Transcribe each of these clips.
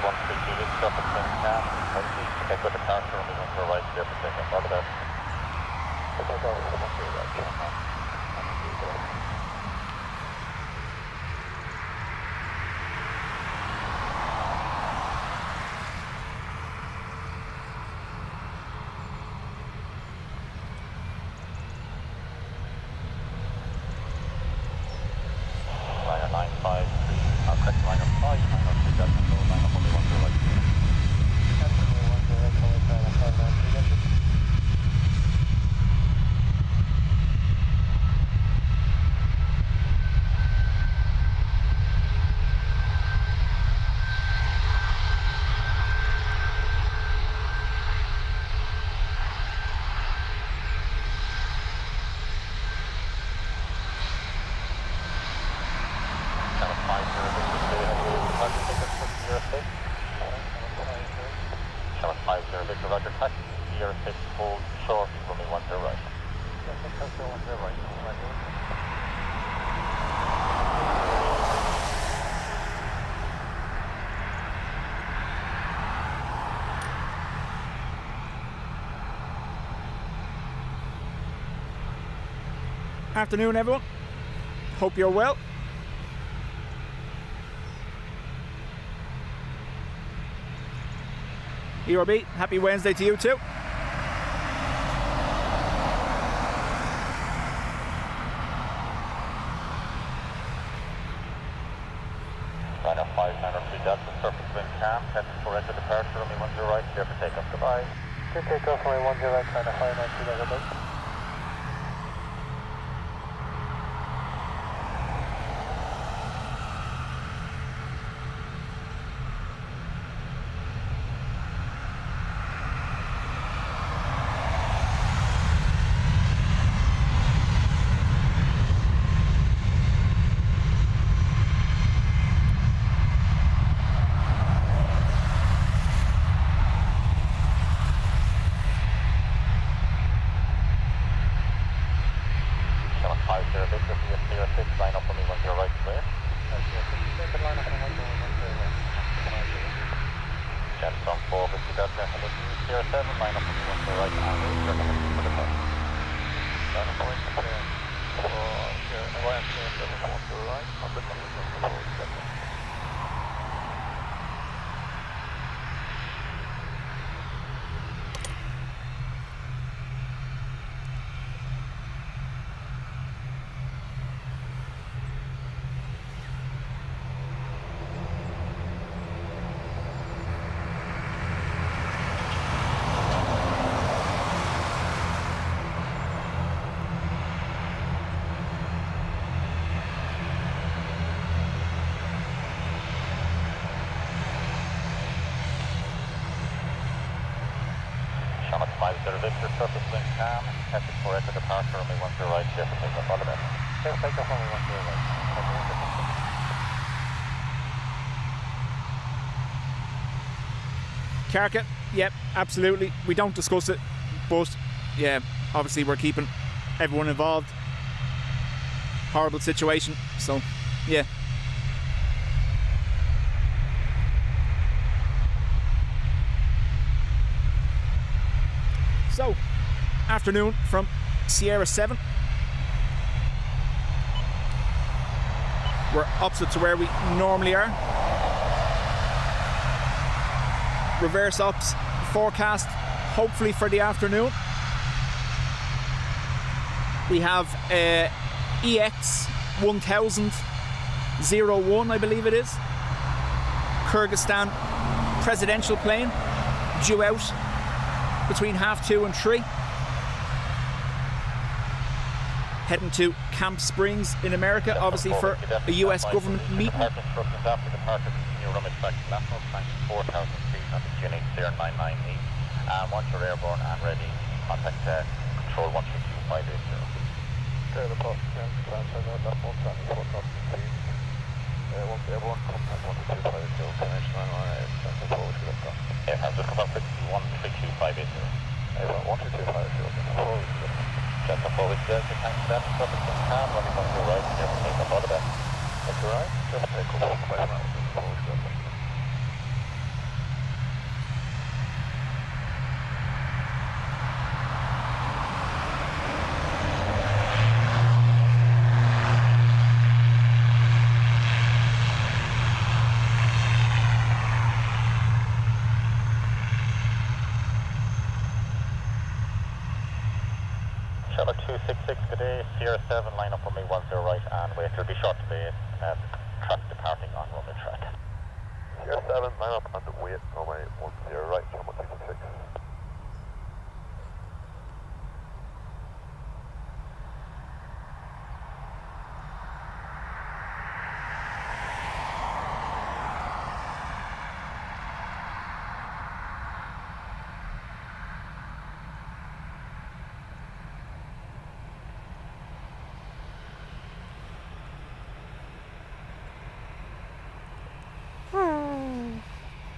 132, this surface wind calm. Take with departure, runway 10 right, clear for takeoff. All the best. Take off, 1 right. Afternoon, everyone. Hope you're well. ERB, happy Wednesday to you too. Ryanair 5903 Delta, surface wind calm, heading for exit departure, runway 10 right, clear for takeoff. Goodbye. Clear takeoff, runway 10 right, Ryanair 5903 Delta. Victor, surface wind calm, heading for exit departure, runway 10 right, clear for takeoff. All the best. Clear for takeoff, runway 10 right. Carca, yep, absolutely. We don't discuss it, but yeah, obviously we're keeping everyone involved. Horrible situation, so yeah. So, afternoon from Sierra 7. We're opposite to where we normally are. Reverse ops forecast, hopefully for the afternoon. We have EX 1000-01, I believe it is. Kyrgyzstan presidential plane due out between 2:30 and 3. Heading to Camp Springs in America, obviously for a US government meeting. After departure, continue runway back to National Tank 4000 feet at the Ginny 0998. Once you're airborne and ready, contact control 132.580. Clear the bus, transfer that 174,000 feet. Once airborne, contact 132.580, finish 998, transfer forward to lift off. Aircraft just come up with 132.580. Airborne 132.580, forward to lift off. Transfer forward to the tank 7, surface wind calm, running 10 right, clear for takeoff. All the best. That's all right, just take off 5 miles, forward to lift off. Level 266, good day. Sierra 7, line up for me, 10 right, and wait, you'll be short to base, traffic departing on runway track. Sierra 7, line up and wait, runway 10 right, 266.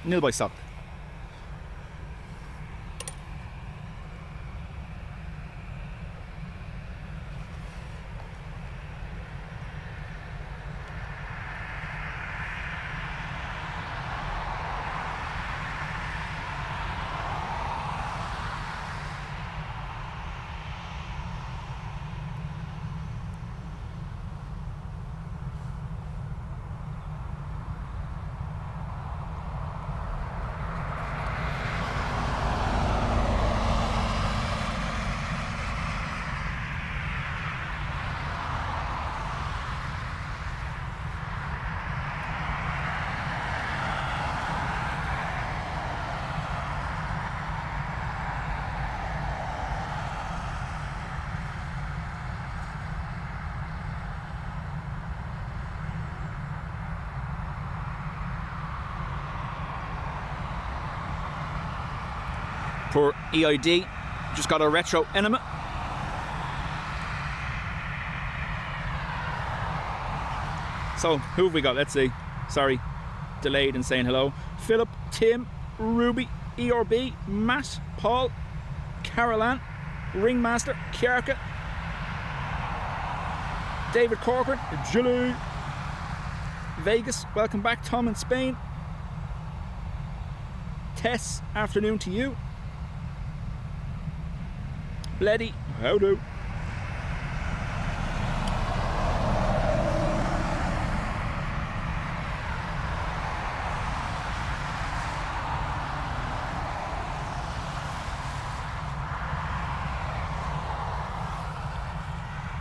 Nil by sock. For EID, just got a retro enema. So, who have we got? Let's see. Sorry, delayed in saying hello. Philip, Tim, Ruby, ERB, Matt, Paul, Caroline, Ringmaster, Kierka, David Corcoran, Julie, Vegas, welcome back. Tom in Spain. Tess, afternoon to you. Bleddy, how do?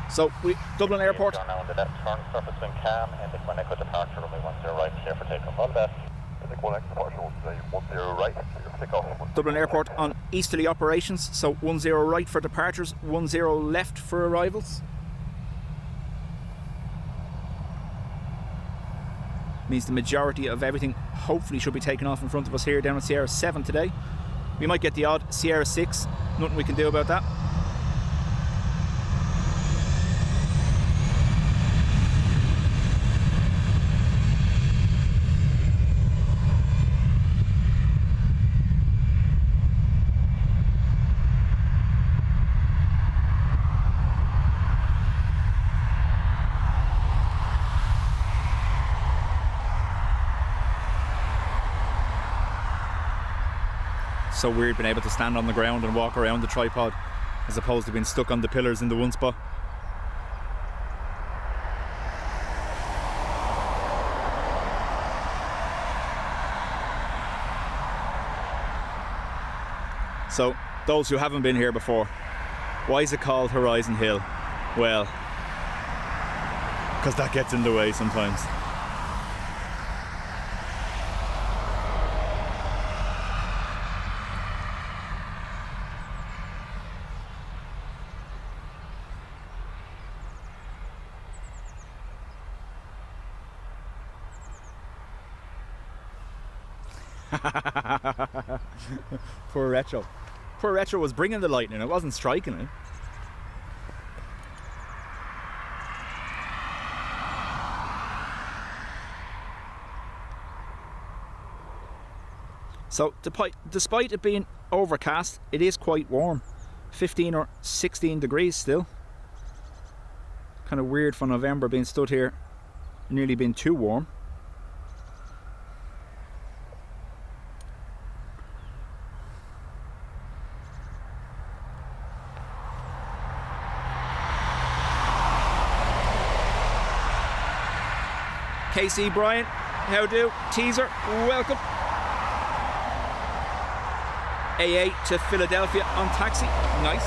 So, Dublin Airport. Now on the left turn, surface wind calm, ending one echo departure, runway 10 right, clear for takeoff. All the best. Ending one echo departure, 10 right, clear for takeoff. Dublin Airport on easterly operations, so 10 right for departures, 10 left for arrivals. Means the majority of everything hopefully should be taken off in front of us here down at Sierra 7 today. We might get the odd Sierra 6, nothing we can do about that. So weird being able to stand on the ground and walk around the tripod as opposed to being stuck on the pillars in the one spot. So those who haven't been here before, why is it called Horizon Hill? Well, because that gets in the way sometimes. Poor Retro. Poor Retro was bringing the lightning, it wasn't striking it. So, despite it being overcast, it is quite warm. 15 or 16 degrees still. Kind of weird for November being stood here, nearly being too warm. KC Brian, how do? Teaser, welcome. AA to Philadelphia on taxi, nice.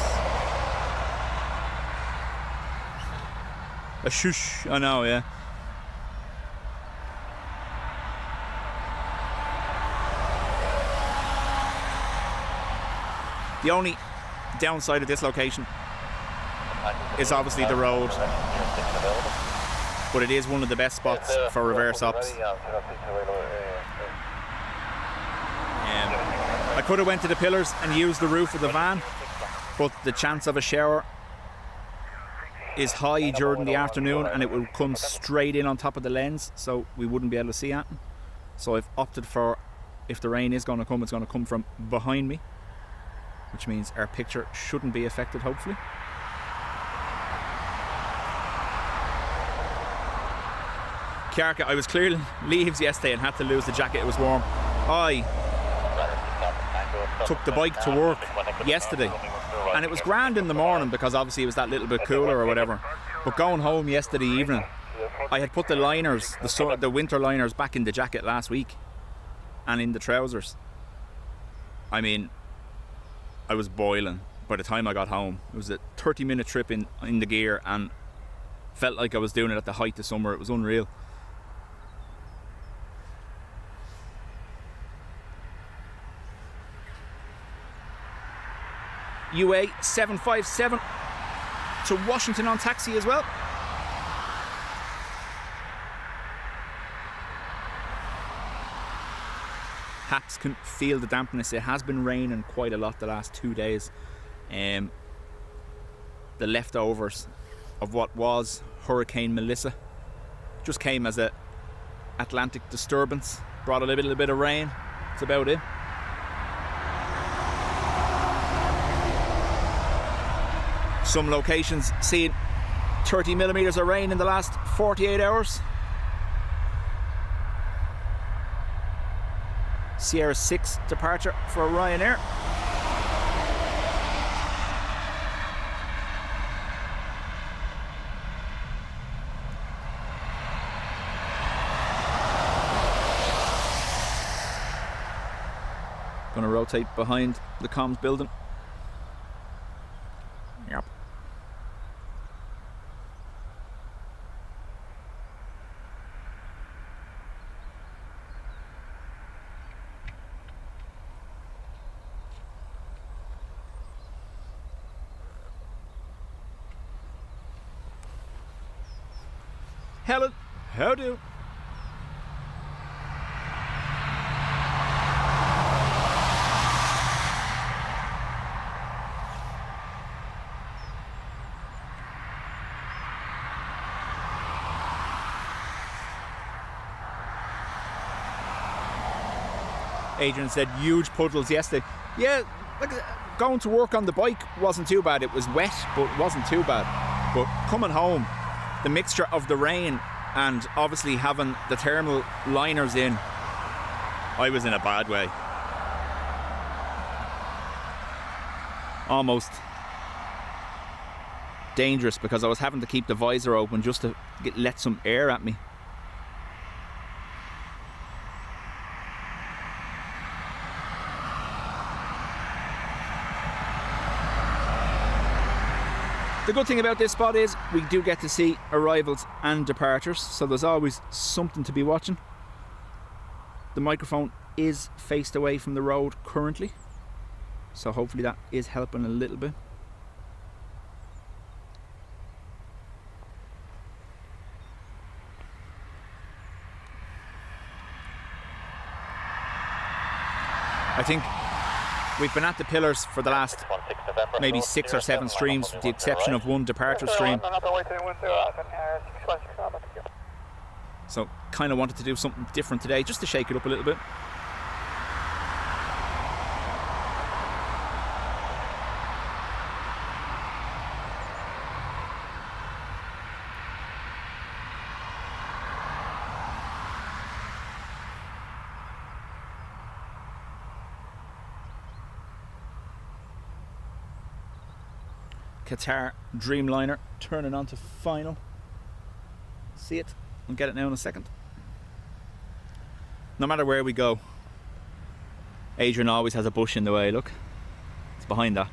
A shush, I know, yeah. The only downside of this location is obviously the road, but it is one of the best spots for reverse ops. I could have went to the pillars and used the roof of the van, but the chance of a shower is high during the afternoon and it will come straight in on top of the lens, so we wouldn't be able to see it. So I've opted for, if the rain is going to come, it's going to come from behind me, which means our picture shouldn't be affected, hopefully. Kjarka, I was clearing leaves yesterday and had to lose the jacket, it was warm. I took the bike to work yesterday and it was grand in the morning because obviously it was that little bit cooler or whatever, but going home yesterday evening I had put the liners, the winter liners, back in the jacket last week and in the trousers. I mean, I was boiling by the time I got home. It was a 30-minute trip in the gear and felt like I was doing it at the height of summer. It was unreal. UA 757 to Washington on taxi as well. Haps can feel the dampness. It has been raining quite a lot the last 2 days. The leftovers of what was Hurricane Melissa just came as a Atlantic disturbance, brought a little bit of rain. That's about it. Some locations seeing 30 millimeters of rain in the last 48 hours. Sierra 6 departure for Ryanair. Going to rotate behind the comms building. Yep. Helen, how do? Adrian said huge puddles yesterday. Yeah, like, going to work on the bike wasn't too bad. It was wet, but it wasn't too bad. But coming home, the mixture of the rain and obviously having the thermal liners in, I was in a bad way. Almost dangerous because I was having to keep the visor open just to let some air at me. The good thing about this spot is we do get to see arrivals and departures, so there's always something to be watching. The microphone is faced away from the road currently, so hopefully that is helping a little bit. I think we've been at the pillars for the last maybe 6 or 7 streams, with the exception of one departure stream. So kind of wanted to do something different today, just to shake it up a little bit. Qatar Dreamliner turning on to final. See it? I'll get it now in a second. No matter where we go, Adrian always has a bush in the way. Look, it's behind that.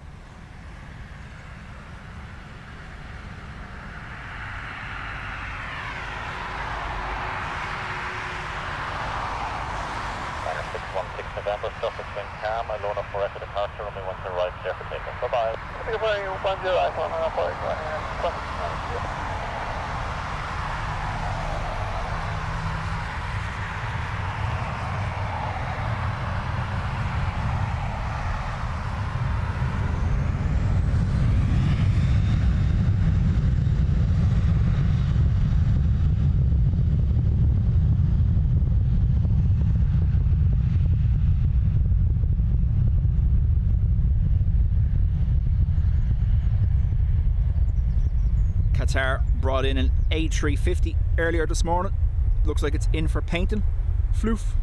November, stuff has been calm. I'll load up for exit departure when we want to arrive there for takeoff. Bye-bye. Thank you for 10 iPhone and I'll Qatar brought in an A350 earlier this morning. Looks like it's in for painting. Floof.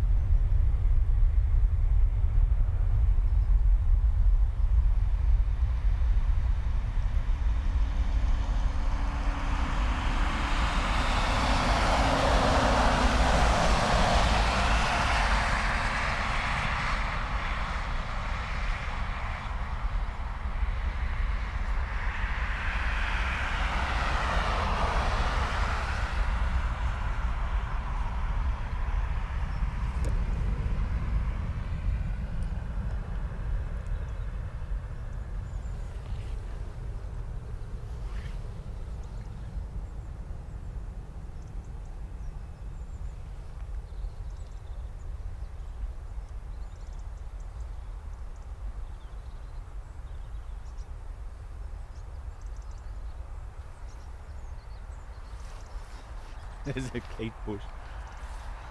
There's a Kate Bush.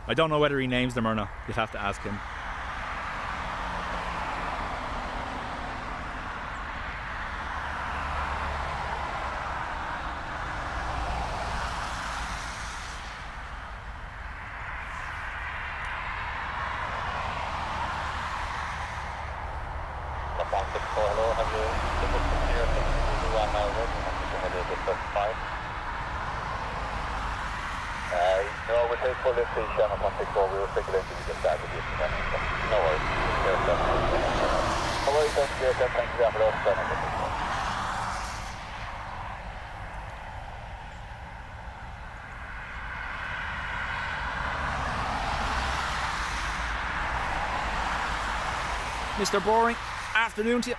I don't know whether he names them or not. You'd have to ask him. Hello, have you tickets from here? You are now ready. I think you had a bit of 5. No, we'll take full lift to Channel 164. We will figure into the start of the event. No worries. No worries, thank you. Thank you for those. Mr. Boring, afternoon to you.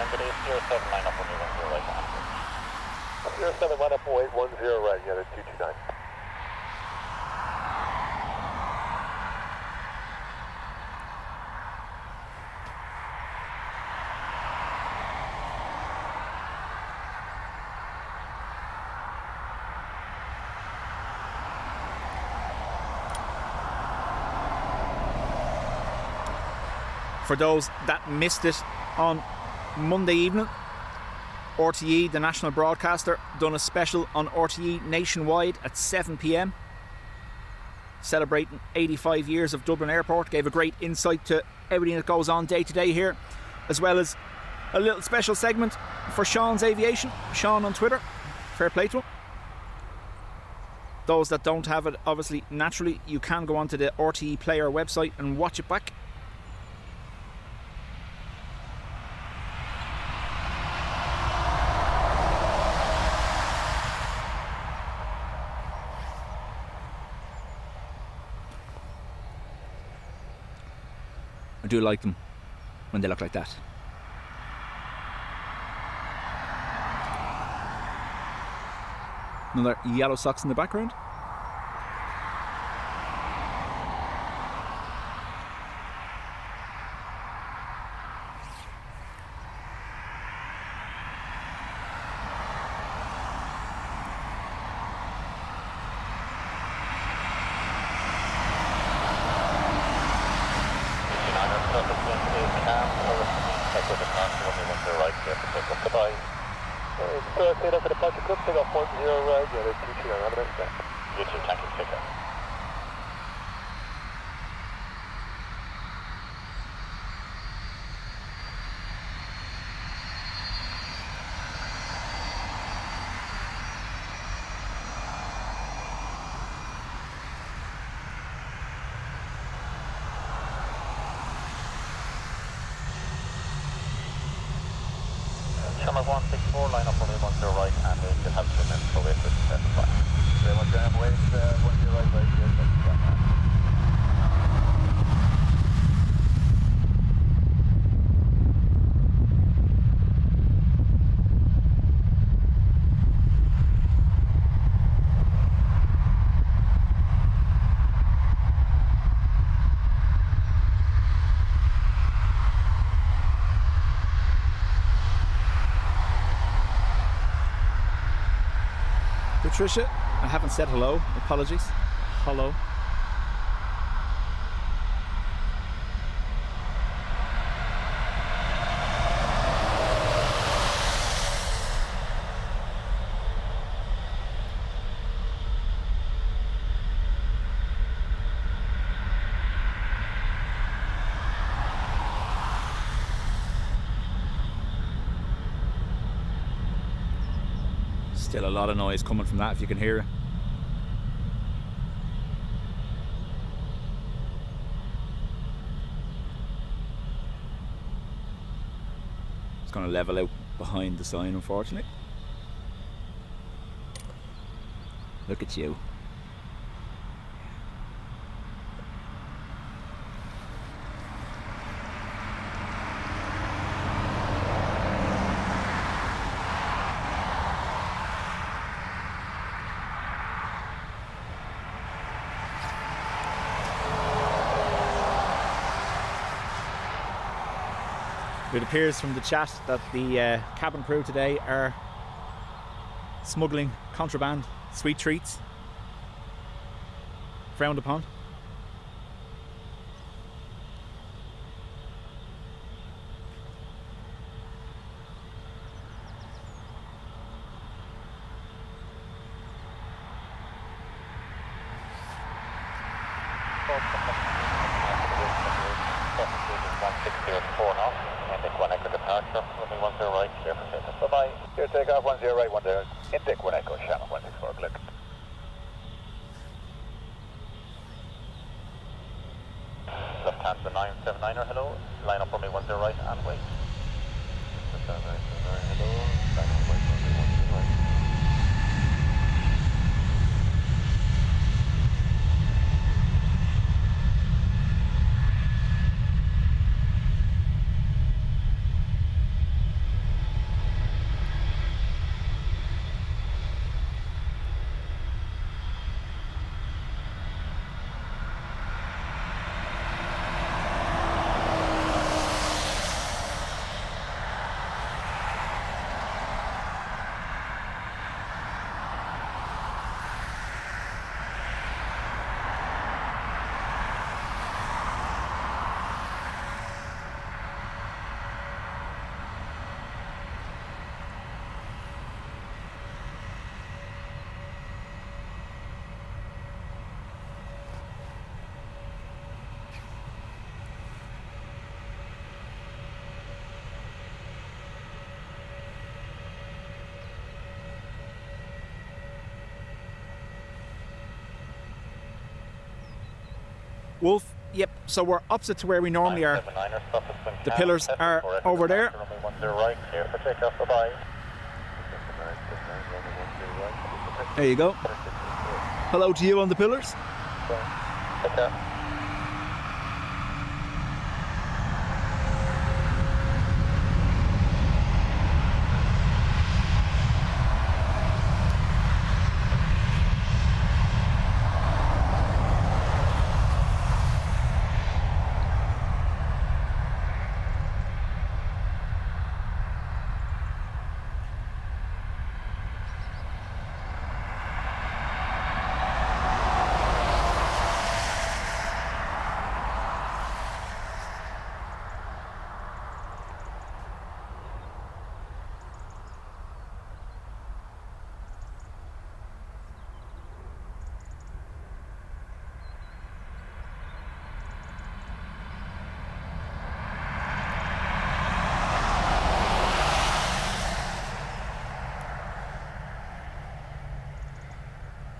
Good day, 07 line up on you, 10 right on. 07 line up, 0810 right, yeah, that's 229. For those that missed it on Monday evening, RTE, the national broadcaster, done a special on RTE nationwide at 7 p.m, celebrating 85 years of Dublin Airport. Gave a great insight to everything that goes on day to day here, as well as a little special segment for Sean's Aviation. Sean on Twitter, fair play to him. Those that don't have it, obviously, naturally, you can go onto the RTE Player website and watch it back. I do like them when they look like that. Another yellow socks in the background. Shamrock 164, line up runway 10 right, and we still have 2 minutes to wait for the test flight. Very much, wait, 10 right, right, here, Patricia, I haven't said hello. Apologies. Hello. Still a lot of noise coming from that, if you can hear it. It's going to level out behind the sign, unfortunately. Look at you. It appears from the chat that the cabin crew today are smuggling contraband, sweet treats, frowned upon. Bye-bye. Here, take off 10 right, 10. Intake 1 Echo, Shamrock 164, click. Lufthansa 979er, hello. Line up runway 10 right and wait. Lufthansa 979, hello. Line up runway 10 right. Wolf, yep, so we're opposite to where we normally are. The pillars are over there. There you go. Hello to you on the pillars. Take care.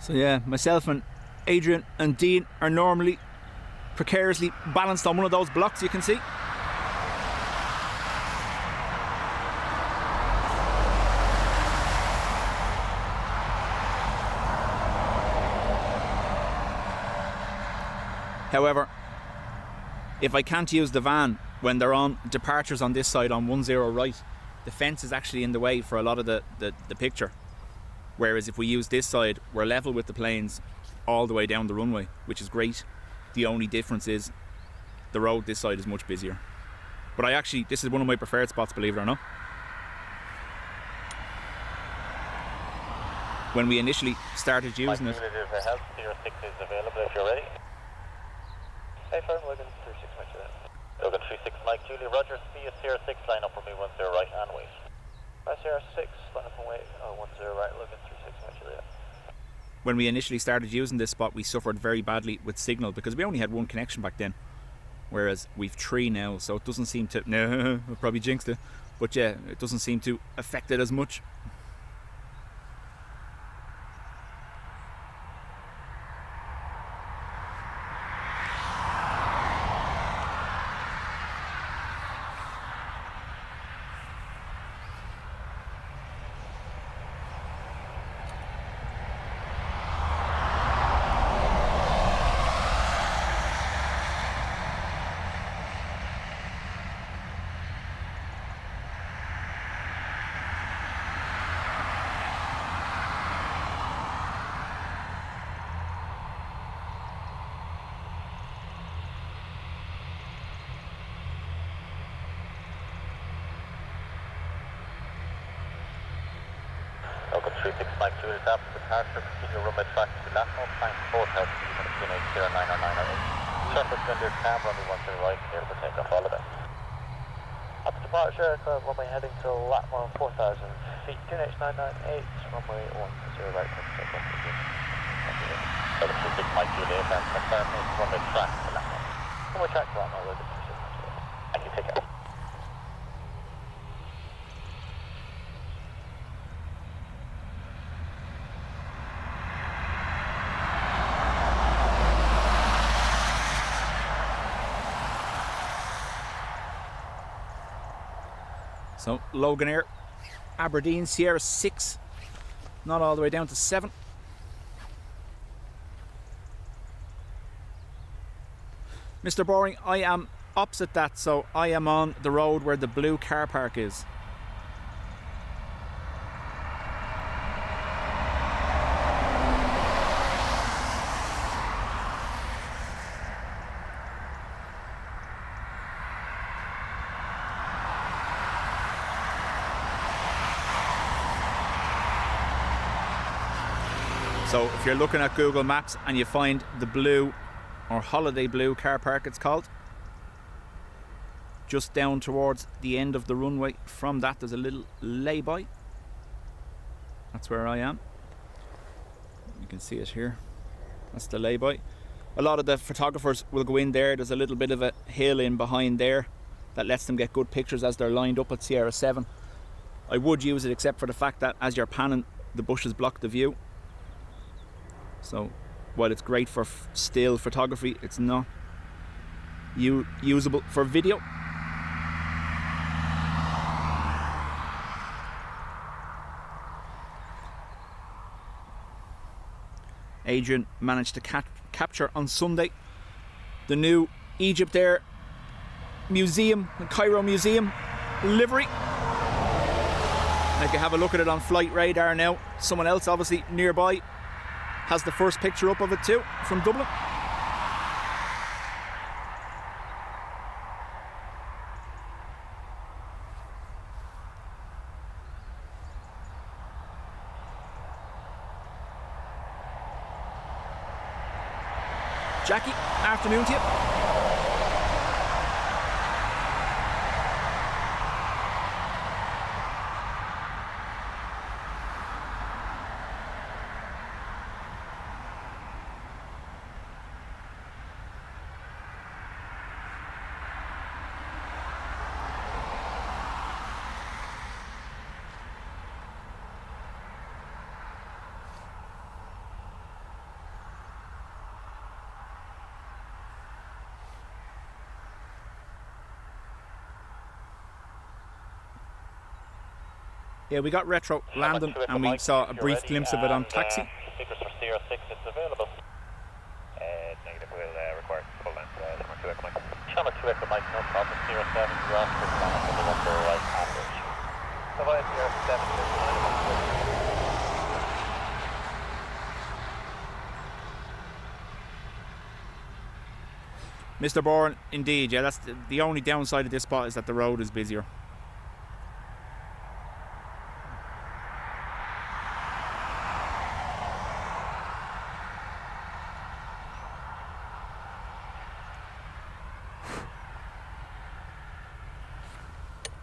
So yeah, myself and Adrian and Dean are normally precariously balanced on one of those blocks you can see. However, if I can't use the van when they're on departures on this side on 10 right, the fence is actually in the way for a lot of the picture. Whereas if we use this side, we're level with the planes all the way down the runway, which is great. The only difference is the road this side is much busier. But this is one of my preferred spots, believe it or not. When we initially started using it. Tier 6 is available if you're ready. Hey, firm, Logan 36 Mike Juliet. Logan 36 Mike Juliet, Roger, see a Tier 6, line up for me 10 right and wait. Tier 6, line up and wait, 10 right, Logan 36 Mike Juliet. When we initially started using this spot, we suffered very badly with signal because we only had one connection back then. Whereas we've 3 now, so it doesn't seem to, no, I probably jinxed it. But yeah, it doesn't seem to affect it as much. Logan 36 Mike Juliet, after departure, continue runway track to the left, time 4,000 feet on the QNH 090908. Surface window cam, runway 10 right, clear for takeoff, all the best. After departure, aircraft runway heading to Latmore 4,000 feet, QNH 998, runway 10 right, clear for takeoff. Logan 36 Mike Juliet, and confirm runway track to Latmore. Runway track to Latmore, Logan 36 Mike Juliet. Thank you, take care. So Logan Air, Aberdeen, Sierra 6, not all the way down to 7. Mr. Boring, I am opposite that, so I am on the road where the blue car park is. So if you're looking at Google Maps and you find the blue, or holiday blue car park it's called, just down towards the end of the runway, from that there's a little lay-by. That's where I am. You can see it here. That's the lay-by. A lot of the photographers will go in there. There's a little bit of a hill in behind there that lets them get good pictures as they're lined up at Sierra 7. I would use it except for the fact that as you're panning, the bushes block the view. So while it's great for still photography, it's not usable for video. Adrian managed to capture on Sunday the new Egypt Air Museum, the Cairo Museum livery. I can have a look at it on flight radar now. Someone else obviously nearby has the first picture up of it too, from Dublin. Jackie, afternoon to you. Yeah, we got retro landing and we saw a brief glimpse of it on taxi. Figures for Sierra 6, it's available. Negative, we'll require full Channel 2 Echo Mike, no problem. 07, you are for Planet on the 1 door right hand edge. Provide 07, Mr. Bourne, indeed, yeah, that's the only downside of this spot is that the road is busier.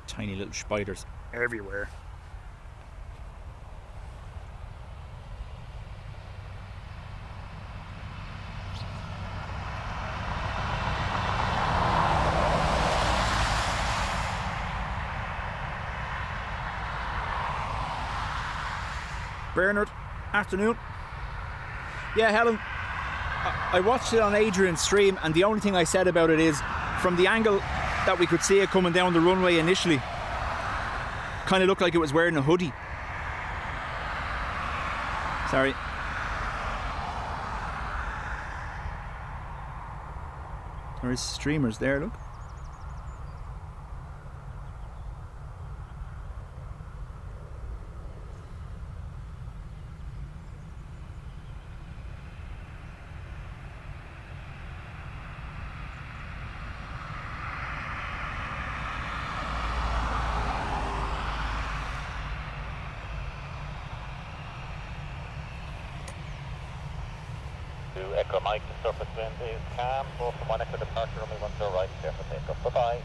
Tiny little spiders everywhere. Bernard, afternoon. Yeah, Helen, I watched it on Adrian's stream, and the only thing I said about it is, from the angle that we could see it coming down the runway initially, kind of looked like it was wearing a hoodie. Sorry. There's streamers there, look. Echo Mike, the surface wind is calm. Go from 1 Echo departure, runway 10 right, clear for takeoff. Bye-bye.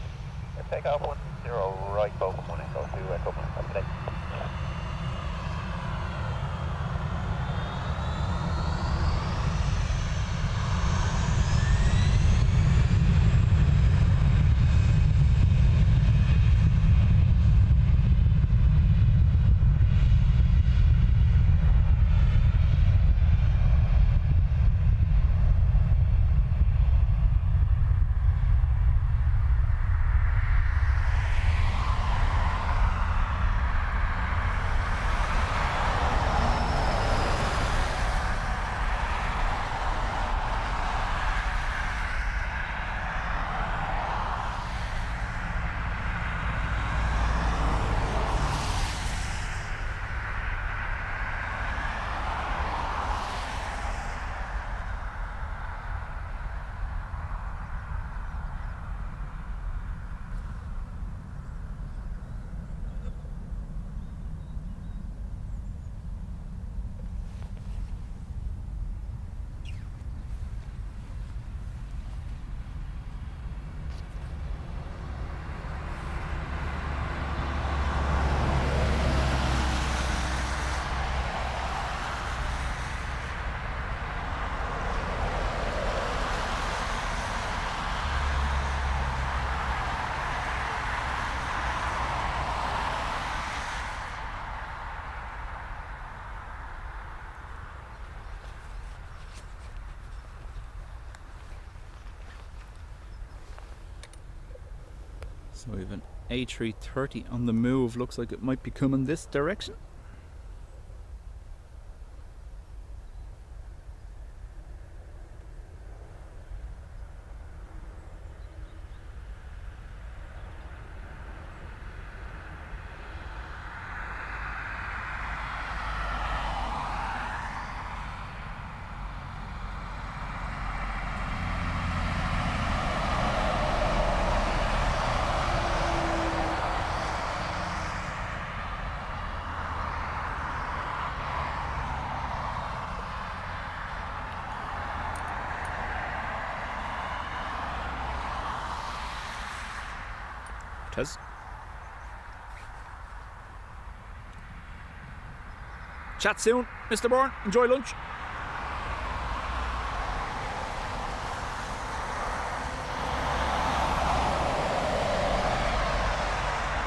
Takeoff 10 right, go from 1 Echo 2 Echo Mike. Okay. So we have an A330 on the move. Looks like it might be coming this direction. Chat soon, Mr. Bourne. Enjoy lunch.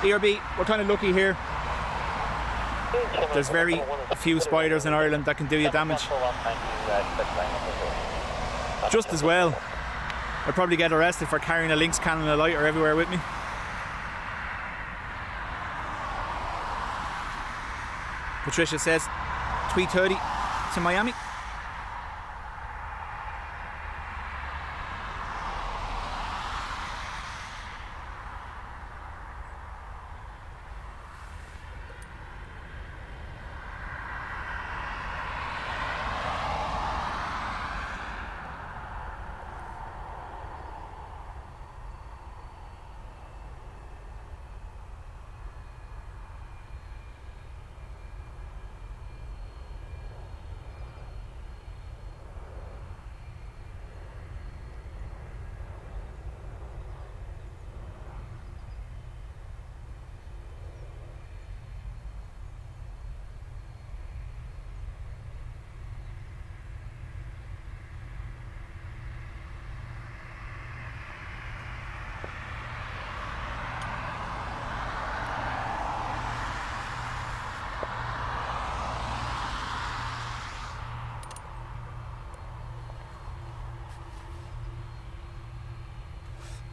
ERB, we're kind of lucky here. There's very few spiders in Ireland that can do you damage. Just as well. I'd probably get arrested for carrying a Lynx cannon and a lighter everywhere with me. Patricia says, tweet 30 to Miami.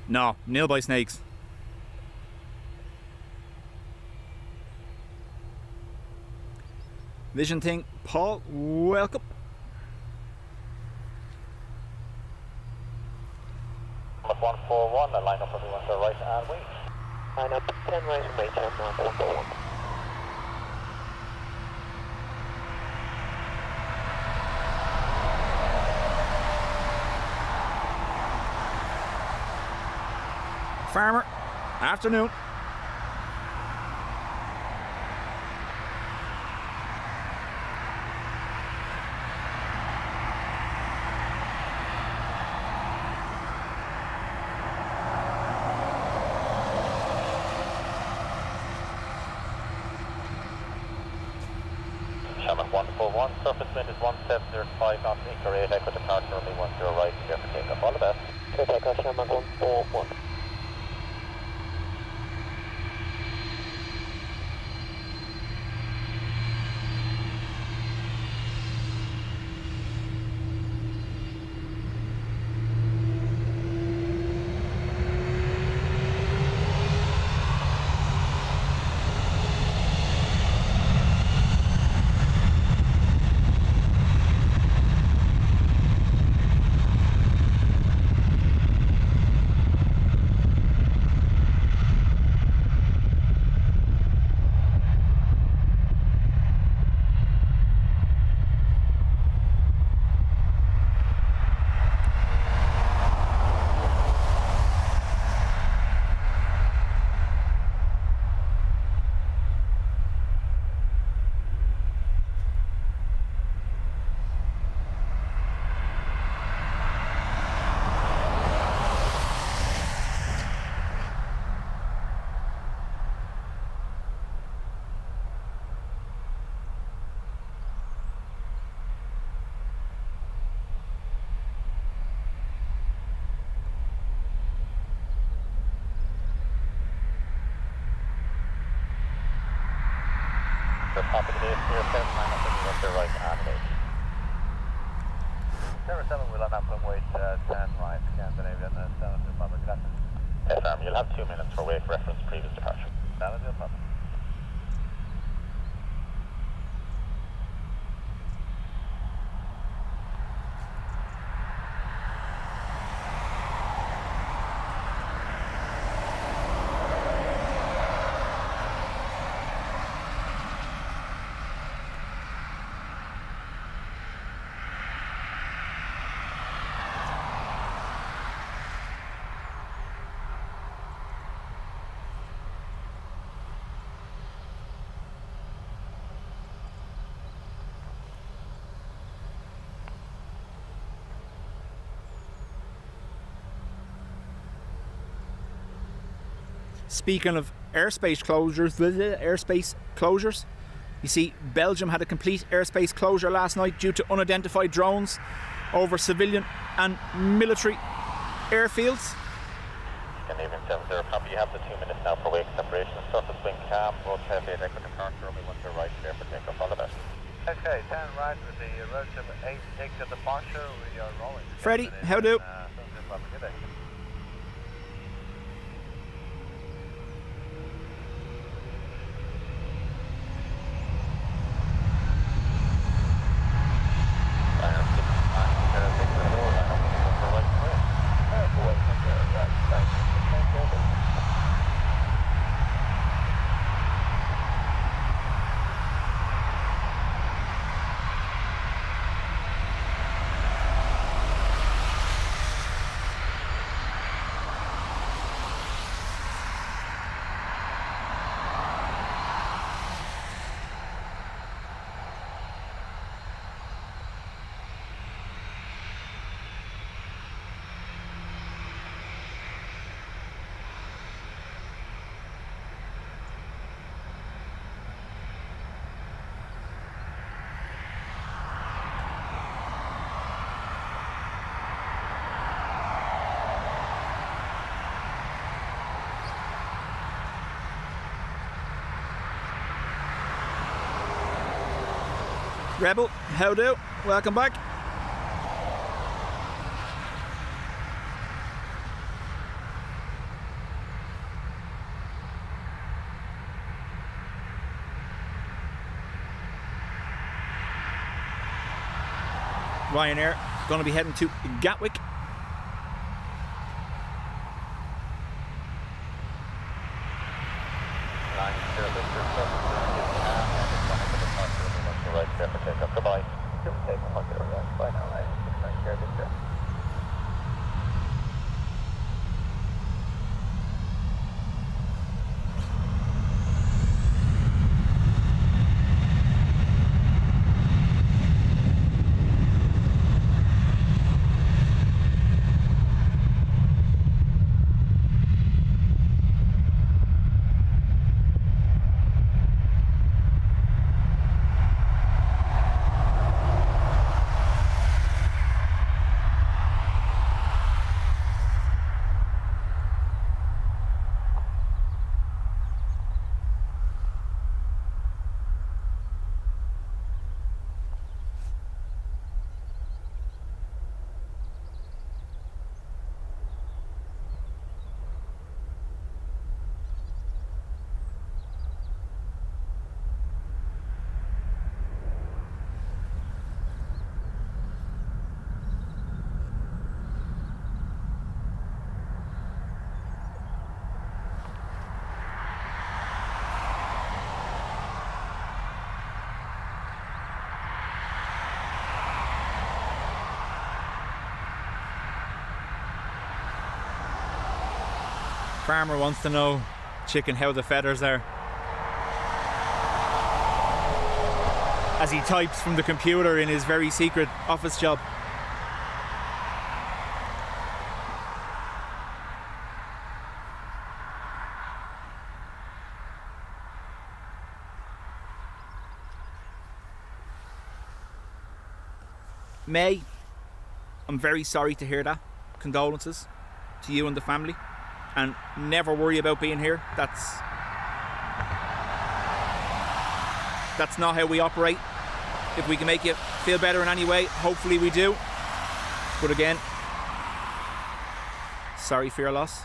No, nil by snakes. Vision thing, Paul, welcome. With 141, and line up everyone to the right and wait. Line up 10 right and wait, 10 knots, 141. Farmer, afternoon. Shamrock 141, surface wind is 1705 knots, anchor 8, echo departure, only 10 right, clear for takeoff. All the best. Clear takeoff, Shamrock 141. Top of the base, clear 7, line up everyone to the right and wait. 07, we'll have runway 10 right, Scandinavian 7 to Papa, gracias. Yes, you'll have 2 minutes for wake reference previous departure. That is no problem. Speaking of airspace closures, you see Belgium had a complete airspace closure last night due to unidentified drones over civilian and military airfields. Scandinavian 70, copy, you have the 2 minutes now for wake separation. Surface wind calm, road 8, echo departure, only 10 right, clear for takeoff. All the best. Okay, 10 right with the relative 8, take to departure, we are rolling. Freddie, how do? Rebel, how do? Welcome back. Ryanair going to be heading to Gatwick. Goodbye. Bye now, mate. Farmer wants to know, chicken, how the feathers are. As he types from the computer in his very secret office job. May, I'm very sorry to hear that. Condolences to you and the family. And never worry about being here. That's not how we operate. If we can make you feel better in any way, hopefully we do. But again, sorry for your loss.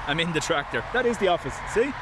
I'm in the tractor. That is the office, see?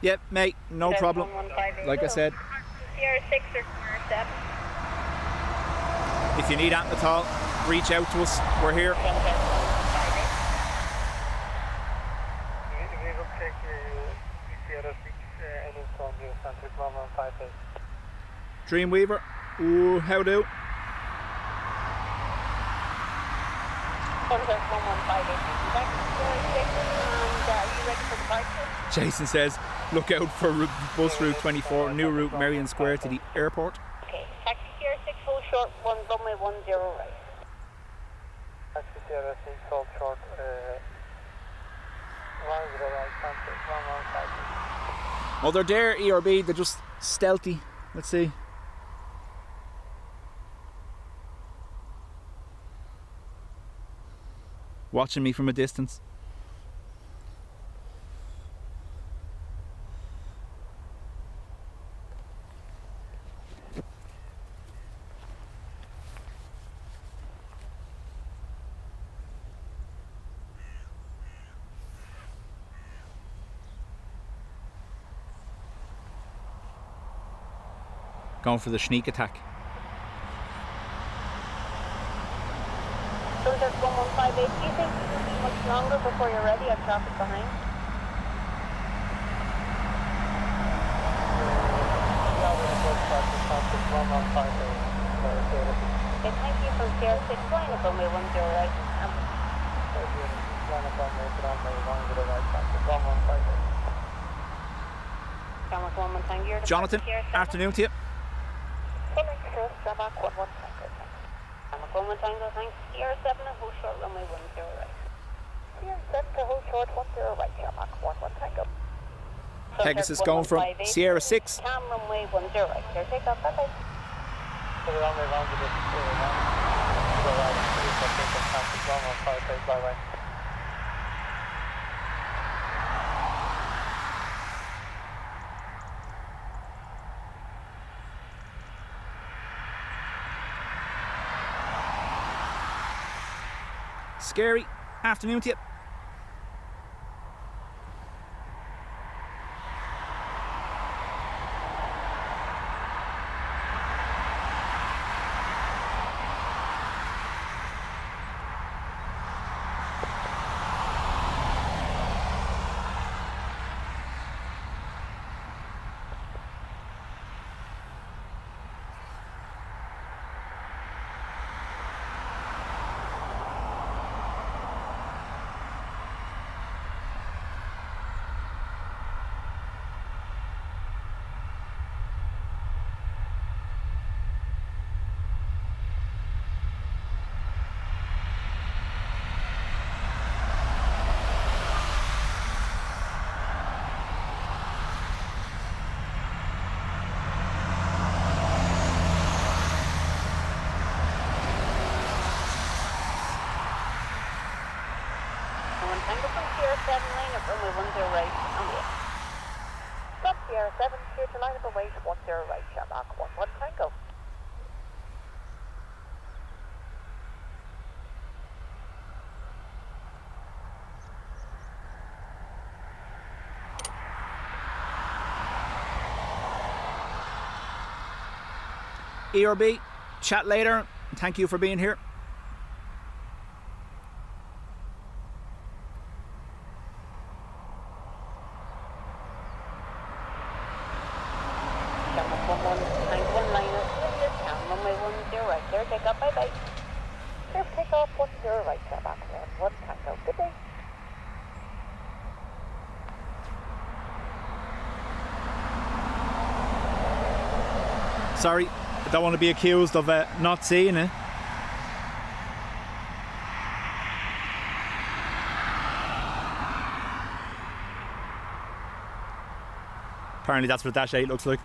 Yep, mate, no problem. Like I said, Sierra 6 or Sierra 7. if you need anything at all, reach out to us. We're here. Sierra 6, any from you, Centric 1158. Dreamweaver, ooh, how do? Contact 1158. And are you ready for departure? Jason says, look out for bus route 24, new route Marion Square to the airport. Okay, taxi Sierra 6, hold short, runway 10 right. Taxi Sierra 6, hold short, 10 right, contact 1158. Oh, they're there, ERB. They're just stealthy. Let's see. Watching me from a distance. Going for the sneak attack. So there's 1158. Do you think it'll be much longer before you're ready? I've traffic behind. Okay, thank you from Sierra 6, flying up runway 10 right. Camera 1 Tango, you're the Jonathan, Sierra 7. afternoon to you. Following Cross Trabac 11 Tango. Camera 1 Tango, thanks. Sierra 7 and hold short runway 10 right. Sierra 7 to hold short 10 right, Trabac 11 Tango. Pegasus going from Sierra 6. Cam runway 10 right. Here, take off, bye bye. So we're on the wrong with this. Go right, bye bye. Scary afternoon to you. Tango from Sierra 7, line up runway 10 right, on the end. Stop Sierra 7, clear to line up away 10 right, Shamrock 11 Tango. ERB, chat later. Thank you for being here. Sorry, I don't want to be accused of not seeing it. Apparently that's what Dash 8 looks like.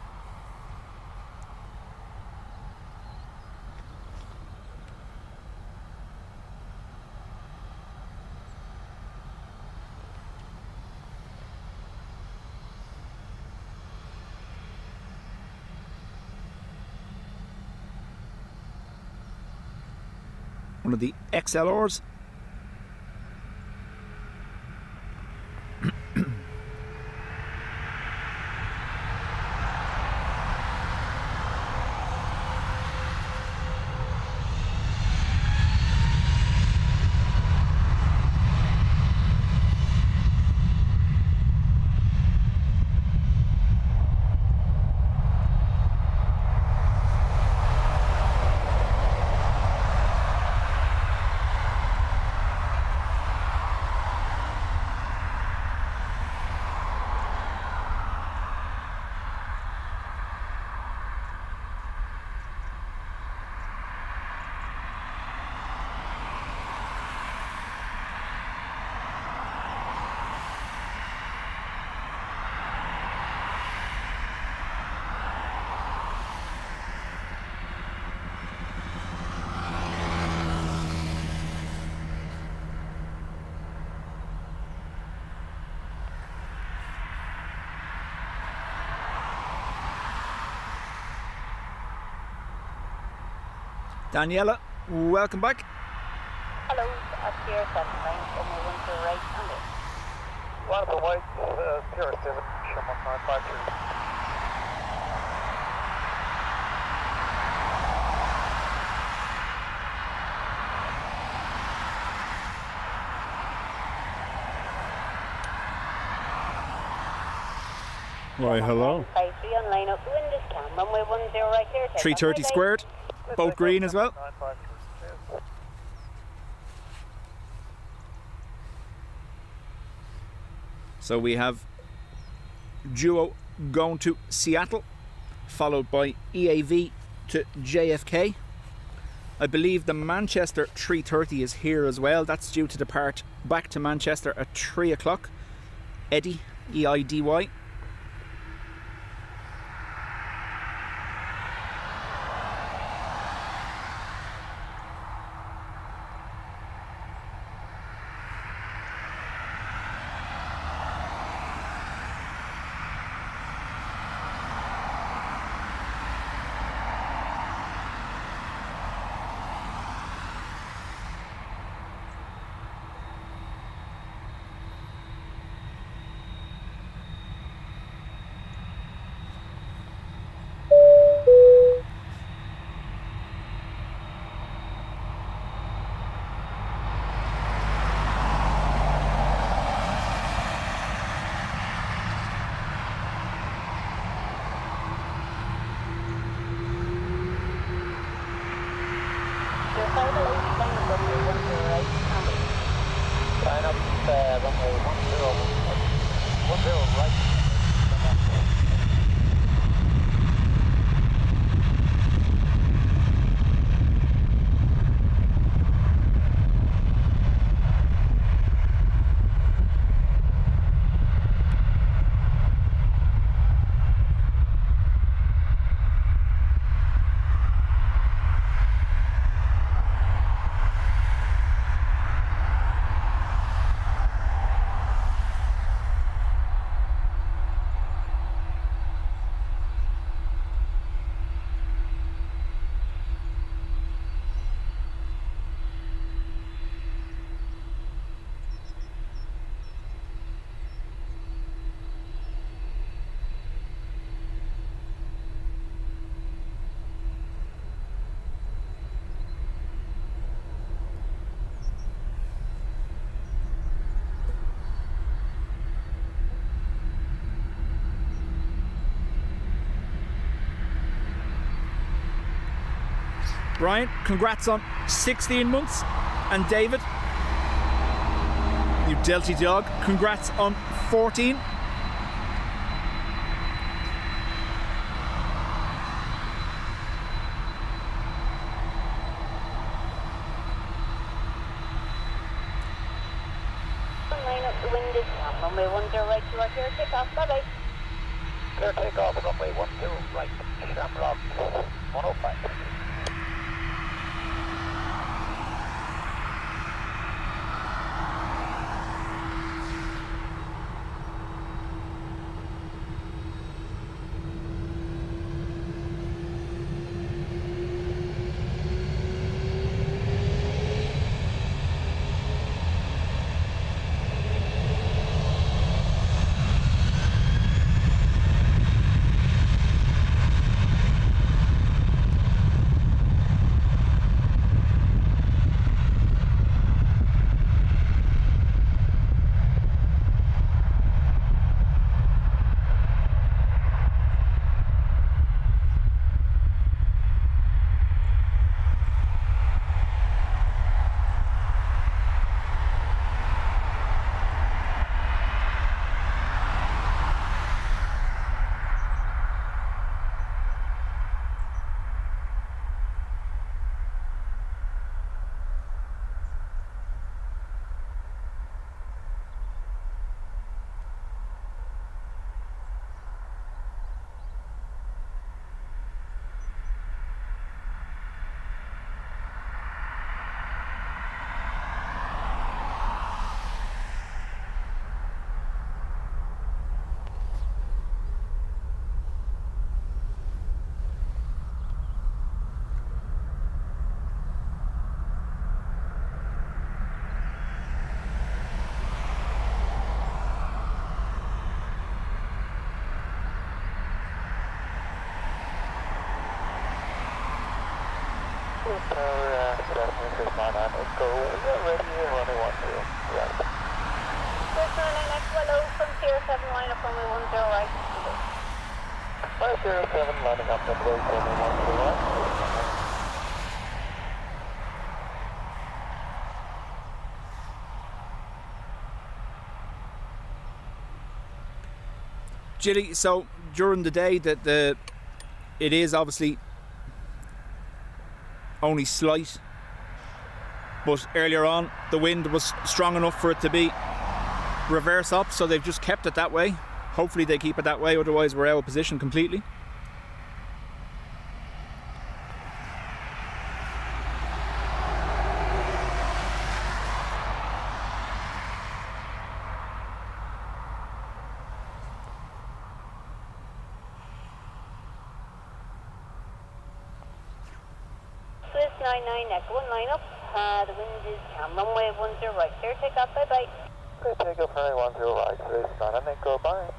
One of the XLRs. Daniela, welcome back. Hello, at Pier 7, line, runway 10 right, and in. One for white, Pier 7, Shamrock 953. Why, hello. 53 on line up, wind is calm, runway 10 right here. 330 squared, boat green as well. 953. So we have Duo going to Seattle, followed by EAV to JFK. I believe the Manchester 330 is here as well. That's due to depart back to Manchester at 3 o'clock. Eddie, EIDY. Line up, runway 10 right. Brian, congrats on 16 months. And David, you delty dog, congrats on 14. Line up, the wind is calm, runway 10 right, you are here, take off, bye-bye. Clear takeoff, runway 10 right, Shamrock 105. Tower 7 Chris and Echo, we get ready runway 10, right. Chris 99 Echo, hello, from Sierra 7 line up runway 10 right. 507 lining up on the way, runway 10 right. Jilly, so during the day that it is obviously only slight, but earlier on the wind was strong enough for it to be reverse up, so they've just kept it that way. Hopefully they keep it that way, otherwise we're out of position completely. Swiss 99 Echo, one line up. The wind is calm. Runway 10 right. Clear takeoff. Bye bye. Clear takeoff, runway 10 right. Chris and Echo, bye.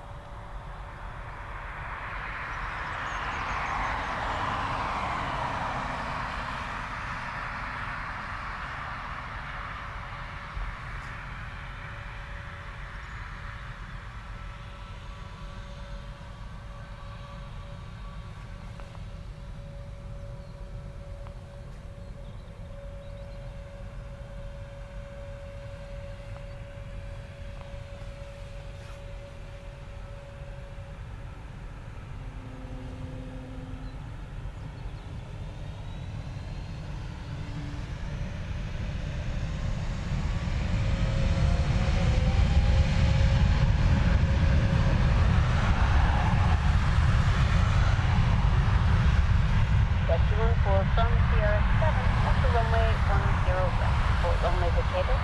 From Sierra 7 up to runway 10 right. For runway vacated.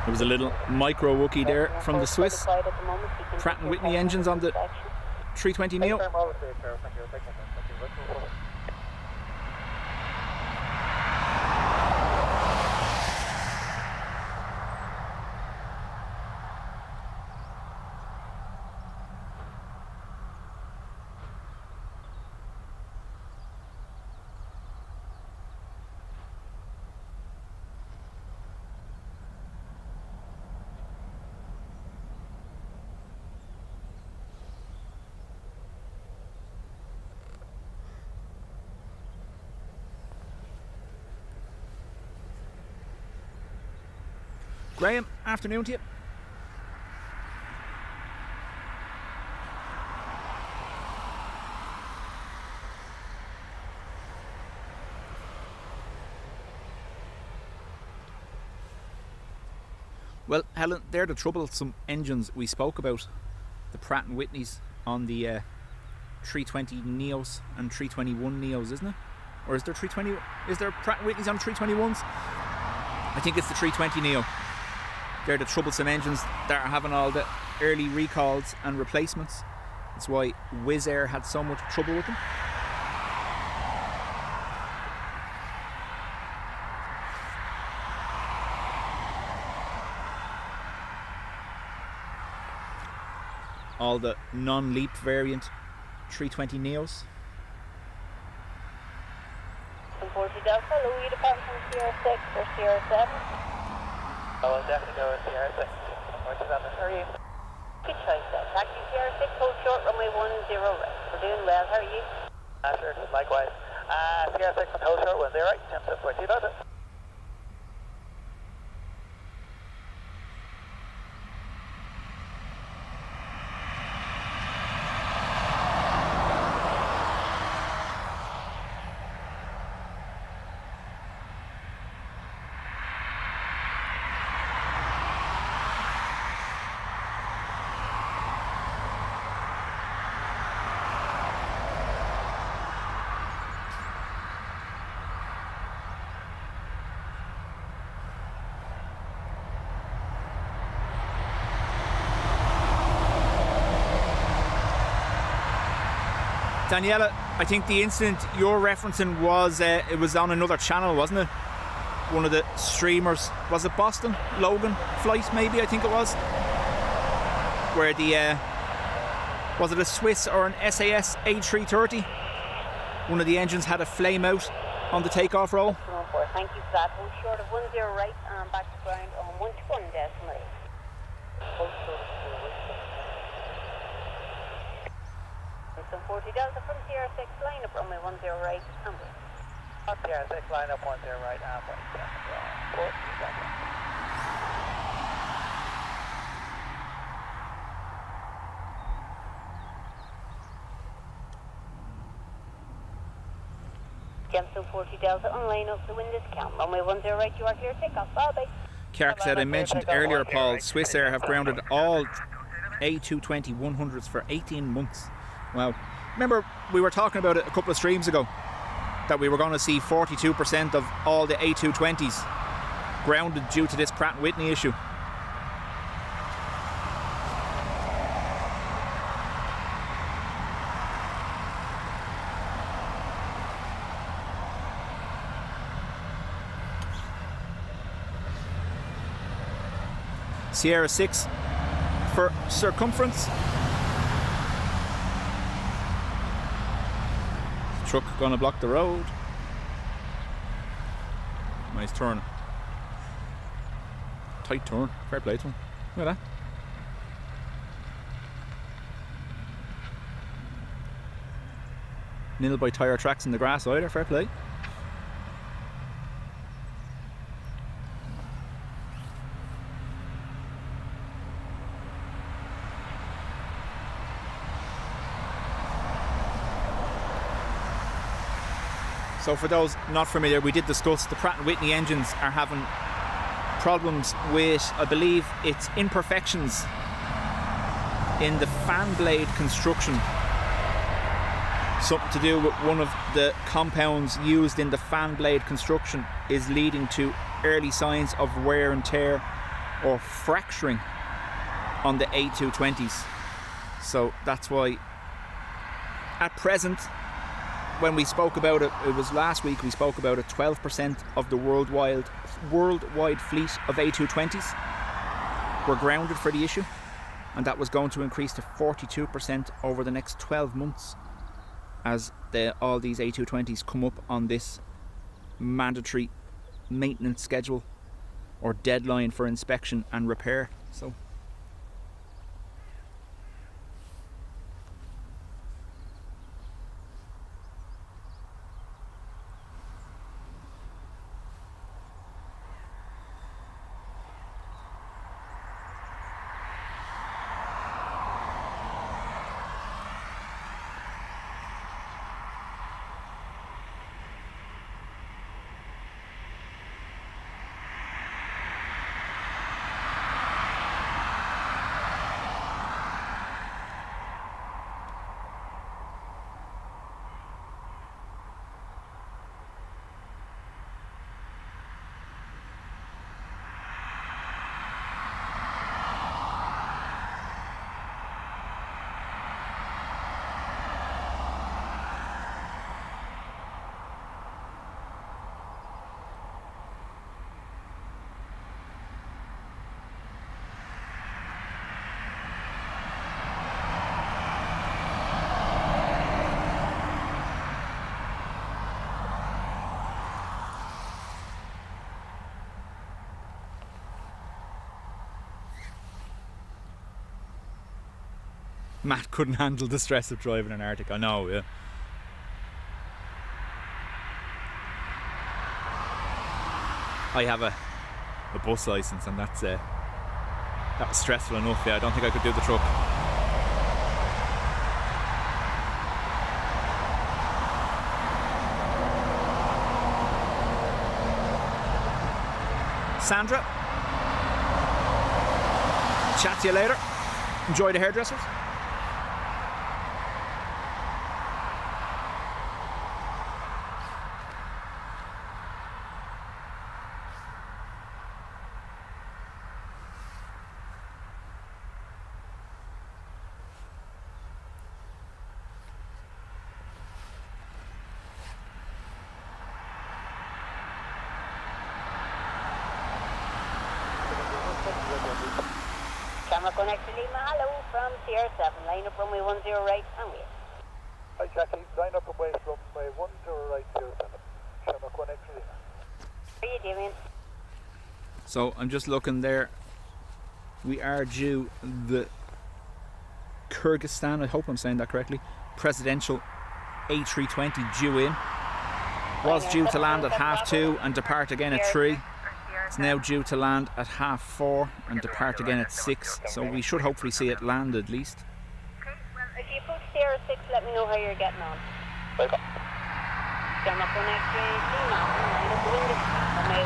There was a little micro Wookie there from the Swiss. Pratt & Whitney engines on the 320 Neo. Graham, afternoon to you. Well, Helen, they're the troublesome engines we spoke about. The Pratt & Whitneys on the 320 Neos and 321 Neos, isn't it? Or is there 320? Is there Pratt & Whitneys on 321s? I think it's the 320 Neo. They're the troublesome engines that are having all the early recalls and replacements. That's why Wizz Air had so much trouble with them. All the non-LEAP variant 320 Neos. 40 Delta, Louis departing from Sierra 6 or Sierra 7. Oh, I'll definitely go with Sierra 6. How are you? Good choice then. Taxi Sierra 6, hold short, runway 10 right. We're doing well, how are you? Sure, likewise. Sierra 6 on hold short, 10 right. 10.2 Delta. Daniela, I think the incident you're referencing was it was on another channel, wasn't it? One of the streamers, was it Boston? Logan flight maybe, I think it was. Where the was it a Swiss or an SAS A330 one of the engines had a flame out on the takeoff roll. Thank you for that. Hold short of 10 right and back to ground on 121 decimal 8. Hold short of 2. 40 Delta from Sierra 6, line up runway 10 right and wait. Sierra 6, line up 10 right and wait. 40 Delta. Gemstone 40 Delta on line up the wind is count. Runway 10 right, you are clear takeoff. Bye-bye. Kjark said, I mentioned earlier, Paul, Swiss Air have grounded all A220-100s for 18 months. Wow. Remember, we were talking about it a couple of streams ago, that we were going to see 42% of all the A220s grounded due to this Pratt & Whitney issue. Sierra 6 for circumference. Truck gonna block the road. Nice turn. Tight turn. Fair play to him. Look at that. Nil by tyre tracks in the grass either. Fair play. So for those not familiar, we did discuss the Pratt & Whitney engines are having problems with, I believe it's imperfections in the fan blade construction. Something to do with one of the compounds used in the fan blade construction is leading to early signs of wear and tear or fracturing on the A220s. So that's why at present, when we spoke about it, it was last week we spoke about it, 12% of the worldwide fleet of A220s were grounded for the issue, and that was going to increase to 42% over the next 12 months as all these A220s come up on this mandatory maintenance schedule or deadline for inspection and repair. So Matt couldn't handle the stress of driving an Arctic. I know, yeah. I have a bus licence, and that was stressful enough. Yeah, I don't think I could do the truck. Sandra, chat to you later. Enjoy the hairdressers. Camera connect to Lima, hello from Sierra 7, line up runway 10 right and wait. Hi Jackie, line up away from my 1080 Shamrock 1 X-ray. How are you doing? So I'm just looking there. We are due the Kyrgyzstan, I hope I'm saying that correctly, presidential A320 due in. Was due to land at 2:30 and depart again at 3. It's now due to land at 4:30 and depart again at 6. So we should hopefully see it land at least. If you approach Sierra 6, let me know how you're getting on. Welcome. Shamrock 1 X-ray, clean mountain, line up the window, runway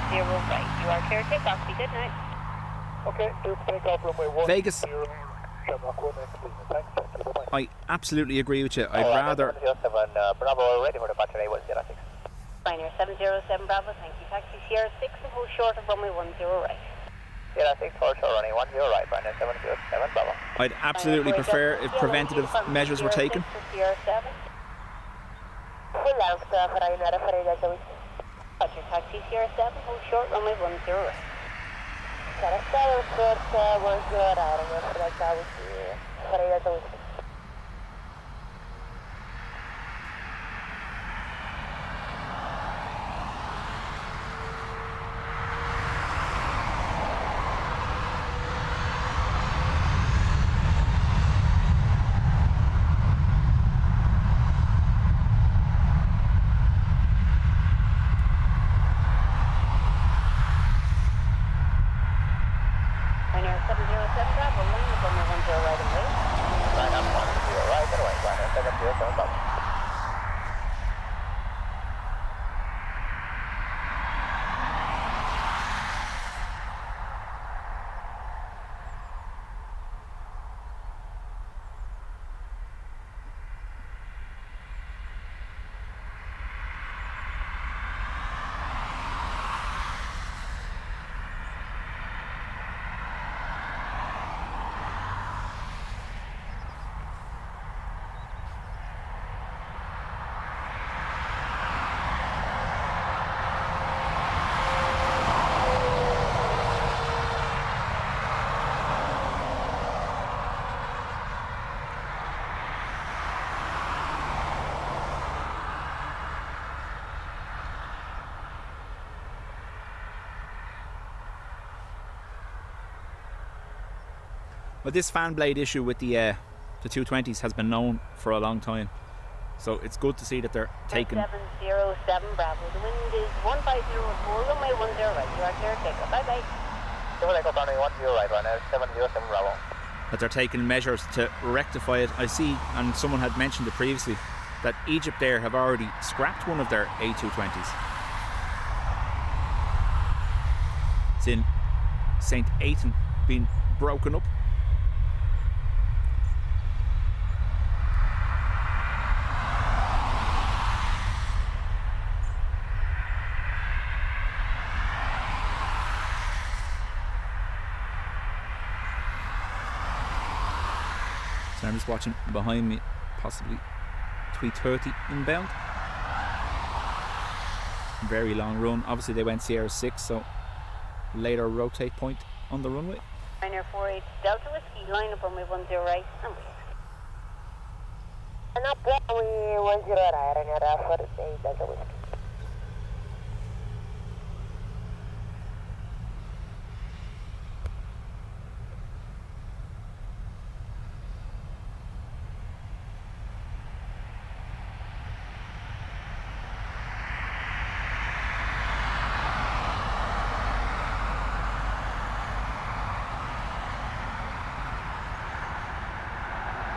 10 right. You are clear to take off. Be good night. Okay, do take off runway 10 Vegas. Shamrock 1 X-ray. Thanks, Jackie. Bye-bye. I absolutely agree with you. I'd rather... 707 Bravo, ready for departure, A106. Ryanair 707 Bravo, thank you. Taxi Sierra 6 and hold short of runway 10 right. Sierra 6, hold short, running 10 right, Ryanair 707 Bravo. I'd absolutely prefer if preventative measures were taken. Sierra 7. Full out for Ryanair for EIDW. Roger, taxi Sierra 7, hold short, runway 10 right. Sierra 7, short, 10 right, Ryanair for EIDW. Ryanair 707 Bravo, line up runway 10 right and wait. Ryanair 10 right, and away, Ryanair 707 Bravo. But this fan blade issue with the 220s has been known for a long time. So it's good to see that they're taking... 707 Bravo, the wind is 1504, runway 10 right. You are clear to take off. Bye-bye. Take off, runway 10 right, Ryanair 707 Bravo. that they're taking measures to rectify it. I see, and someone had mentioned it previously, that Egypt Air have already scrapped one of their A220s. It's in St. Aitan, being broken up. So I'm just watching behind me, possibly 3:30 inbound. Very long run. Obviously they went Sierra 6, so later rotate point on the runway. Ryanair 48 Delta Whiskey, line up runway 10 right and wait. And up runway 10 right, Ryanair 48 Delta Whiskey.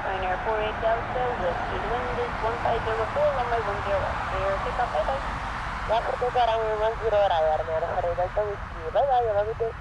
Ryanair 48 Delta Whiskey, the wind is 1504, runway 10 right. Clear, pick up, bye-bye. Yeah, pick up runway 10 right, Ryanair 48 Delta Whiskey. Bye-bye, have a good day.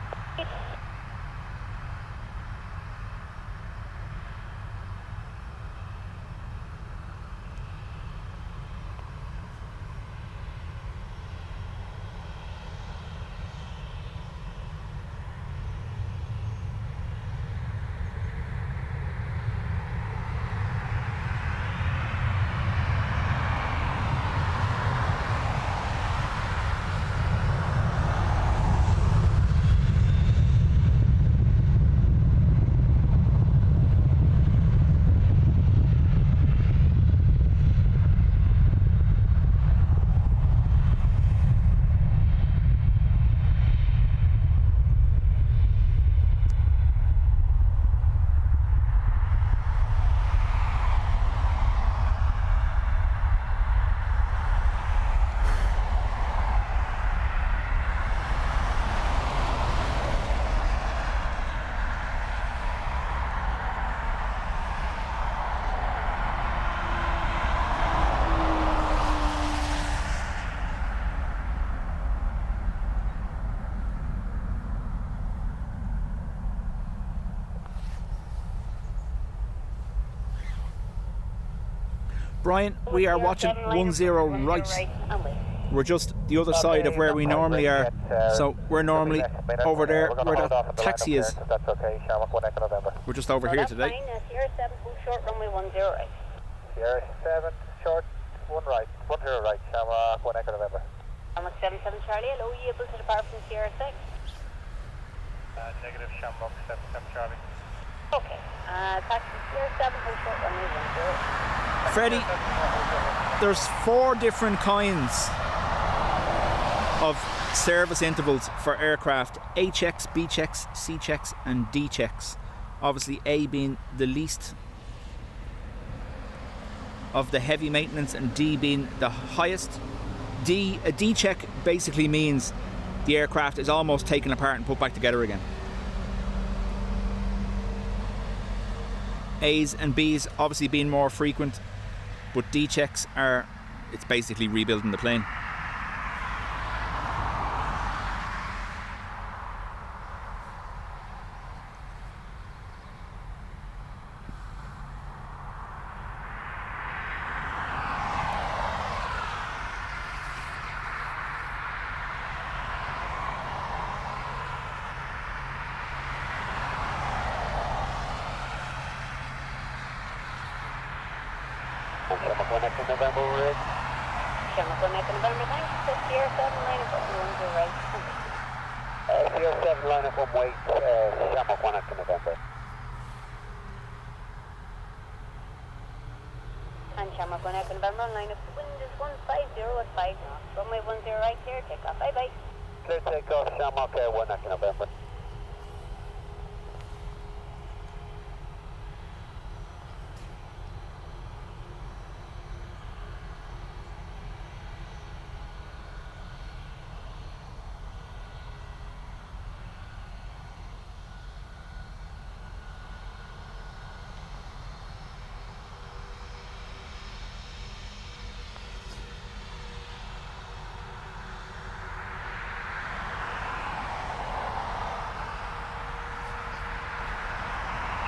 Brian, we are watching 10 right. We're just the other side of where we normally are. So we're normally over there where that taxi is. That's okay, Shamrock 1 Echo November. We're just over here today. Sierra 7 full short, runway 10 right. Sierra 7 short, 1 right, 10 right, Shamrock 1 Echo November. Shamrock 77 Charlie, hello, you able to depart from Sierra 6? Negative, Shamrock 77 Charlie. Okay, taxi Sierra 7 full short, runway 10. Freddie, there's 4 different kinds of service intervals for aircraft: A checks, B checks, C checks and D checks. Obviously A being the least of the heavy maintenance and D being the highest. A D check basically means the aircraft is almost taken apart and put back together again. A's and B's obviously being more frequent, but D checks it's basically rebuilding the plane. Shamrock 1 Echo November, we're in. Shamrock 1 Echo November, thanks. Sierra 7 line up 10 right. Sierra 7 line up 1 wait, Shamrock 1 Echo November. And Shamrock 1 Echo November, line up, wind is 150 at 5 knots. Runway 10 right, clear takeoff, bye bye. Clear takeoff, Shamrock 1 Echo November.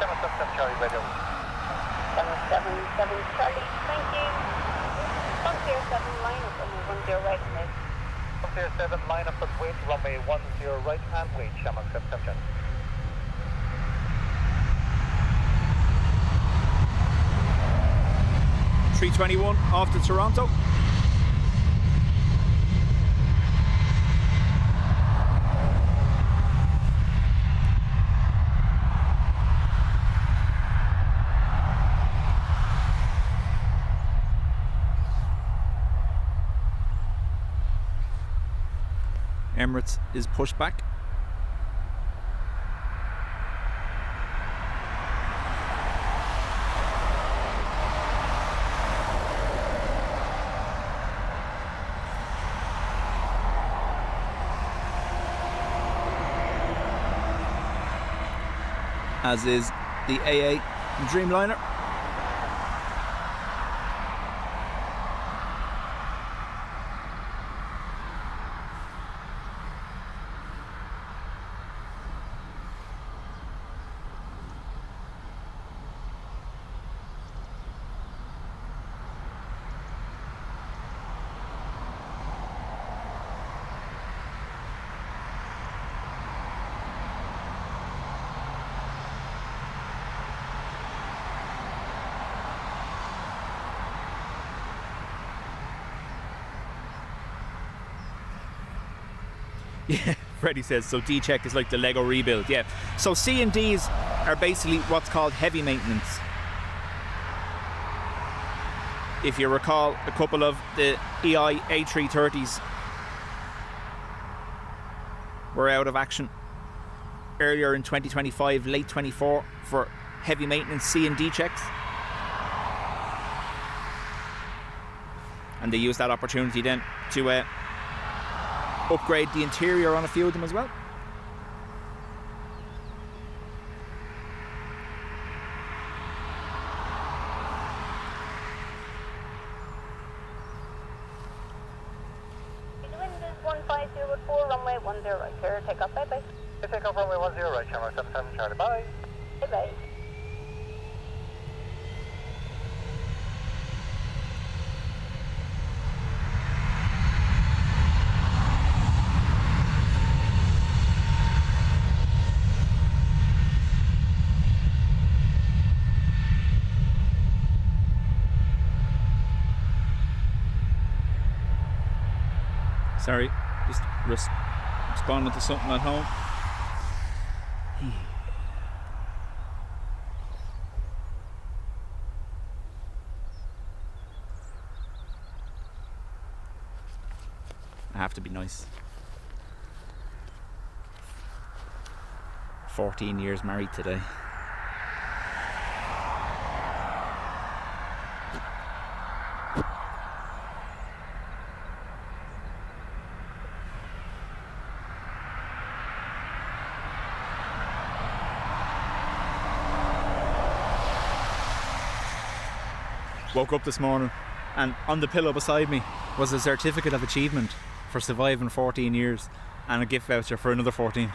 Shamrock 77 Charlie, ready over. 777 Charlie, thank you. From Sierra 7 line up, runway 10 right now. From Sierra 7 line up and wait, runway 10 right and wait, Shamrock 77 Charlie. A321 off to Toronto. Emirates is pushed back. As is the AA Dreamliner. Yeah, Freddie says, so D check is like the Lego rebuild. Yeah, so C and D's are basically what's called heavy maintenance. If you recall, a couple of the EI A330s were out of action earlier in 2025, late 24, for heavy maintenance C and D checks. And they used that opportunity then to upgrade the interior on a few of them as well. The wind is 150 runway 10 right, clear takeoff, bye bye. Clear takeoff, runway 10 right, Shamrock 77 Charlie, bye. Bye bye. Sorry, just responding to something at home. I have to be nice. 14 years married today. Woke up this morning and on the pillow beside me was a certificate of achievement for surviving 14 years and a gift voucher for another 14.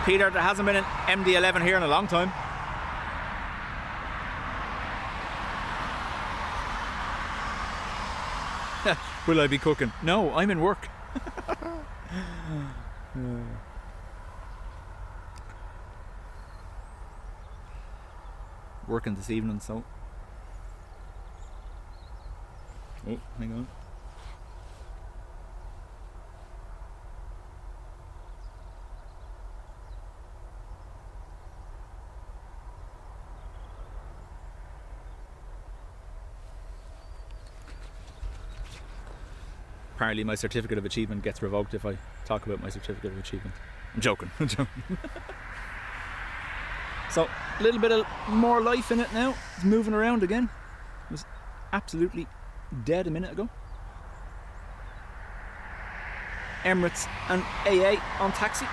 Peter, there hasn't been an MD-11 here in a long time. Will I be cooking? No, I'm in work. Working this evening, so. Oh, hang on. Apparently my certificate of achievement gets revoked if I talk about my certificate of achievement. I'm joking. So, a little bit of more life in it now. It's moving around again. It was absolutely dead a minute ago. Emirates and AA on taxi.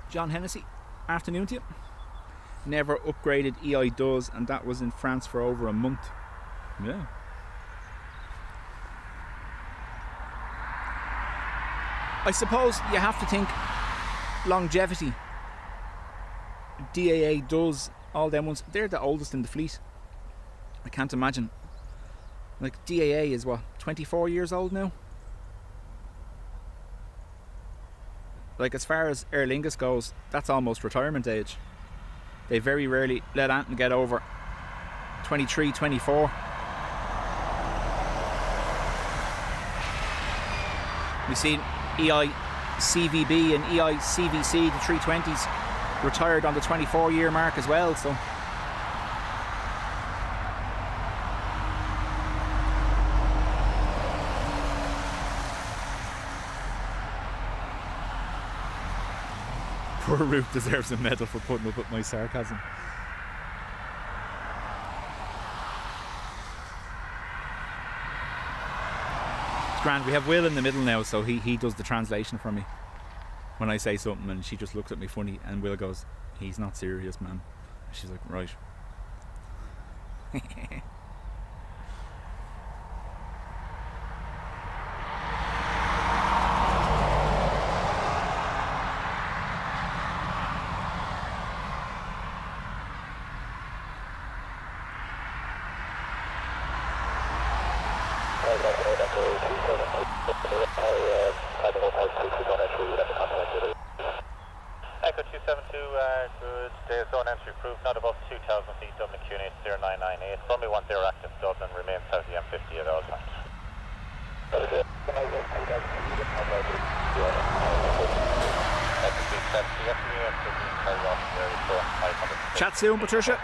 John Hennessy, afternoon to you. Never upgraded EIDW, and that was in France for over a month. Yeah. I suppose you have to think longevity. DAA does all them ones. They're the oldest in the fleet. I can't imagine. Like DAA is what, 24 years old now? Like as far as Aer Lingus goes, that's almost retirement age. They very rarely let Anton get over 23, 24. We've seen EICVB and EICVC, the 320s, retired on the 24-year mark as well. So poor Root deserves a medal for putting up with my sarcasm. It's grand. We have Will in the middle now, so he does the translation for me when I say something, and she just looks at me funny, and Will goes, "He's not serious, man." She's like, "Right." Echo 272, good day, zone entry approved, not above 2,000 feet, Dublin QNH 0998. Runway 10 active, Dublin, remain south of the M50 at all times. Echo 270, FBA, carry off there, so 500. Chat soon, Patricia.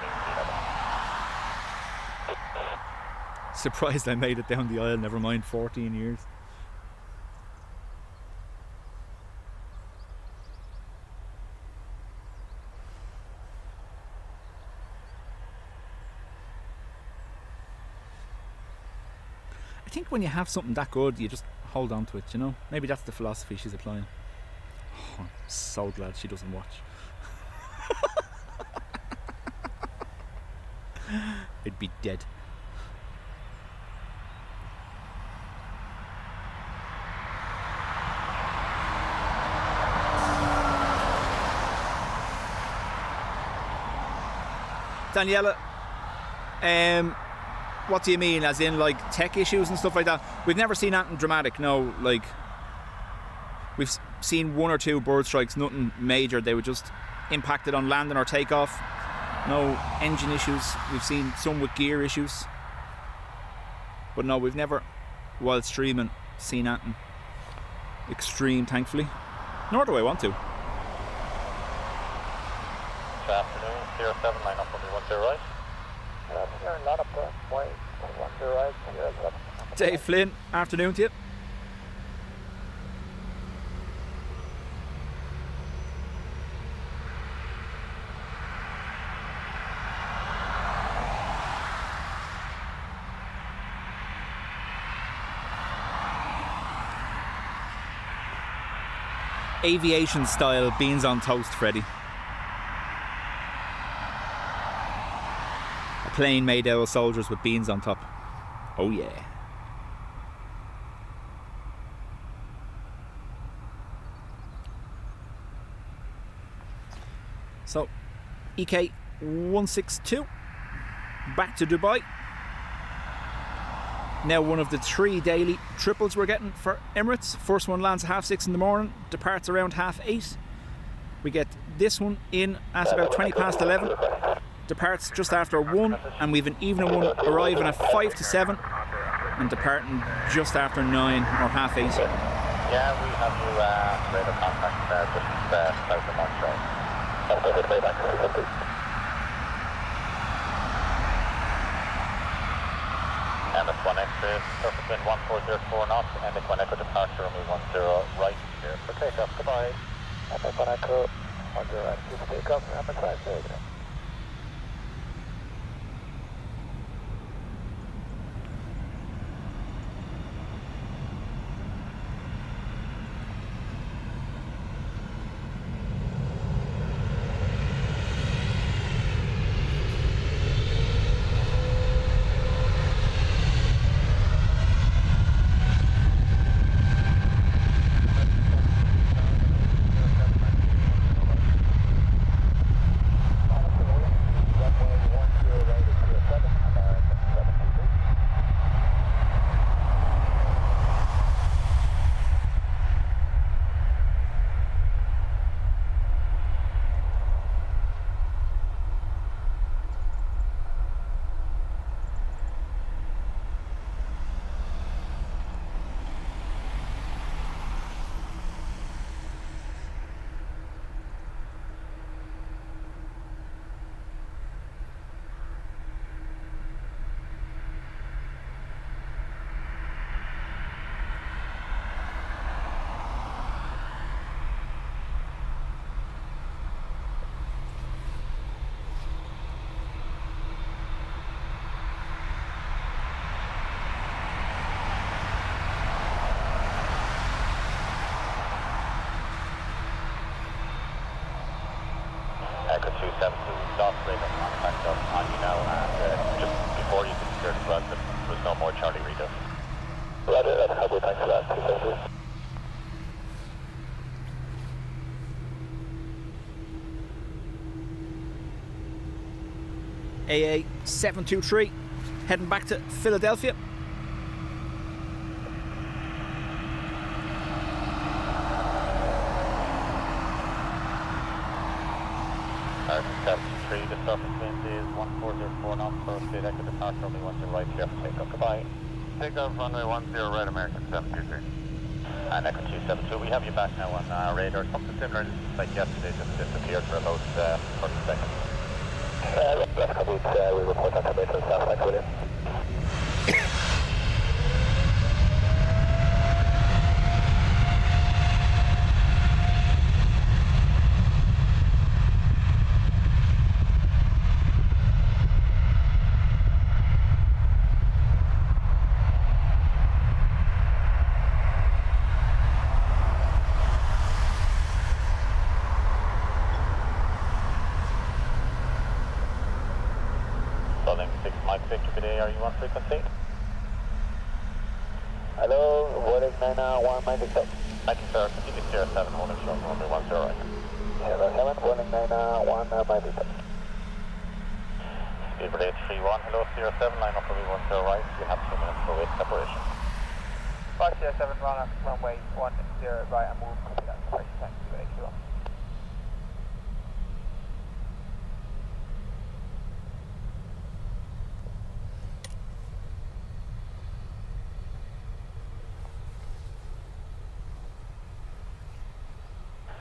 surprised I made it down the aisle, never mind 14 years. I think when you have something that good, you just hold on to it, you know? Maybe that's the philosophy she's applying. Oh, I'm so glad she doesn't watch. I'd be dead. Daniela, what do you mean? As in, like, tech issues and stuff like that? We've never seen anything dramatic, no. Like, we've seen 1 or 2 bird strikes, nothing major. They were just impacted on landing or takeoff. No engine issues. We've seen some with gear issues. But no, we've never, while streaming, seen anything extreme, thankfully. Nor do I want to. Good afternoon, 07, line up on the 10 right. Afternoon, line up there. Wait, 10 right, 07. Dave Flynn, afternoon to you. Aviation style beans on toast, Freddie. A plane made out of soldiers with beans on top. Oh yeah. So, EK 162 back to Dubai. Now one of the 3 daily triples we're getting for Emirates. First one lands at 6:30 in the morning, departs around 8:30. We get this one in at about 11:20, departs just after 1, and we've an evening one arriving at 5 to 7 and departing just after 9 or 8:30. Yeah, we have you radar contact just south of Montreal. That's over way back. MS1 extra, surface wind 1404 knots, MS1 echo departure, runway 10 right, clear for takeoff, goodbye. MS1 echo, 10 right, clear for takeoff, MS5 clear. Echo 272, lost radar contact on you now, and just before you can secure the blood, there was no more Charlie Rita. Roger, that's a couple, thanks for that, 272. AA 723 heading back to Philadelphia. The surface wind is 1404 knots for state echo departure, runway 10 right, clear for takeoff, goodbye. Takeoff, runway 10 right, American 723. And Echo 272, we have you back now on our radar. Something similar like yesterday, just disappeared for about 30 seconds. Left Kabut, we report that to base on South William. Mike Victor, good day, are you on frequency? Hello, Boeing 991, Mike Victor. Thank you, sir. Continue Sierra 7, holding short, runway 10 right. Sierra 7, Boeing 991, Mike Victor. Speedbird 831, hello, Sierra 7, line up runway 10 right. You have 2 minutes for wait separation. Right, Sierra 7, runway 10 right, and move copy that. Thank you, AQ1.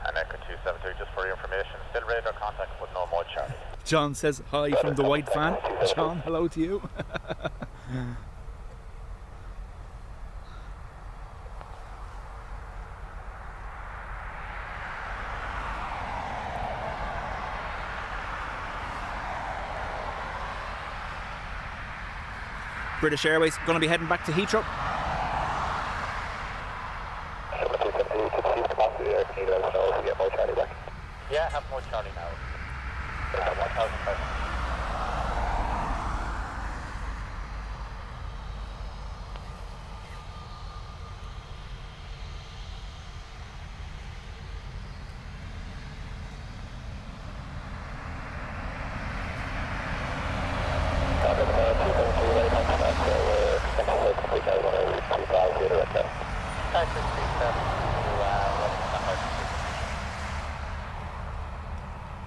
And Echo 272, just for your information, still radar contact but no more Charlie. John says hi from the white van. John, hello to you. British Airways going to be heading back to Heathrow. Yeah, have more Charlie now. 1,000.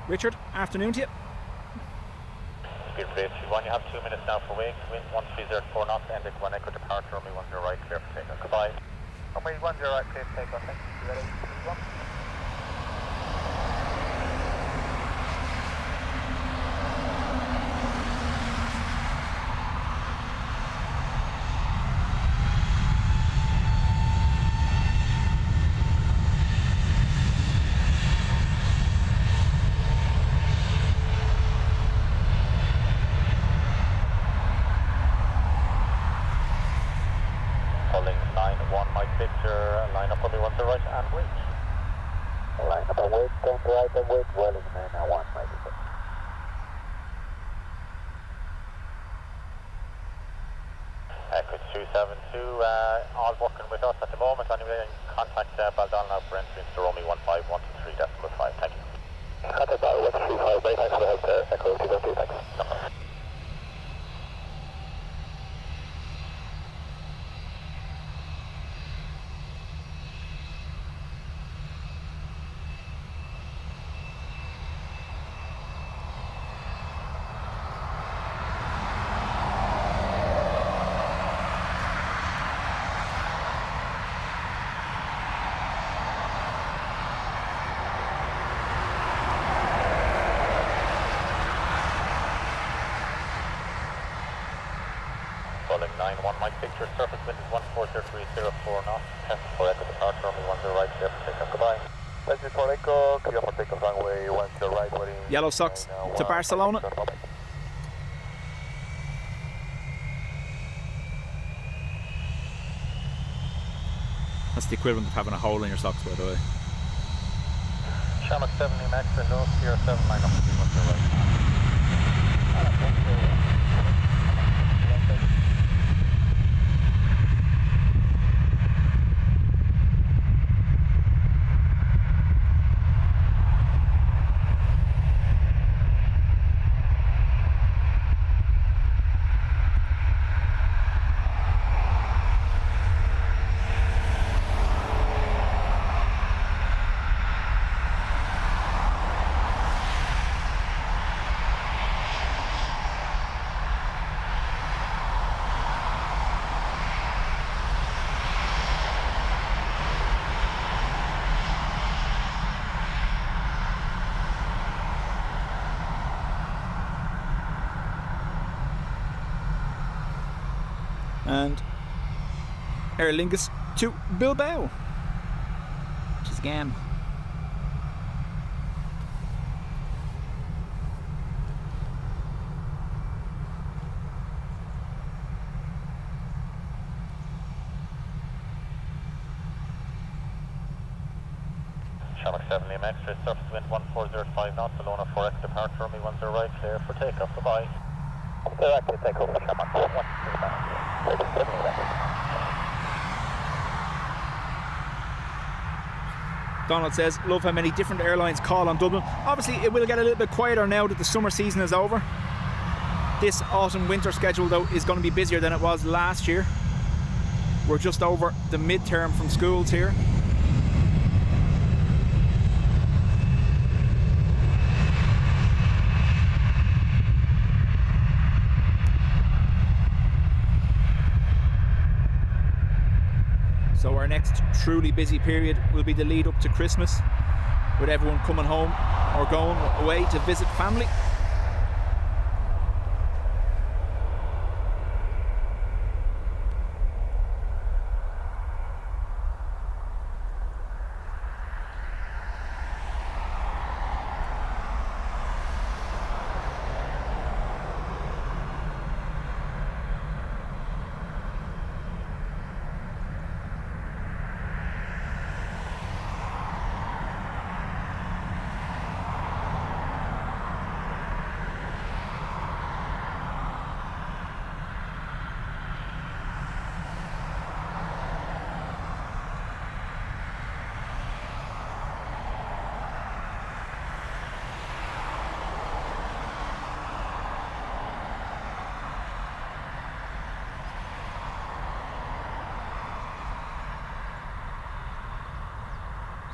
Richard, afternoon to you. Speedbird 831, you have 2 minutes now for wake. Wind 1304 knots, ending 1 echo departure, runway 10 right, clear for takeoff. Goodbye. Runway 10 right, clear for takeoff. Thank you. Ready? 1. Echo 272, all working with us at the moment. Anyway, contact Baldon now for entry into Romy 15123.5. Thank you. Contact Baldon 135, very thanks for the help there. Echo 272, thanks. No problem. Boeing 91, Mike Victor, surface wind is 140304 knots, test for echo departure, runway 10 right, clear for takeoff, goodbye. Thank you for Echo, clear for takeoff, runway 10 right, waiting. Yellow socks to Barcelona. That's the equivalent of having a hole in your socks, by the way. Shamrock 7 Max, no, Sierra 7, line up to 10 right. And Aer Lingus to Bilbao, which is again Shamrock 7 Liam Extra, surface wind 1405 knots, Alona 4X departure, runway 10 right, clear for takeoff, goodbye. Directly take over Sherman. 1 Donald says, love how many different airlines call on Dublin. Obviously, it will get a little bit quieter now that the summer season is over. This autumn-winter schedule, though, is going to be busier than it was last year. We're just over the midterm from schools here. So our next truly busy period will be the lead up to Christmas, with everyone coming home or going away to visit family.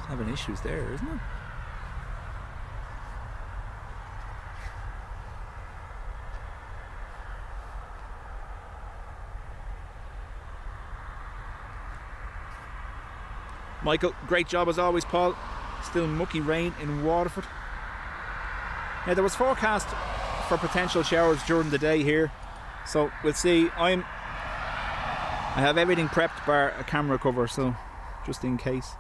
Having issues there, isn't it? Michael, great job as always, Paul. Still mucky rain in Waterford. Now there was forecast for potential showers during the day here, so we'll see. I have everything prepped bar a camera cover, so just in case.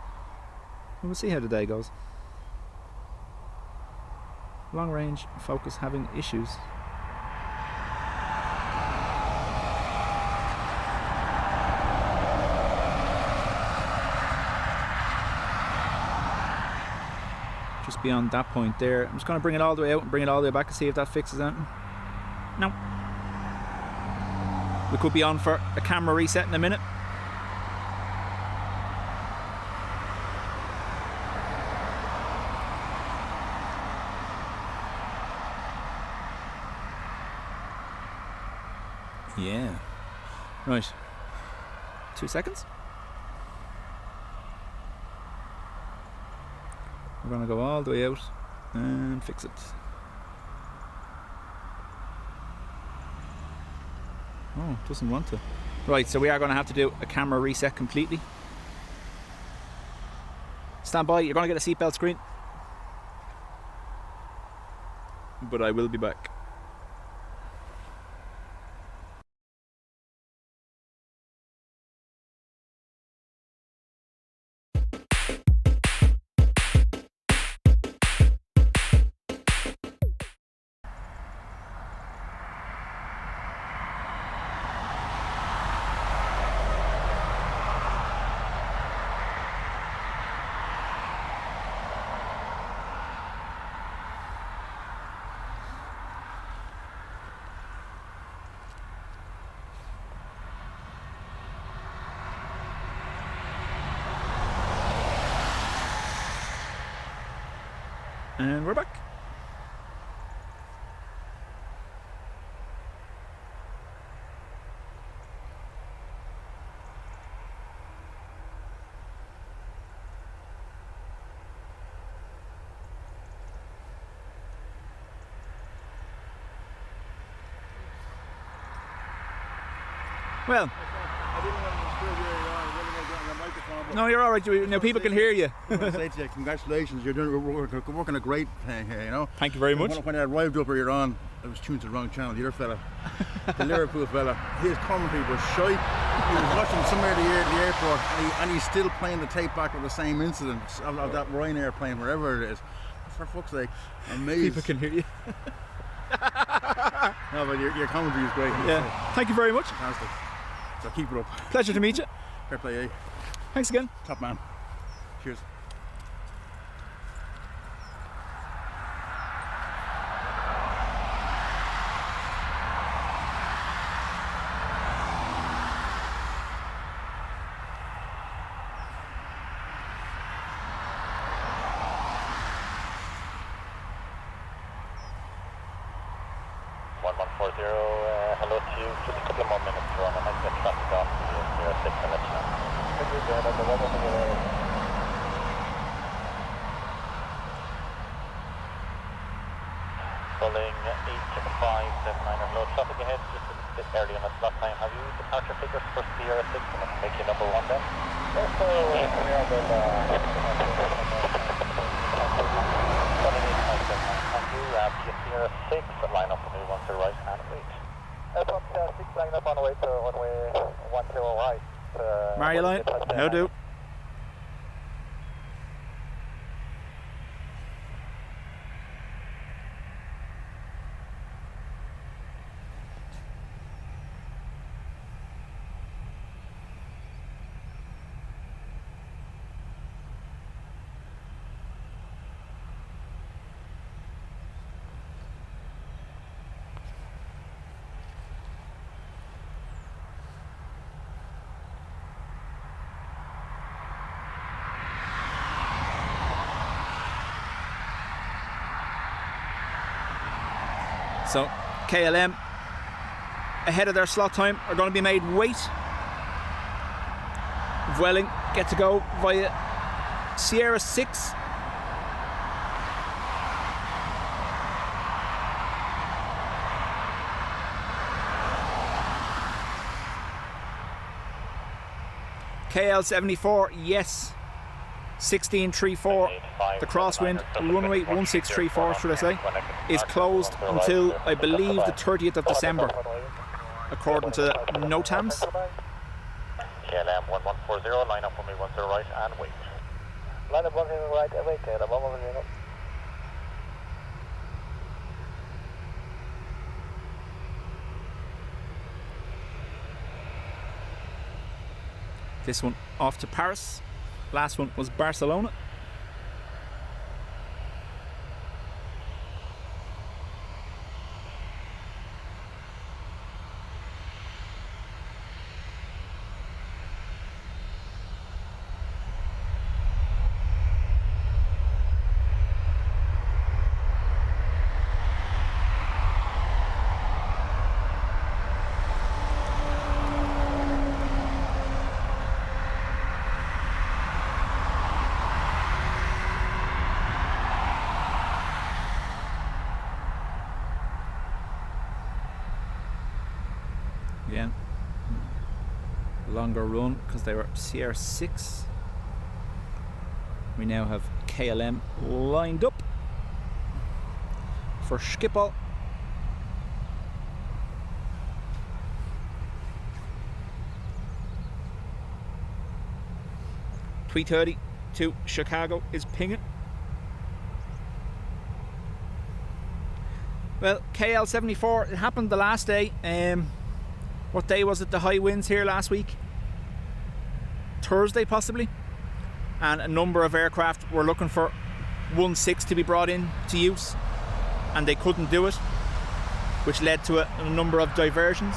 We'll see how the day goes. Long range focus having issues. Just beyond that point there. I'm just going to bring it all the way out and bring it all the way back to see if that fixes anything. No. We could be on for a camera reset in a minute. Yeah. Right. 2 seconds. We're going to go all the way out and fix it. Oh, it doesn't want to. Right, so we are going to have to do a camera reset completely. Stand by, you're going to get a seatbelt screen. But I will be back. And we're back. Well, no, you're all right. You know, people can hear you. I want to say to you, congratulations. You're working a great thing here, you know. Thank you very much. When I arrived up earlier on, I was tuned to the wrong channel. The other fella, the Liverpool fella, his commentary was shite. He was watching somewhere at the airport, and he's still playing the tape back of the same incident of that Ryanair plane, wherever it is. For fuck's sake, I'm amazed. People can hear you. No, but your commentary is great. Yeah. Thank you very much. Fantastic. So keep it up. Pleasure to meet you. Fair play, eh? Thanks again. Top man. Cheers. 1140, hello to you. Just a couple of more minutes to run. I might get traffic off the Sierra 6 and let you know. Pulling 8579, hello, traffic ahead, just a bit early on the slot time. Have you departure figures for Sierra 6 and I can make you number 1 then? Yes, sir. Thank you. Sierra 6, line up on the 1 to the right and wait. Airport 6, line up on the way to runway 1 to the right. Maryline, how do? So KLM, ahead of their slot time, are going to be made wait. Vueling get to go via Sierra 6. KL74, yes. 1634, the Crosswind, runway 1634, should I say, is closed until, I believe, the 30th of December, according to NOTAMs. KLM 1140, line up on me 1 to the right and wait. Line up 1 to the right and wait, KLM 1140. This one off to Paris. Last one was Barcelona. Again, longer run because they were Sierra 6. We now have KLM lined up for Schiphol. $3:30 to Chicago is pinging. Well, KL74, it happened the last day. What day was it, the high winds here last week? Thursday possibly. And a number of aircraft were looking for 1.6 to be brought in to use, and they couldn't do it, which led to a number of diversions.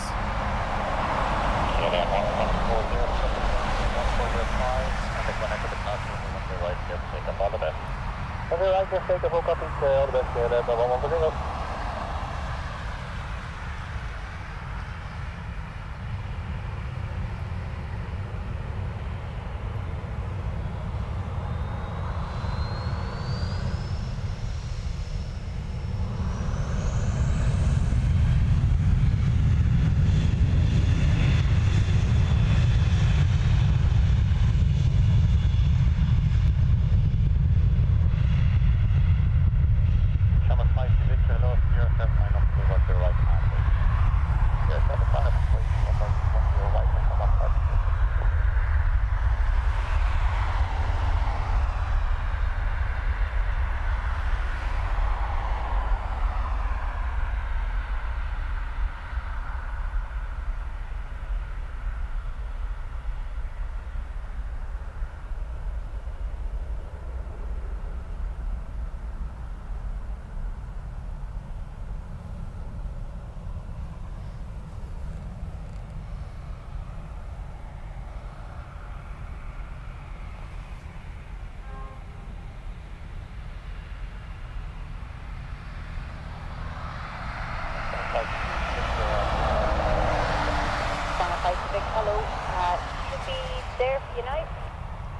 there for United.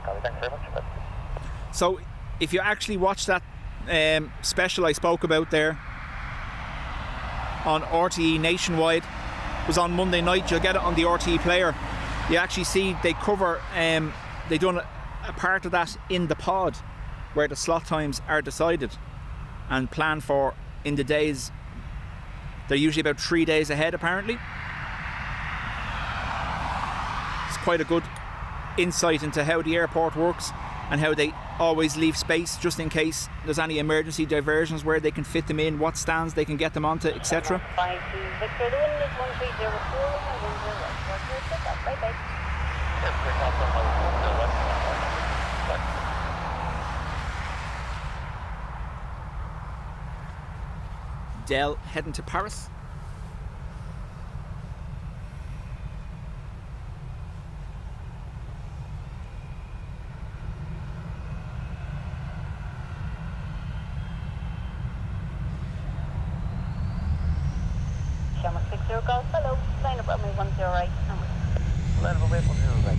Copy, thanks very much. So if you actually watch that special I spoke about there on RTE Nationwide, it was on Monday night, you'll get it on the RTE player. You actually see they cover, they done a part of that in the pod where the slot times are decided and planned for in the days. They're usually about 3 days ahead apparently. It's quite a good insight into how the airport works and how they always leave space just in case there's any emergency diversions, where they can fit them in, what stands they can get them onto, etc. 5 to Victor, the wind is 1304, bye bye. Dell heading to Paris. Shamrock 60 Golf, hello, line up runway 10 right, Line up runway 10 right.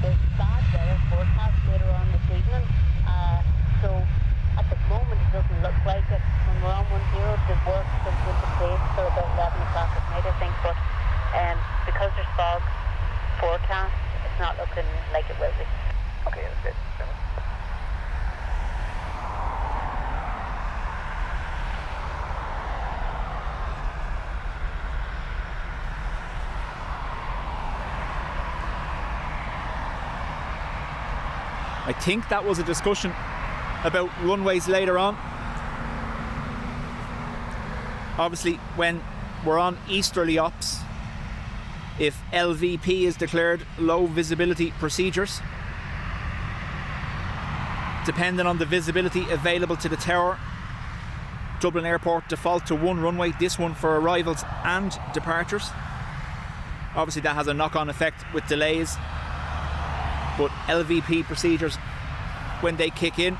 There's bad weather forecast later on this evening, so at the moment it doesn't look like it. When we're on 10, the work comes into place till about 11 o'clock at night, I think, but because there's fog forecast, it's not looking like it will be. Okay, that's good. I think that was a discussion about runways later on. Obviously, when we're on easterly ops, if LVP is declared, low visibility procedures, depending on the visibility available to the tower, Dublin Airport default to one runway, this one for arrivals and departures. Obviously that has a knock-on effect with delays, but LVP procedures, when they kick in,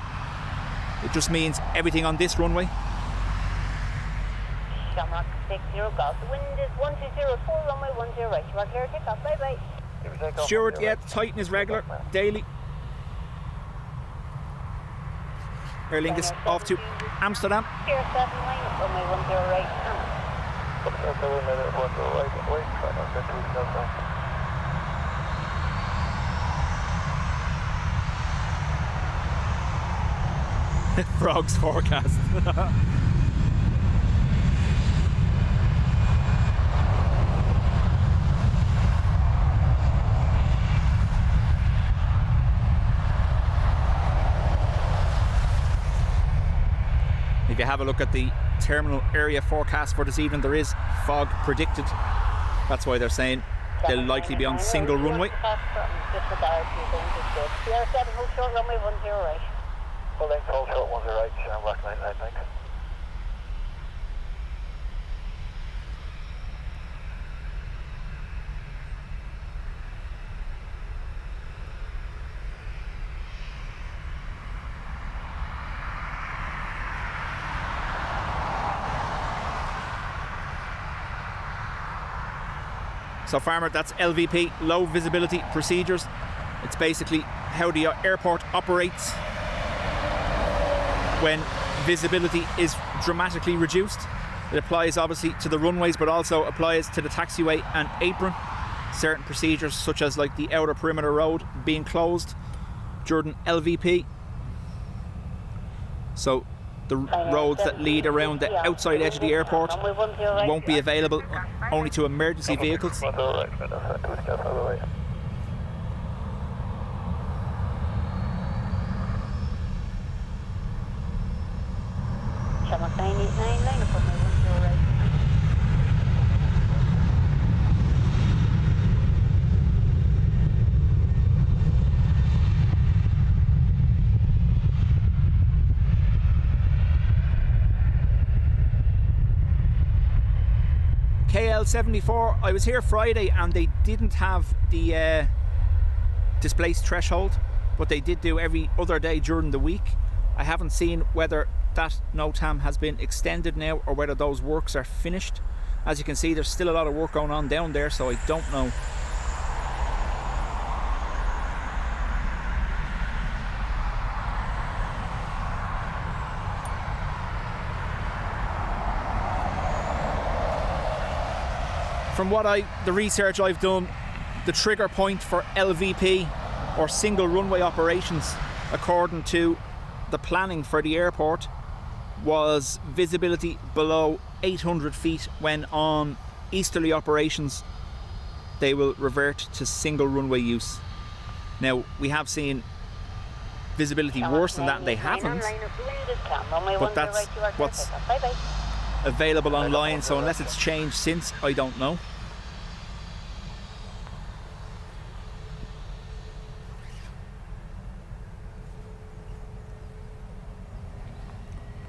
it just means everything on this runway. Shamrock 60 Golf, the wind is 1204, runway 10 right, you are clear to take off, bye bye. Stuart, yeah, Titan is regular, daily. Aer Lingus off to Amsterdam. Pier 7 line up runway 10 right, Frogs forecast. If you have a look at the terminal area forecast for this evening, there is fog predicted. That's why they're saying they'll likely be on single runway. Pier 7 hold short runway 10 right. Full length, hold short 10 right, Shamrock 99, thanks. So Farmer, that's LVP, low visibility procedures. It's basically how the airport operates when visibility is dramatically reduced. It applies obviously to the runways, but also applies to the taxiway and apron. Certain procedures such as like the outer perimeter road being closed during LVP. So the roads that lead around the outside edge of the airport won't be available only to emergency vehicles. Shamrock 989, line up runway 10 right. KL74, I was here Friday and they didn't have the displaced threshold, but they did do every other day during the week. I haven't seen whether that NOTAM has been extended now or whether those works are finished. As you can see, there's still a lot of work going on down there, so I don't know. From the research I've done, the trigger point for LVP or single runway operations, according to the planning for the airport, was visibility below 800 feet. When on easterly operations, they will revert to single runway use. Now, we have seen visibility worse than that, and they haven't, but that's what's available online, so unless it's changed since, I don't know.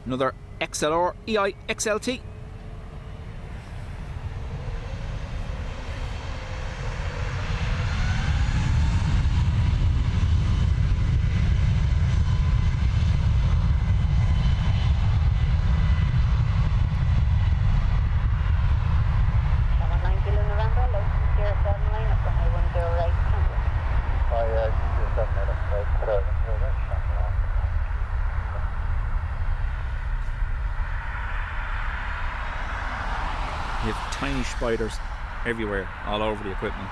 Another XLR EIXLT. You have tiny spiders everywhere, all over the equipment.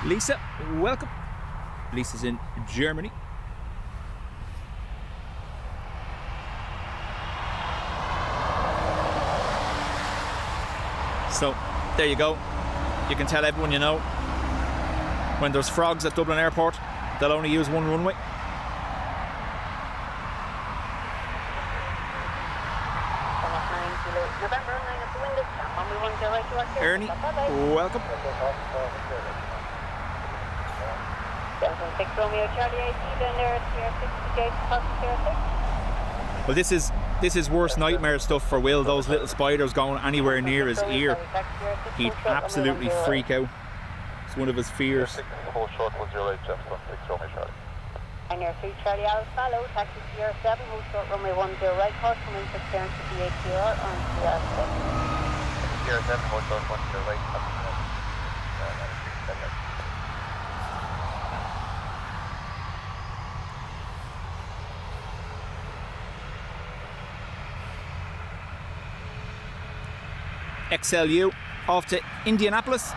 Lisa, welcome. Lisa's in Germany. So there you go. You can tell everyone you know, when there's frogs at Dublin Airport, they'll only use one runway. Ernie, welcome. Well, this is worst nightmare stuff for Will. Those little spiders going anywhere near his ear, he'd absolutely freak out. It's one of his fears. And your 3 Charlie Alpha, low taxi Sierra 7, hold short runway 10 right, course coming for clearance to the ATR on Sierra 6. Sierra 7, hold short 10 right, XLU off to Indianapolis.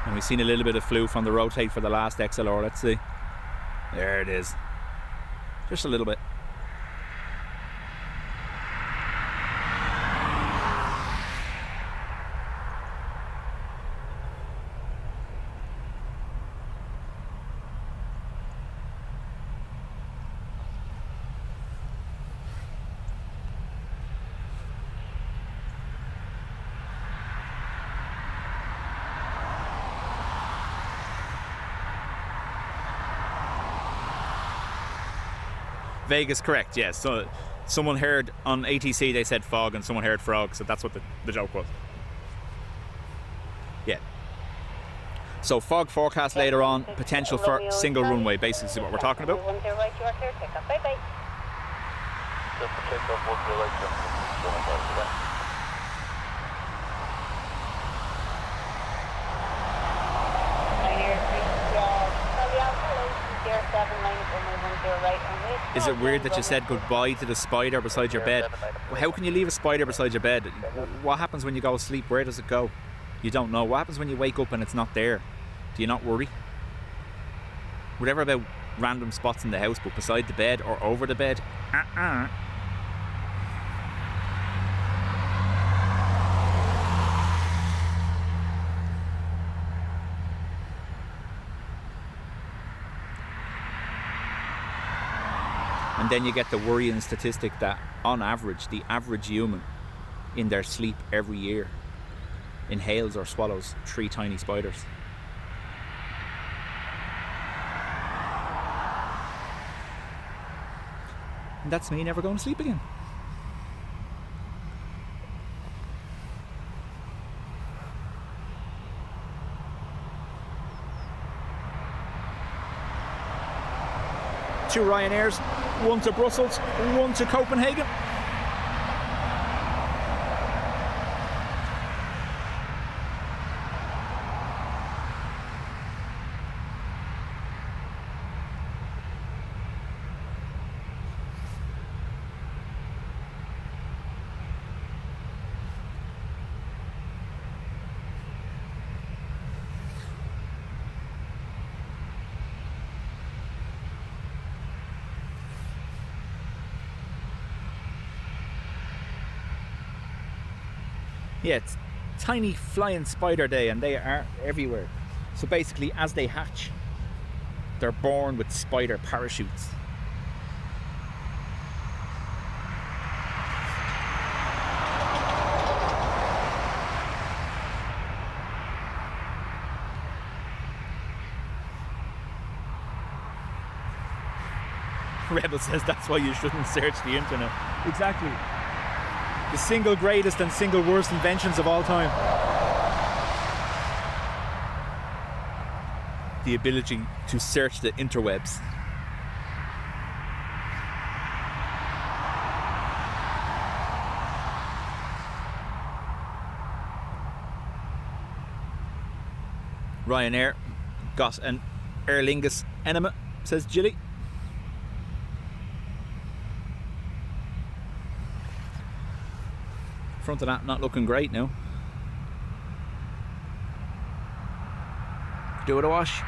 And we've seen a little bit of fluke on the rotate for the last XLR. Let's see. There it is. Just a little bit. Vegas, correct, yes. So someone heard on ATC they said fog and someone heard frog, so that's what the joke was. Yeah. So fog forecast later on, potential for single runway, basically what we're talking about. Is it weird that you said goodbye to the spider beside your bed? How can you leave a spider beside your bed? What happens when you go to sleep? Where does it go? You don't know. What happens when you wake up and it's not there? Do you not worry? Whatever about random spots in the house, but beside the bed or over the bed? And then you get the worrying statistic that on average, the average human in their sleep every year inhales or swallows 3 tiny spiders. And that's me never going to sleep again. Two Ryanairs, one to Brussels, one to Copenhagen. Yeah, it's tiny flying spider day and they are everywhere. So basically as they hatch, they're born with spider parachutes. Rebel says that's why you shouldn't search the internet. Exactly. The single greatest and single worst inventions of all time. The ability to search the interwebs. Ryanair got an Aer Lingus enema, says Gilly. Front of that not looking great now. Do it a wash.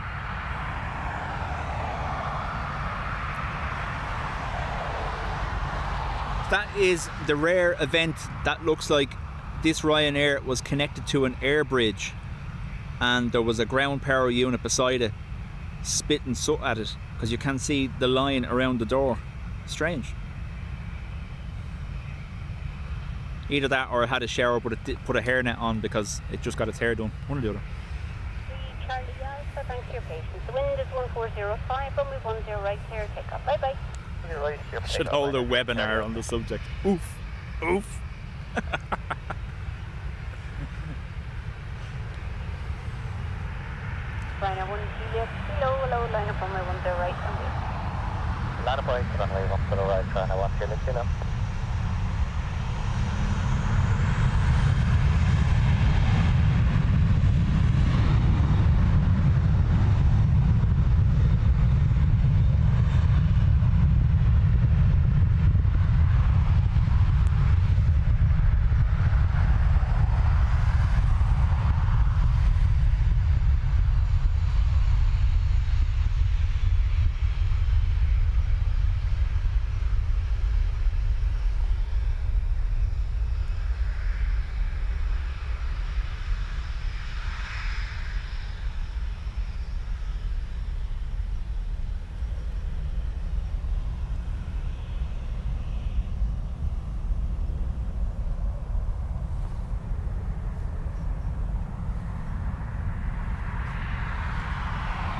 That is the rare event that looks like this Ryanair was connected to an air bridge and there was a ground power unit beside it spitting soot at it because you can see the line around the door. Strange. Either that or it had a shower but it put a hairnet on because it just got its hair done. One or the other. Charlie Alpha, thanks for your patience. The wind is 1405, runway 10 right, clear takeoff. Bye bye. Should hold a webinar on the subject. Oof. Oof. Ryanair 1 Juliet, low, line up runway 10 right, runway. Line up right, runway 10 right, Ryanair 1 Juliet, kilo.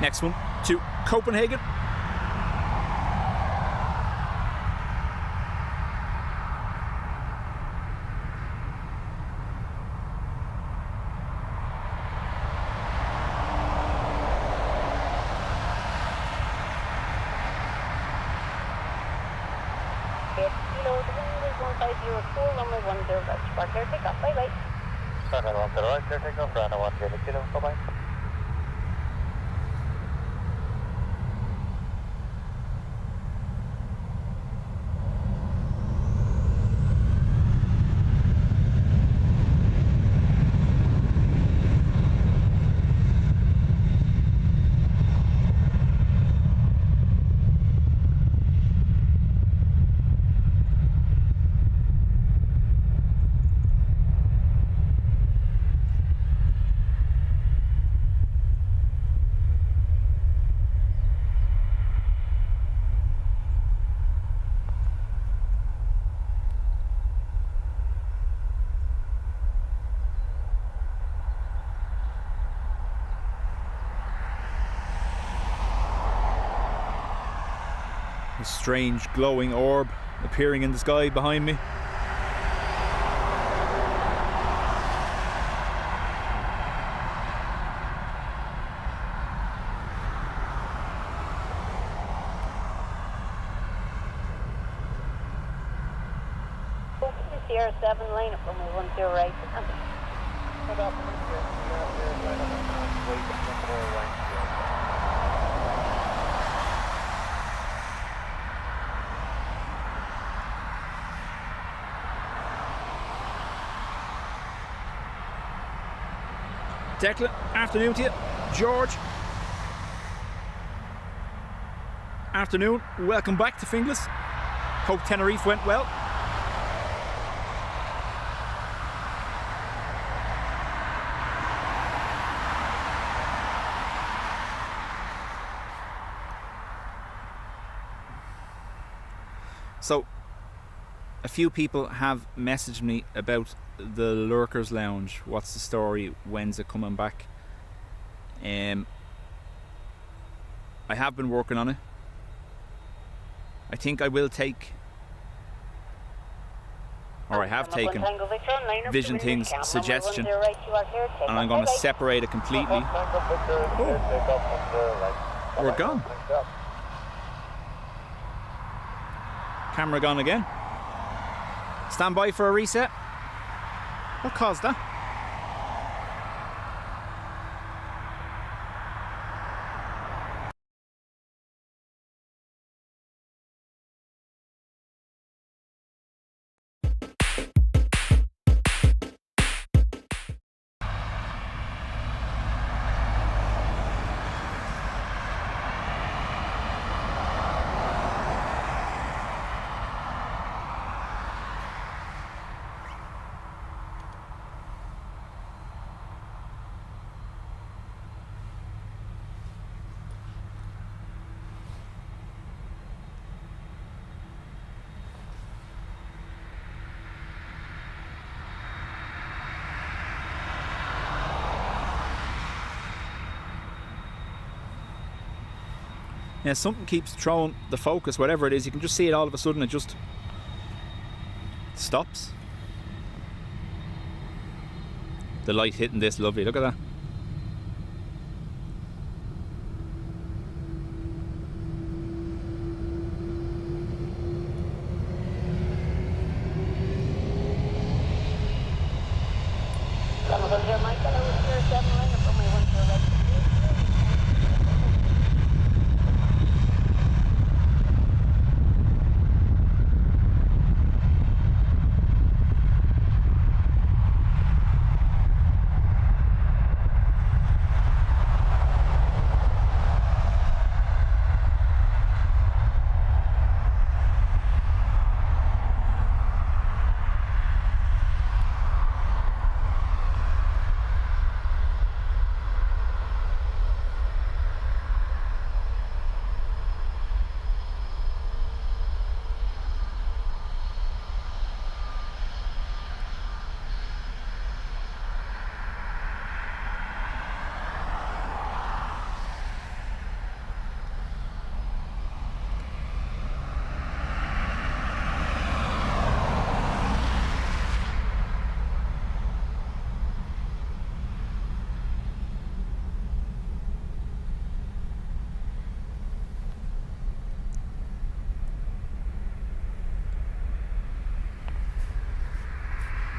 Next one to Copenhagen. Kilo, the wind is 1504, runway 10 right, spark clear takeoff. Bye bye. Ryanair 10 right, clear takeoff, Ryanair 1 Juliet, kilo, bye bye. strange glowing orb appearing in the sky behind me. Sierra 7, line up runway 10 right. Declan, afternoon to you. George, afternoon. Welcome back to Finglas. Hope Tenerife went well. So, a few people have messaged me about the Lurkers Lounge. What's the story? When's it coming back? I have been working on it. I think I will take, or I have taken, Vision Things' suggestion, and I'm going to separate it completely. Oh, we're gone. Camera gone again. Stand by for a reset. What caused that? Yeah, something keeps throwing the focus, whatever it is. You can just see it all of a sudden, it just stops. The light hitting this, lovely, look at that.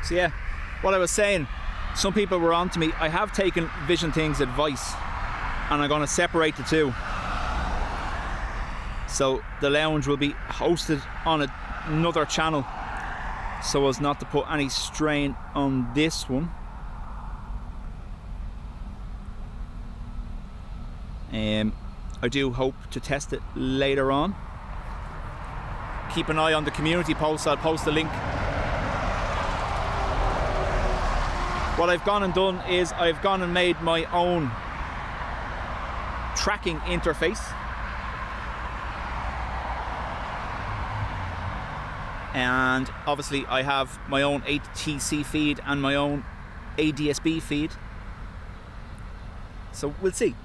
So yeah, what I was saying, some people were on to me. I have taken Vision Things' advice and I'm going to separate the two. So the lounge will be hosted on another channel so as not to put any strain on this one. I do hope to test it later on. Keep an eye on the community post, I'll post the link. What I've gone and done is I've gone and made my own tracking interface. And obviously I have my own ATC feed and my own ADSB feed. So we'll see.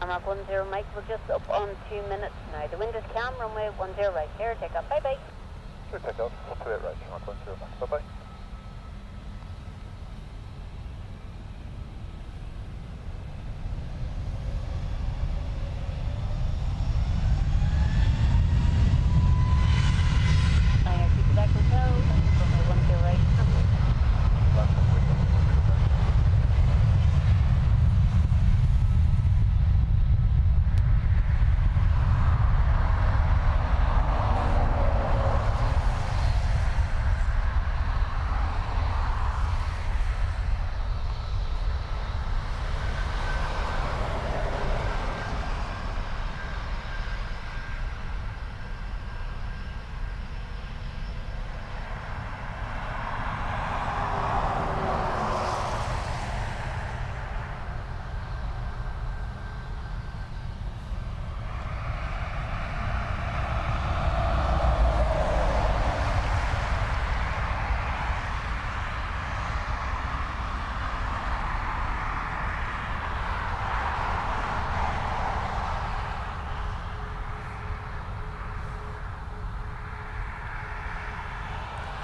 Tarmac 10 Mike, we're just up on 2 minutes now. The wind is calm, runway 10 right, clear, take off, bye bye. Sure, take off. 28 right, Tarmac 10 Max. Bye bye. Ryanair, keep it back hotel, runway 10 right,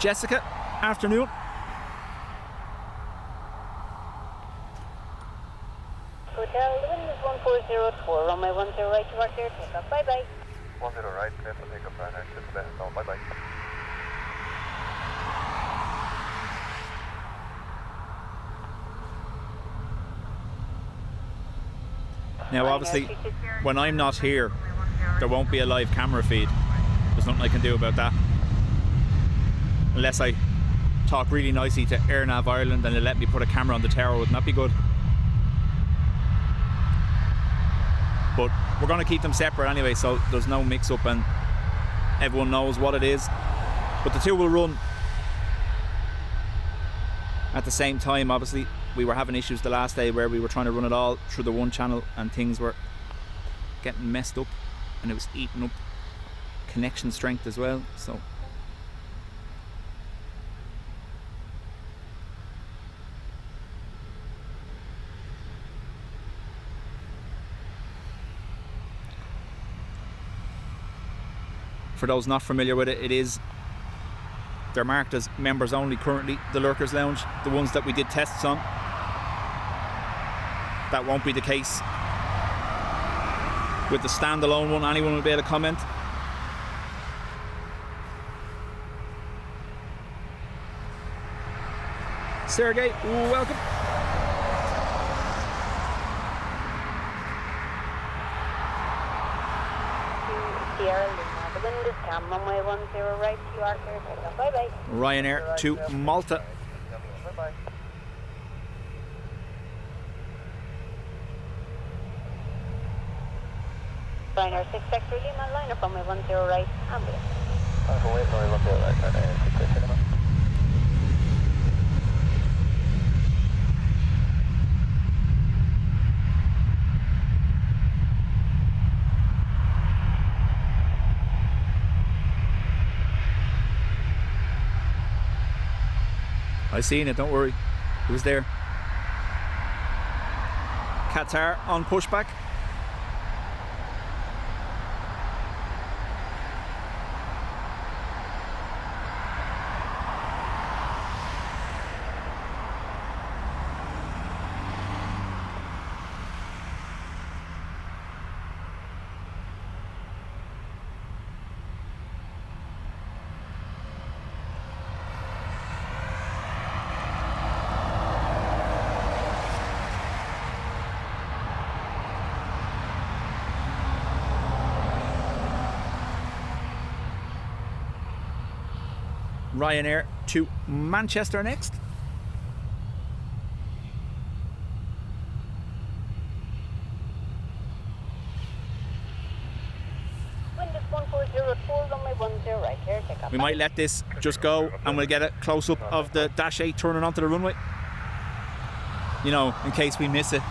Jessica, afternoon. Hotel, the wind is 1404, runway 10 right, you are clear, take off, bye bye. 10 right, clear for take off, Ryanair. Just let us know. Bye bye. Now obviously, when I'm not here, there won't be a live camera feed. There's nothing I can do about that. Unless I talk really nicely to AirNav Ireland and they let me put a camera on the tower, wouldn't that be good? But we're going to keep them separate anyway, so there's no mix-up and everyone knows what it is. But the two will run at the same time. Obviously, we were having issues the last day where we were trying to run it all through the one channel and things were getting messed up and it was eating up connection strength as well. So for those not familiar with it, they're marked as members only currently, the Lurkers Lounge, the ones that we did tests on. That won't be the case with the standalone one. Anyone will be able to comment. Sergey, welcome. The wind is calm, runway 10 right, you are clear, take off, bye bye. Ryanair to Malta. Bye bye. Ryanair 6 Sector Lima, line up runway 10 right, ambulance. I'm going to wait, 10 right, Ryanair 6 Sector Lima. I seen it, don't worry. It was there. Qatar on pushback. Ryanair to Manchester next. Wind is 1404, runway 10 right, clear, take off. We might let this just go and we'll get a close-up of the Dash 8 turning onto the runway. You know, in case we miss it.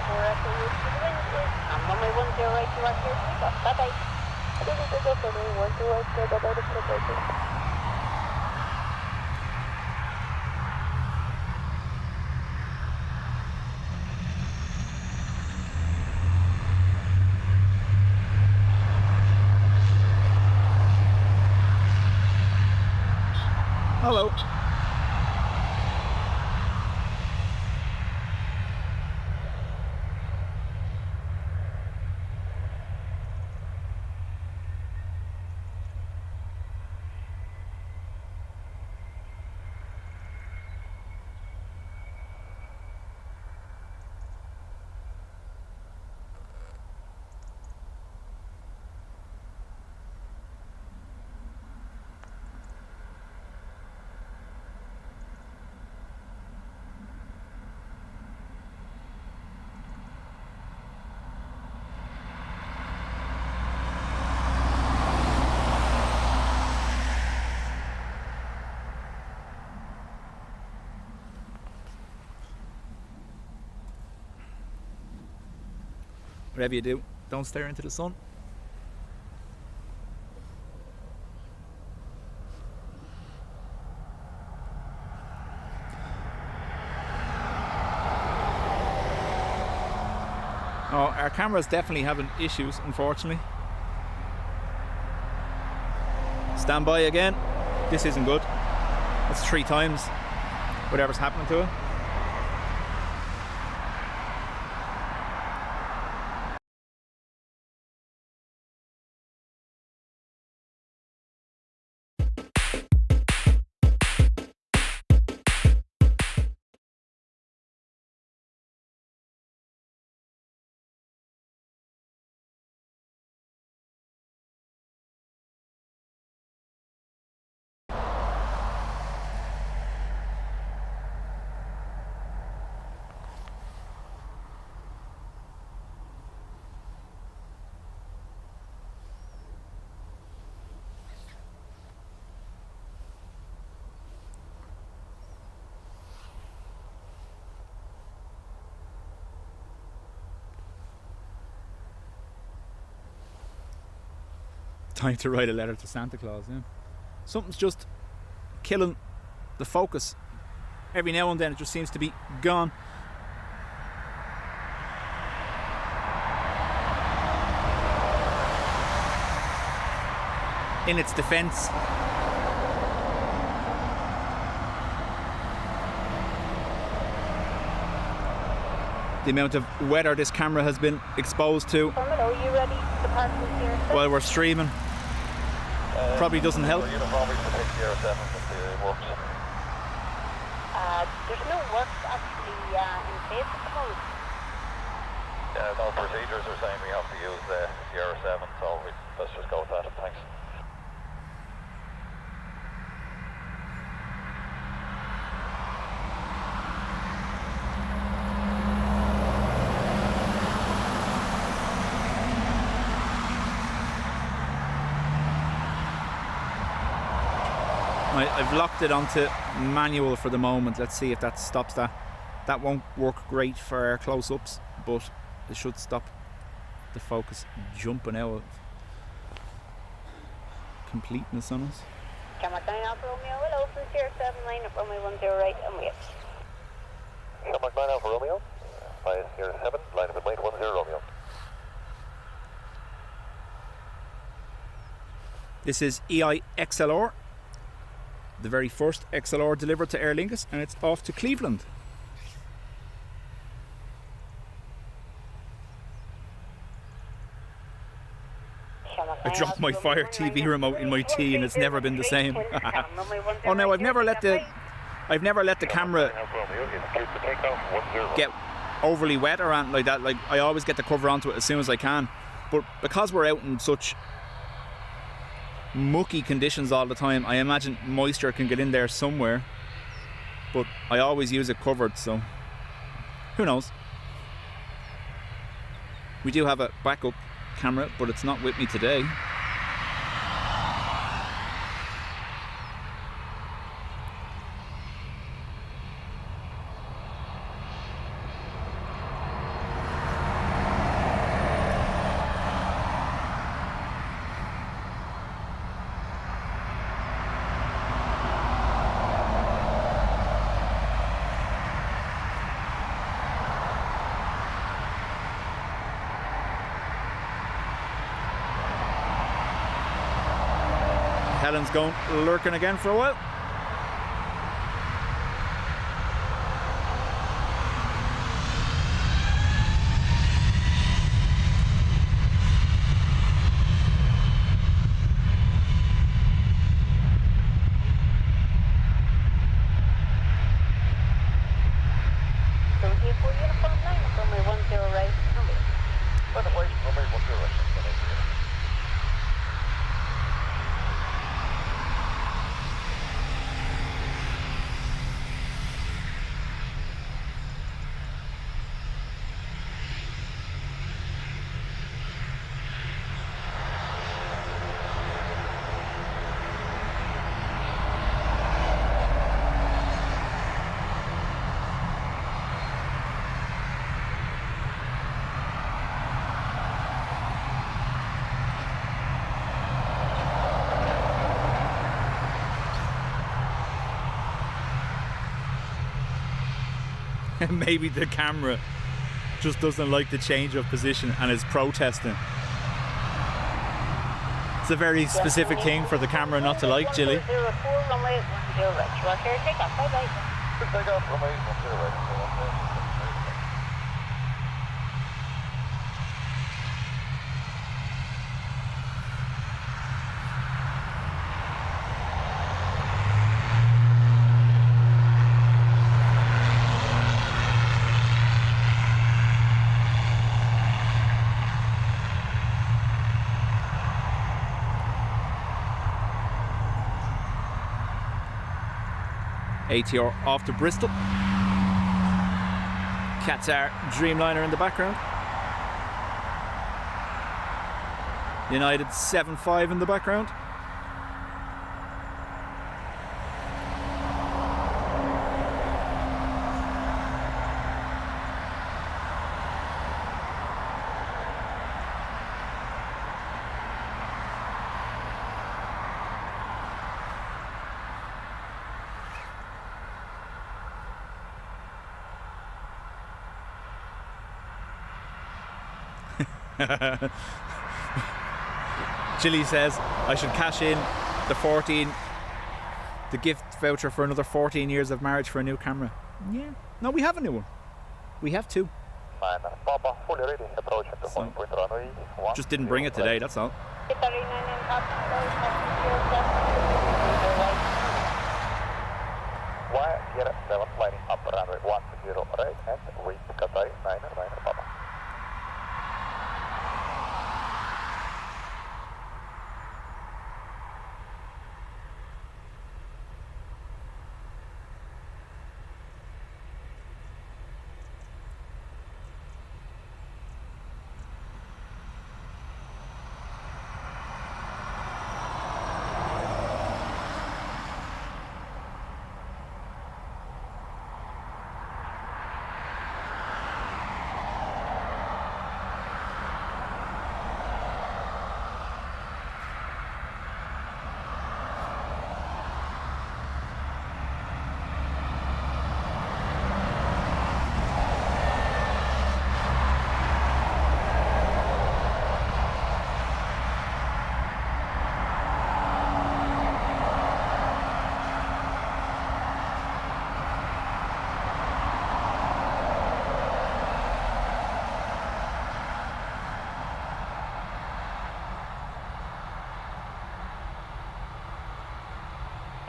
And runway 10 right, you are clear to take off. Bye-bye. Runway 10 right, clear, bye-bye, bye-bye. Hello. Whatever you do, don't stare into the sun. Oh, our camera's definitely having issues, unfortunately. Stand by again. This isn't good. That's 3 times whatever's happening to it. Time to write a letter to Santa Claus, yeah. Something's just killing the focus. Every now and then it just seems to be gone. In its defense, the amount of weather this camera has been exposed to while we're streaming probably doesn't help. There's no work actually in place at the moment. Yeah, no procedures are saying we have to use the Sierra 7, so let's just go with that. Thanks. I've locked it onto manual for the moment. Let's see if that stops that. That won't work great for our close-ups, but it should stop the focus jumping out of completeness on us. Camera 9 Alpha Romeo, hello, from 07, line up runway 10 right, and wait. Camera 9 Alpha Romeo, by Sierra 7, line up at weight 10 Romeo. This is EIXLR, the very first XLR delivered to Aer Lingus, and it's off to Cleveland. I dropped my Fire TV remote in my tea and it's never been the same. Oh no, I've never let the camera get overly wet or anything like that. Like, I always get the cover onto it as soon as I can. But because we're out in such mucky conditions all the time, I imagine moisture can get in there somewhere. But I always use it covered, so who knows. We do have a backup camera, but it's not with me today. Helen's going lurking again for a while. Maybe the camera just doesn't like the change of position and is protesting. It's a very specific thing for the camera not to like, Jilly. 04, runway 10 right. You are clear to take off. Bye bye. Take off, runway 10 right. ATR off to Bristol. Qatar Dreamliner in the background. United 75 in the background. Jilly says I should cash in the gift voucher for another 14 years of marriage for a new camera. Yeah. No, we have a new one. We have two. Papa, fully ready. Approach at the So, point runway 1. just didn't bring it today, that's all. Wire 07 lining up runway 10 right and wait Qatar 9 Papa.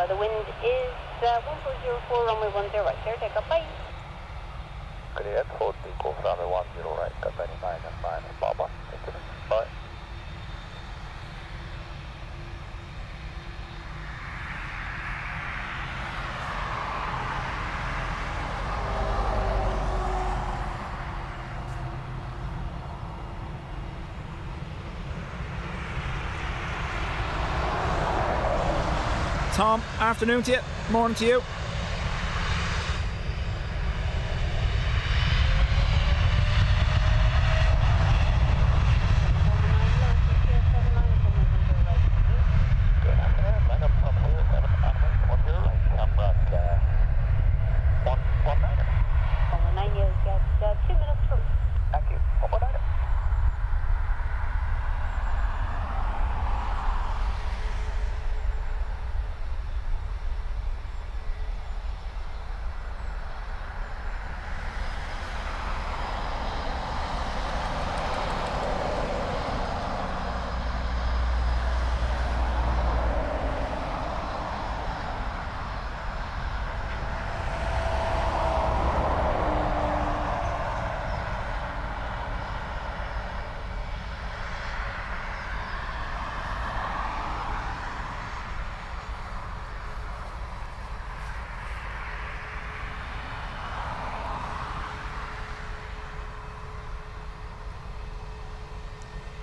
The wind is 1404, runway 10 right. Clear, take up, bye. Clear, hold the course runway 10 right, Qatar 9 Papa. Thank you. Bye. Tom, afternoon to you, morning to you.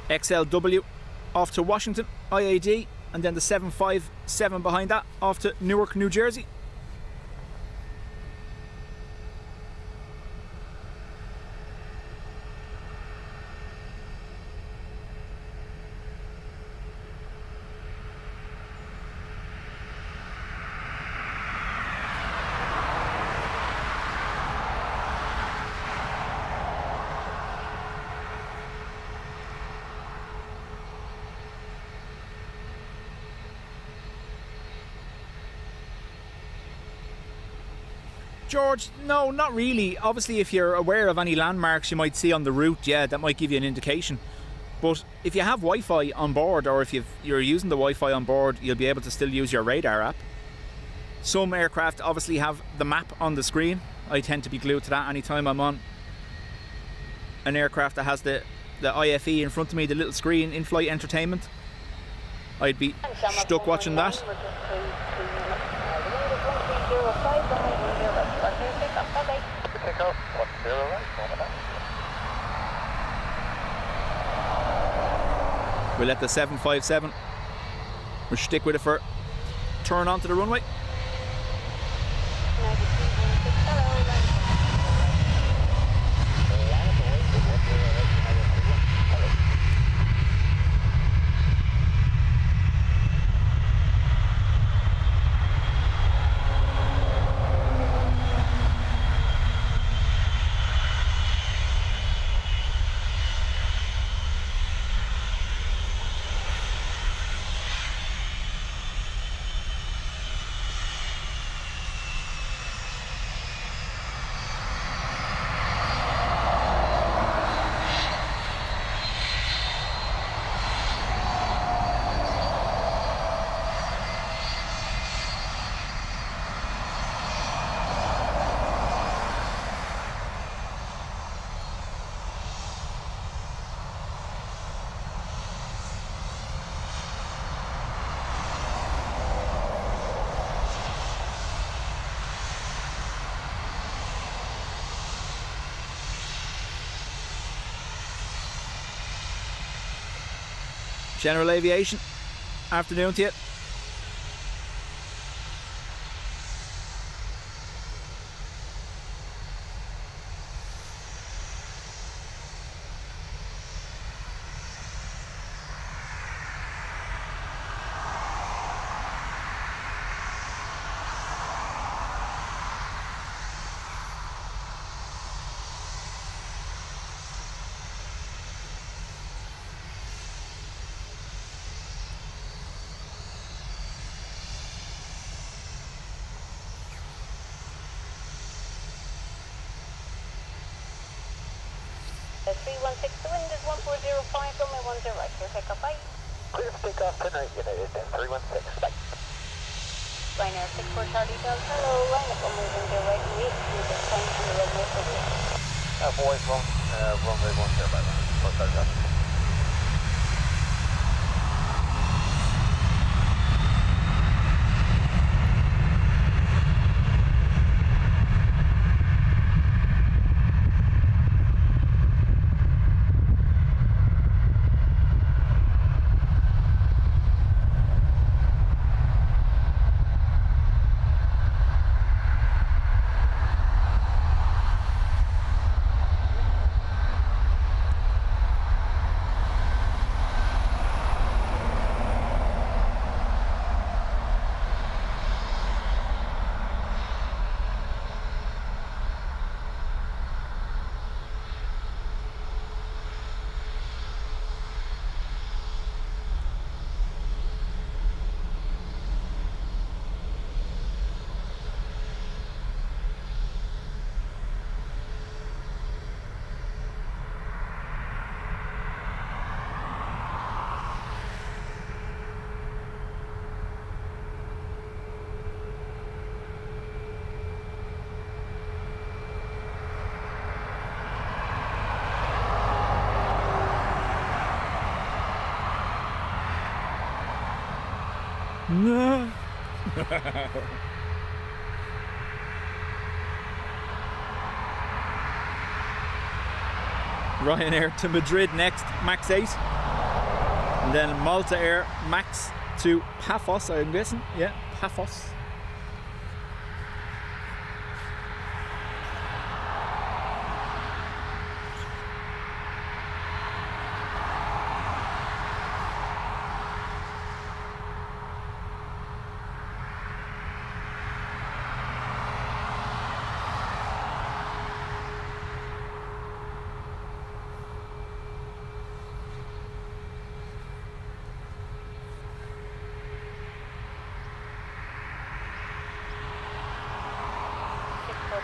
XLW off to Washington, IAD, and then the 757 behind that off to Newark, New Jersey. George, no, not really. Obviously, if you're aware of any landmarks you might see on the route, yeah, that might give you an indication. But if you have Wi-Fi on board, or if you're using the Wi-Fi on board, you'll be able to still use your radar app. Some aircraft obviously have the map on the screen. I tend to be glued to that anytime I'm on an aircraft that has the IFE in front of me, the little screen, in-flight entertainment. I'd be stuck watching that. We'll let the 757, we'll stick with it for turn onto the runway. General Aviation, afternoon to you. The 316, the wind is 1405, runway 10 right, we'll take off, bye. Clear for takeoff tonight, United, 316, bye. Ryanair 64 Charlie Delta, hello, line up runway 10 right, we will get time on the runway for you. Boys, runway 10 right, for Charlie. No. Ryanair to Madrid next, max 8. And then Malta Air Max to Paphos, I'm guessing. Yeah, Paphos.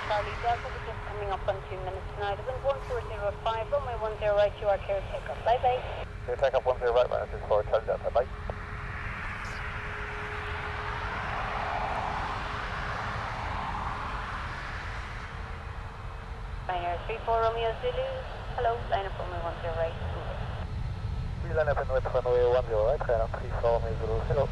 Charlie Delta, we're just coming up on 2 minutes now. The wind 1405, runway 10 right, you are clear to take off. Bye bye. Clear take up 10 right, minus 64, Charlie Delta, bye. Ryanair 34 Romeo Zulu. Hello, line up runway 10 right. We line up in with runway 10 right, clear up 34 Romeo Zulu, hello.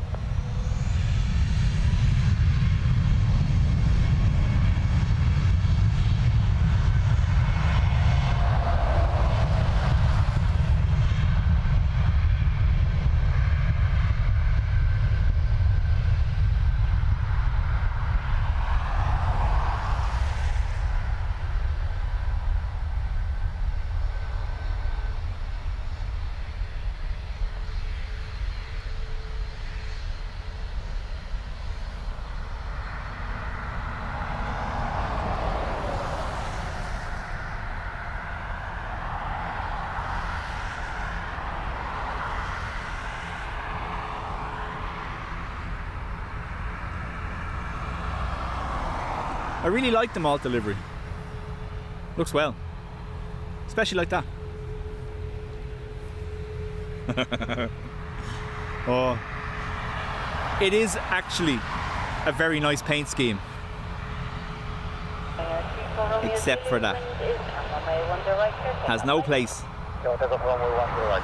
I really like the Malta livery. Looks well. Especially like that. Oh. It is actually a very nice paint scheme. Except for that. Has no place. Take up runway 10 right,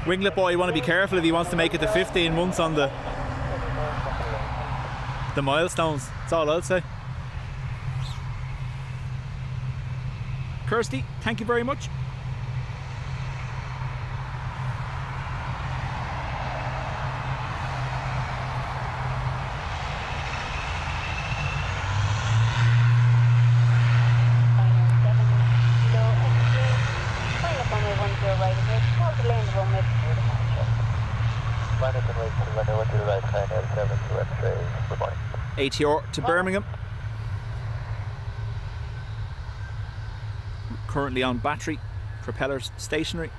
Winglet boy, you want to be careful if he wants to make it to 15 months on the milestones. That's all I'll say. Kirsty, thank you very much. ATR to Birmingham. Currently on battery, propellers stationary.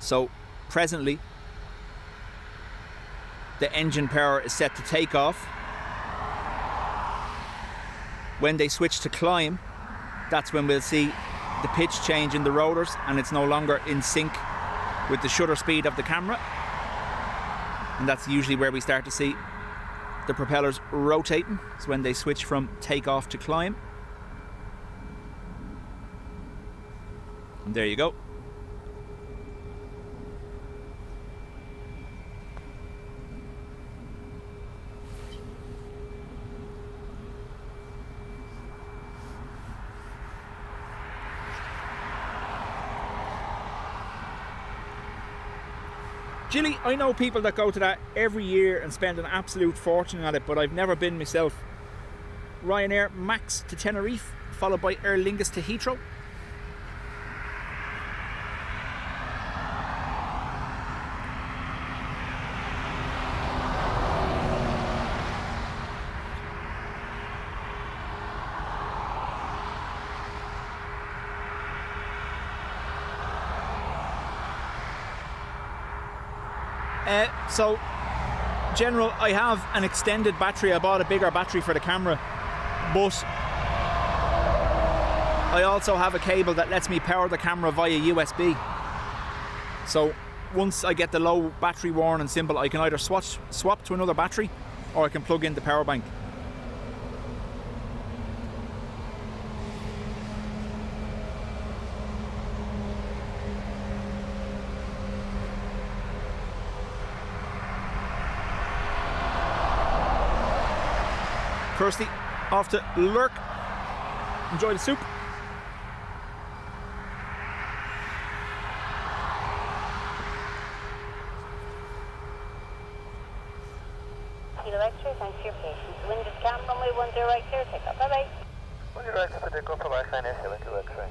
So presently the engine power is set to take off. When they switch to climb, that's when we'll see the pitch change in the rotors and it's no longer in sync with the shutter speed of the camera. And that's usually where we start to see the propellers rotating. It's when they switch from takeoff to climb. And there you go. Gilly, I know people that go to that every year and spend an absolute fortune at it, but I've never been myself. Ryanair Max to Tenerife, followed by Aer Lingus to Heathrow. So, General, I have an extended battery. I bought a bigger battery for the camera, but I also have a cable that lets me power the camera via USB. So once I get the low battery warning symbol, I can either swap to another battery, or I can plug in the power bank. Kirsty, off to Lurk. Enjoy the soup. Kilo X-ray, thanks for your patience. Wind is calm, runway 10 right clear, take up. Bye-bye. 10 right for take off, bye-bye, Ryanair, Kilo X-ray.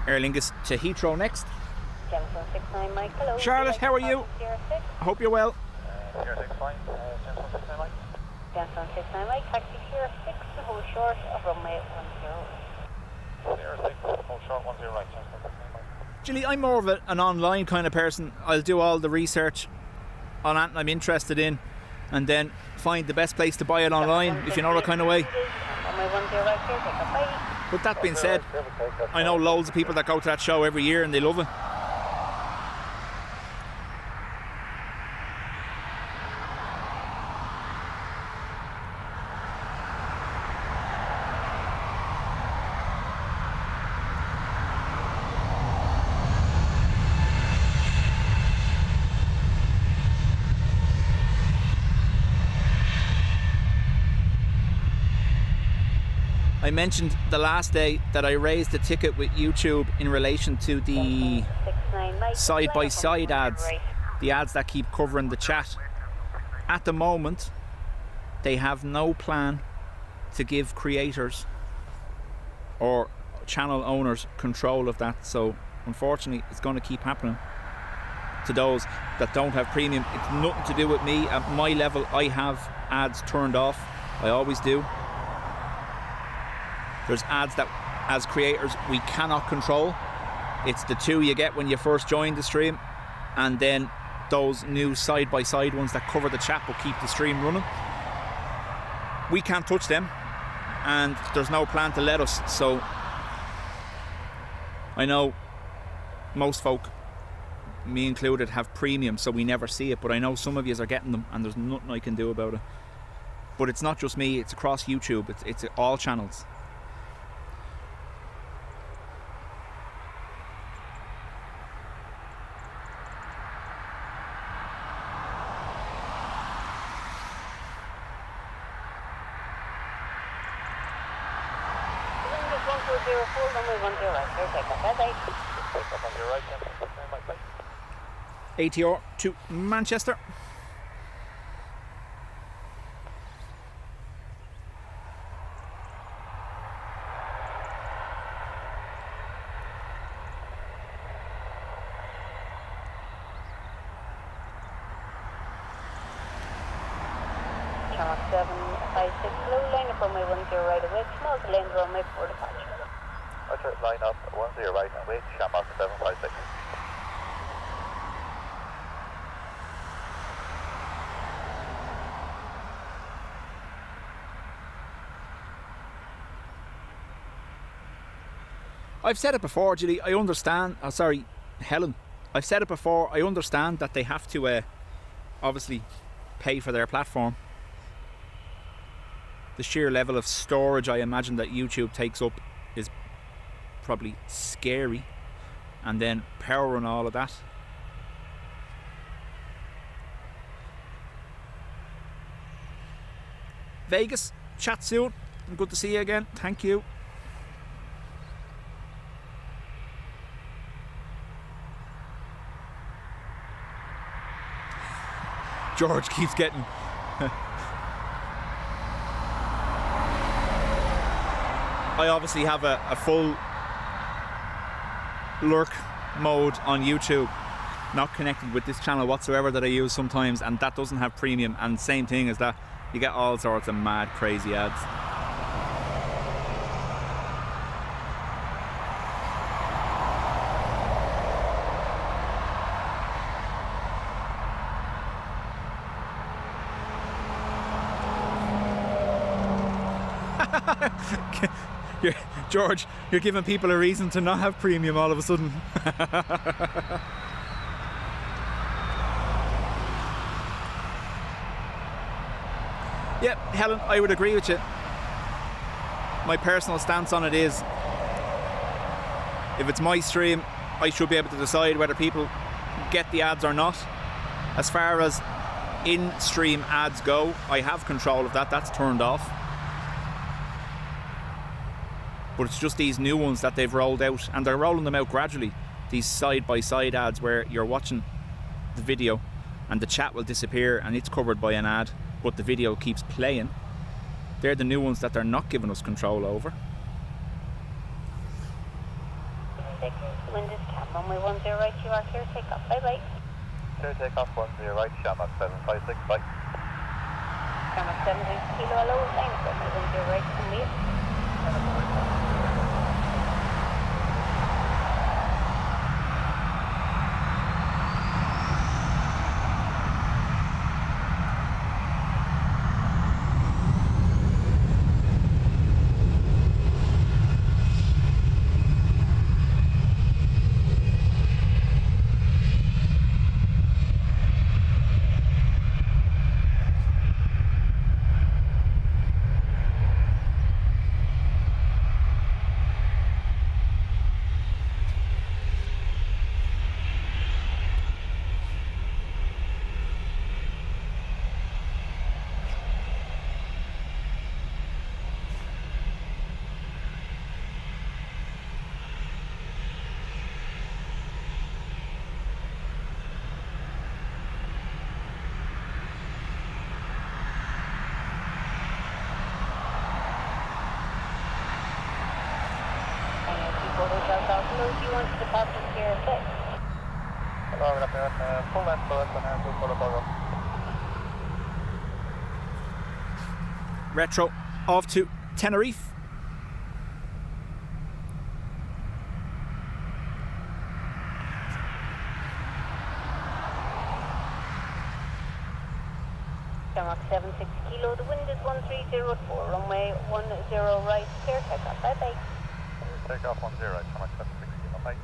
Aer Lingus to Heathrow next. 7169 Mike, hello. Charlotte, how are you? I hope you're well. 06 fine, 7169 Mike. 7169 Mike, taxi Sierra 6 to hold short of runway 10. Sierra 6, hold short 10 right, 7169 Mike. Gilly, I'm more of an online kind of person. I'll do all the research on anything I'm interested in, and then find the best place to buy it online, if you know that kind of way. Runway 10 right clear, take up. Bye. But that being said, I know loads of people that go to that show every year and they love it. I mentioned the last day that I raised the ticket with YouTube in relation to the side-by-side ads, the ads that keep covering the chat. At the moment, they have no plan to give creators or channel owners control of that, so unfortunately it's going to keep happening to those that don't have premium. It's nothing to do with me. At my level, I have ads turned off. I always do. There's ads that, as creators, we cannot control. It's the two you get when you first join the stream, and then those new side-by-side ones that cover the chat but keep the stream running. We can't touch them, and there's no plan to let us. So I know most folk, me included, have premium, so we never see it, but I know some of you are getting them, and there's nothing I can do about it. But it's not just me, it's across YouTube, it's all channels. runway 10 right, clear takeoff. Bye-bye. Take off on your right, then. Bye. ATR to Manchester. Channel 756, low line up runway 10 right away, small to land runway for departure. Roger, line up 10 right and wait, Shamrock 756. I've said it before, Julie. I understand. Oh, sorry, Helen. I've said it before. I understand that they have to obviously pay for their platform. The sheer level of storage I imagine that YouTube takes up is probably scary. And then power and all of that. Vegas, chat soon. Good to see you again. Thank you. George keeps getting I obviously have a full lurk mode on YouTube, not connected with this channel whatsoever that I use sometimes, and that doesn't have premium, and same thing as that, you get all sorts of mad crazy ads. George, you're giving people a reason to not have premium all of a sudden. Yeah, Helen, I would agree with you. My personal stance on it is, if it's my stream, I should be able to decide whether people get the ads or not. As far as in-stream ads go, I have control of that. That's turned off. But it's just these new ones that they've rolled out, and they're rolling them out gradually. These side-by-side ads where you're watching the video and the chat will disappear and it's covered by an ad, but the video keeps playing. They're the new ones that they're not giving us control over. Wind is cap, runway 10 right, you are clear takeoff. Bye-bye. Clear takeoff 10 right, Shamrock 756, bye. Shamrock 76 kilo, low line up runway 10 right, and wait. Do you want to depart from Sierra 6? Hello, good afternoon. Full left for us and full for the Boeing. Retro off to Tenerife. Shamrock 76 kilo, the wind is 1304, runway 10 right, clear takeoff. Bye-bye. Take off 10 right, Shamrock 76 kilo, bye.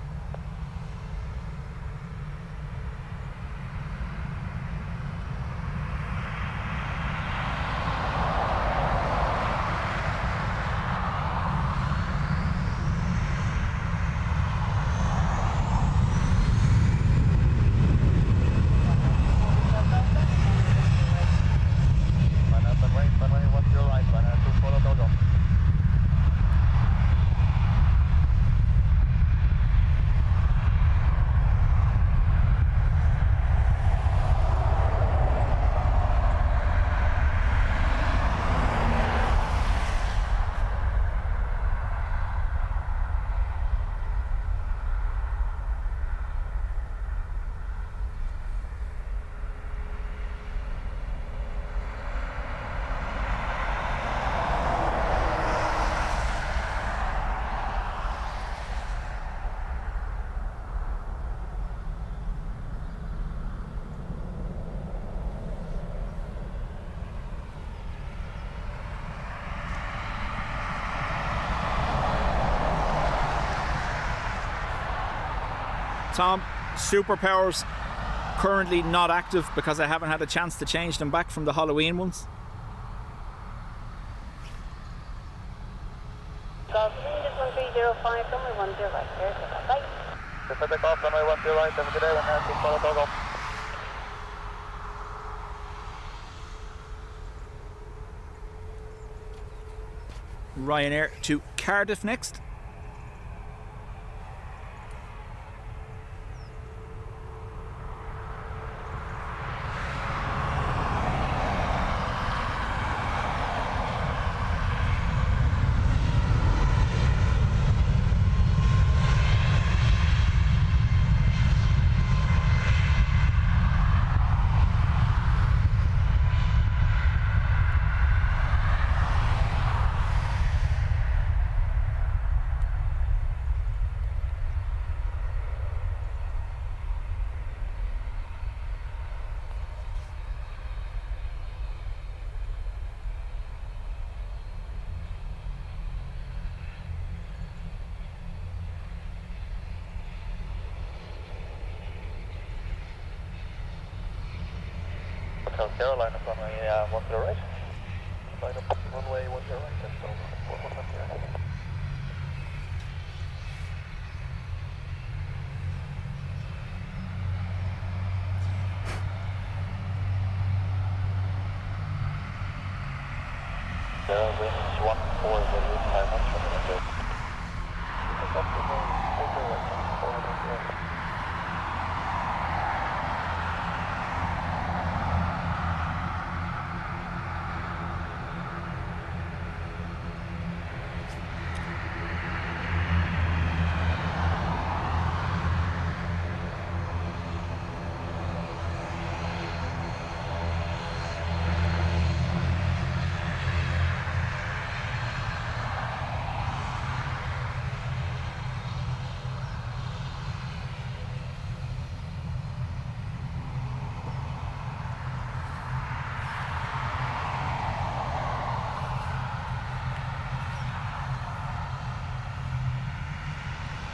Tom, superpowers currently not active because I haven't had a chance to change them back from the Halloween ones. Crosswind is 1305, runway 10 right, clear to the bye. Pacific off, runway 10 right, have a good day, and keep follow dog off. Ryanair to Cardiff next. South Carolina, runway 10 right. Line up runway 10 right, that's over. 4100. Winds 14 with 5 knots from the window. Pick up the runway 10 right, 400.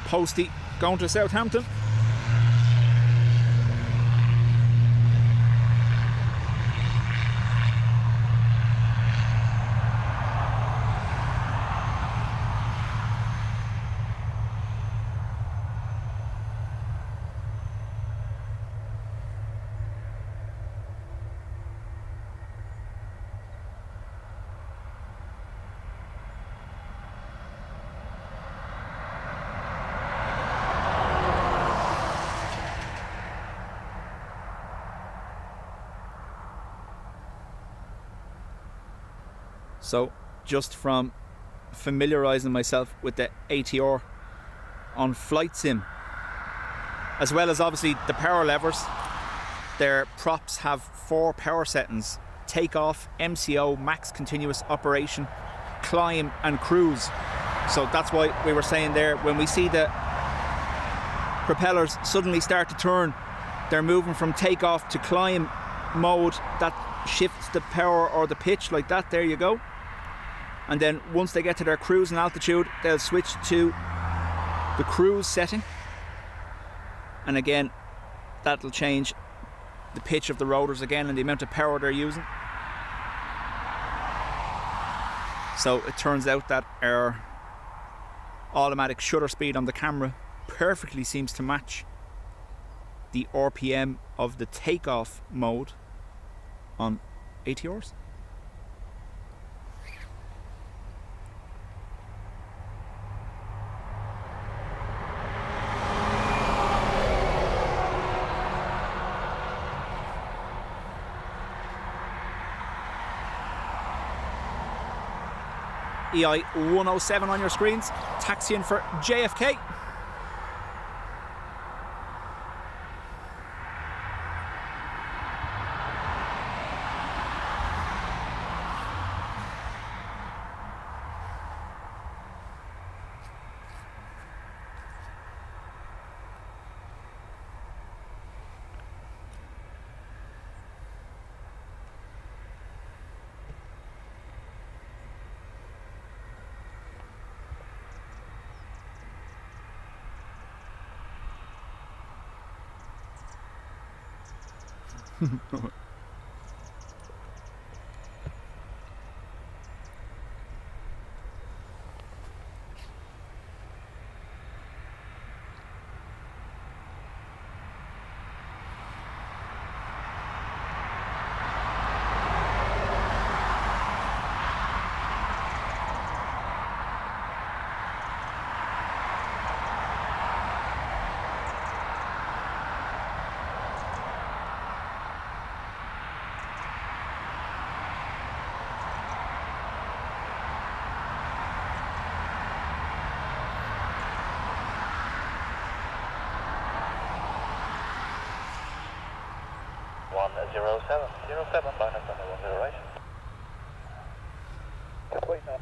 Posty going to Southampton. So just from familiarising myself with the ATR on Flight Sim, as well as obviously the power levers, their props have 4 power settings: takeoff, MCO, max continuous operation, climb and cruise. So that's why we were saying there, when we see the propellers suddenly start to turn, they're moving from takeoff to climb mode. That shifts the power or the pitch like that. There you go. And then once they get to their cruising altitude, they'll switch to the cruise setting, and again that'll change the pitch of the rotors again and the amount of power they're using. So it turns out that our automatic shutter speed on the camera perfectly seems to match the RPM of the takeoff mode on ATRs. EI 107 on your screens, taxiing for JFK. line up on the 10 right. Just waiting on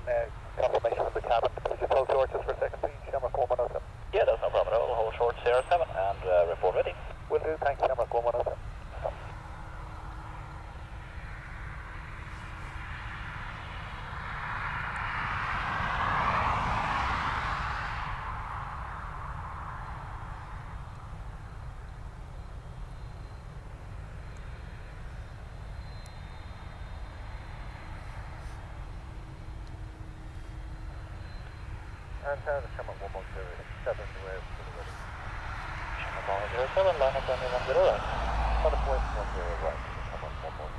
confirmation from the cabin. Could you hold short just for a second, please? Shamrock 117. Yeah, that's no problem at all. Hold short CR7 and report ready. Will do, thanks, Shamrock 117. And Shamrock 117, we're fully ready. Shamrock 107, line up on the 10 right. On the point 10 right, Shamrock 117.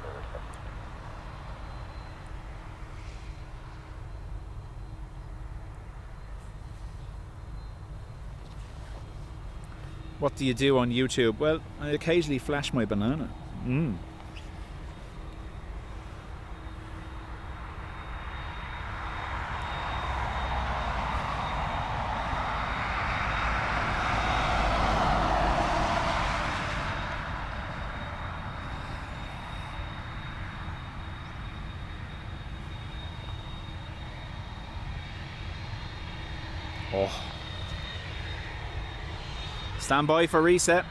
What do you do on YouTube? Well, I occasionally flash my banana. Oh. Stand by for reset.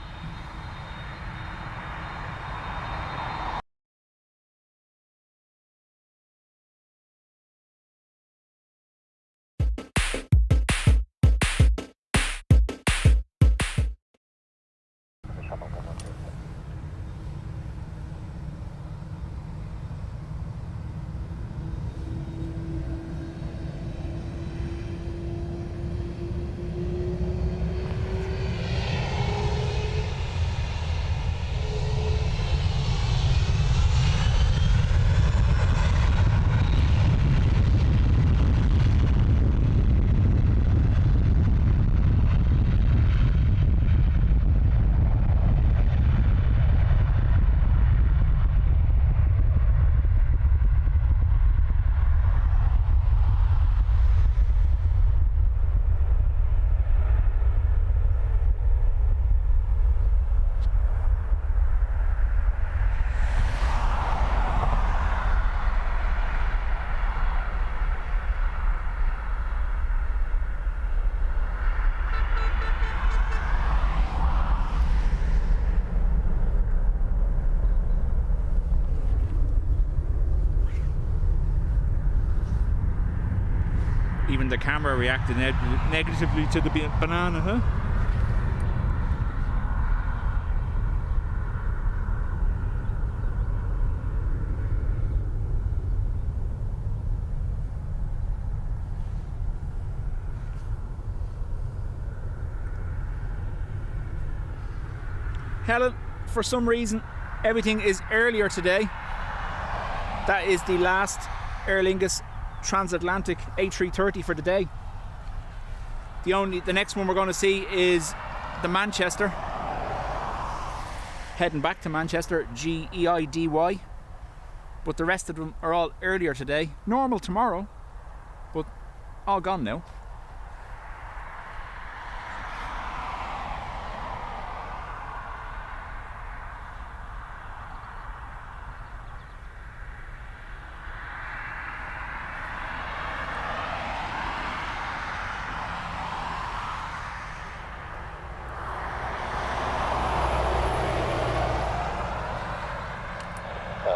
Even the camera reacted negatively to the banana, huh? Helen, for some reason, everything is earlier today. That is the last Aer Lingus Transatlantic A330 for the day. The next one we're going to see is the Manchester, heading back to Manchester, EIDW. But the rest of them are all earlier today. Normal tomorrow, but all gone now.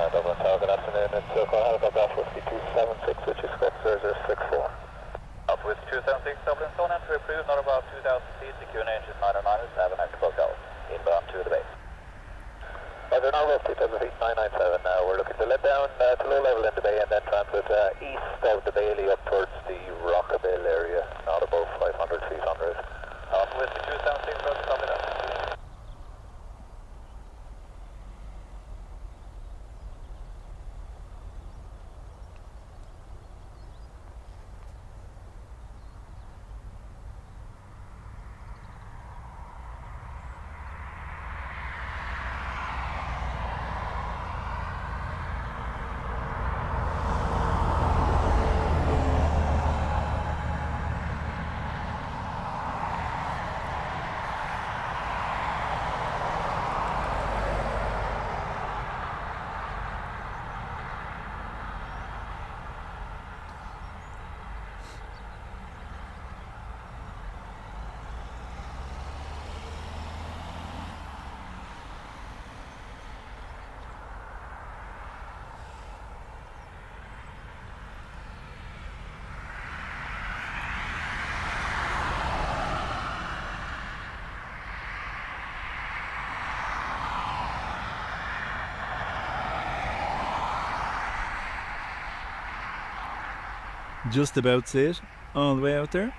Dublin Tower, good afternoon. It's Helicopter Alpha Whiskey 276, which is correct, 0064. Alpha Whiskey 276, Dublin, zone entry approved, not above 2,000 feet, secure engines 909, 7 active hotel. Inbound to the base. Roger, now roughly 7 feet 997 now. We're looking to let down to low level in the bay and then transit east of the Bailey up towards the Rockabill area, not above 500 feet on route. Alpha Whiskey 276, Roger, copy that. Just about see it all the way out there.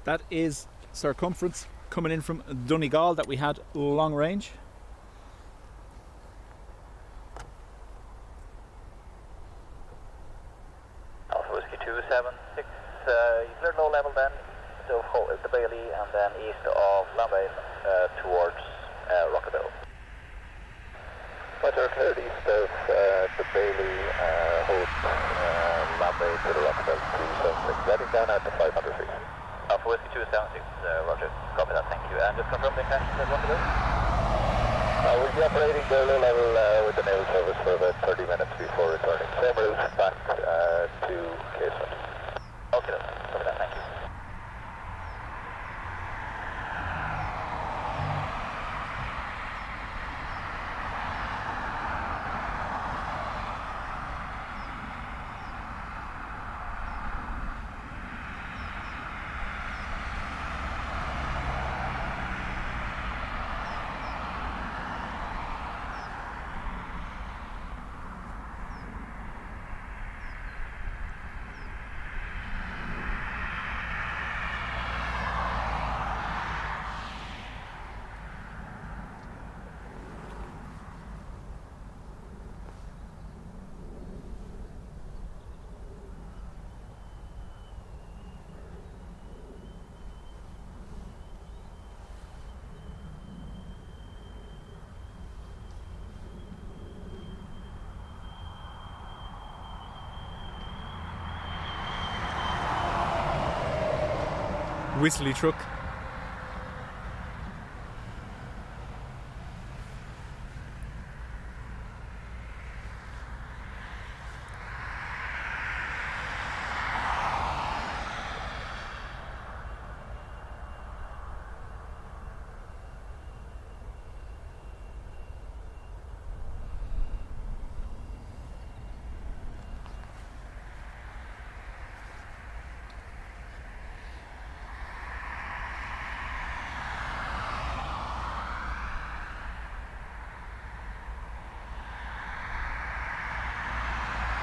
That is circumference coming in from Donegal that we had long range. Alpha Whiskey 276, you cleared low level then, east of the Bailey and then east of Lambay towards Rockabill. Roger, cleared east of the Bailey, Hope, Lambay to the Rockabill 276, letting down out to 500 feet. Alpha Whiskey 276, Roger, copy that, thank you. And just confirm the intention at Rockabill? We'll be operating the low level with the naval service for about 30 minutes before returning. Same route back to Casement. Okay, copy that, thank you. Whistly truck.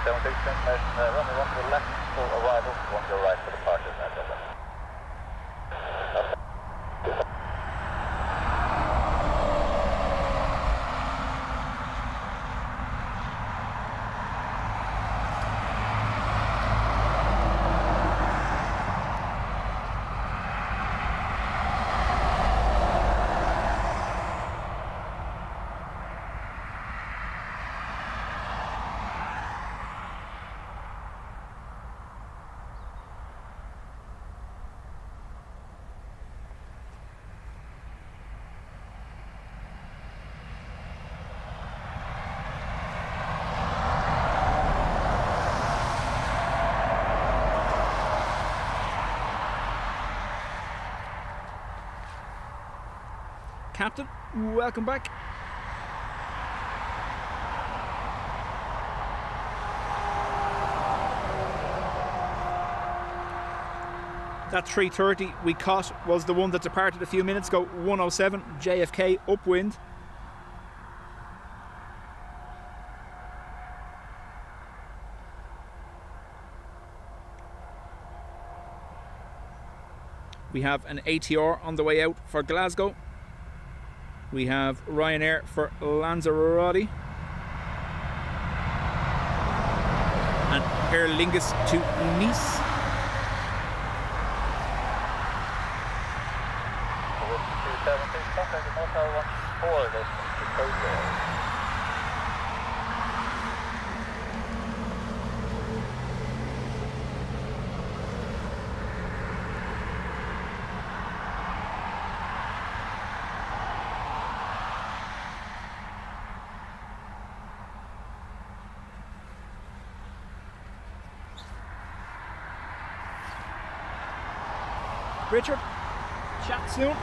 information, runway 1 to the left for arrival, 1 to the right for departure at Dublin. Captain, welcome back. That 330 we caught was the one that departed a few minutes ago, 107 JFK upwind. We have an ATR on the way out for Glasgow. We have Ryanair for Lanzarote. And Aer Lingus to Nice. Richard, chat soon.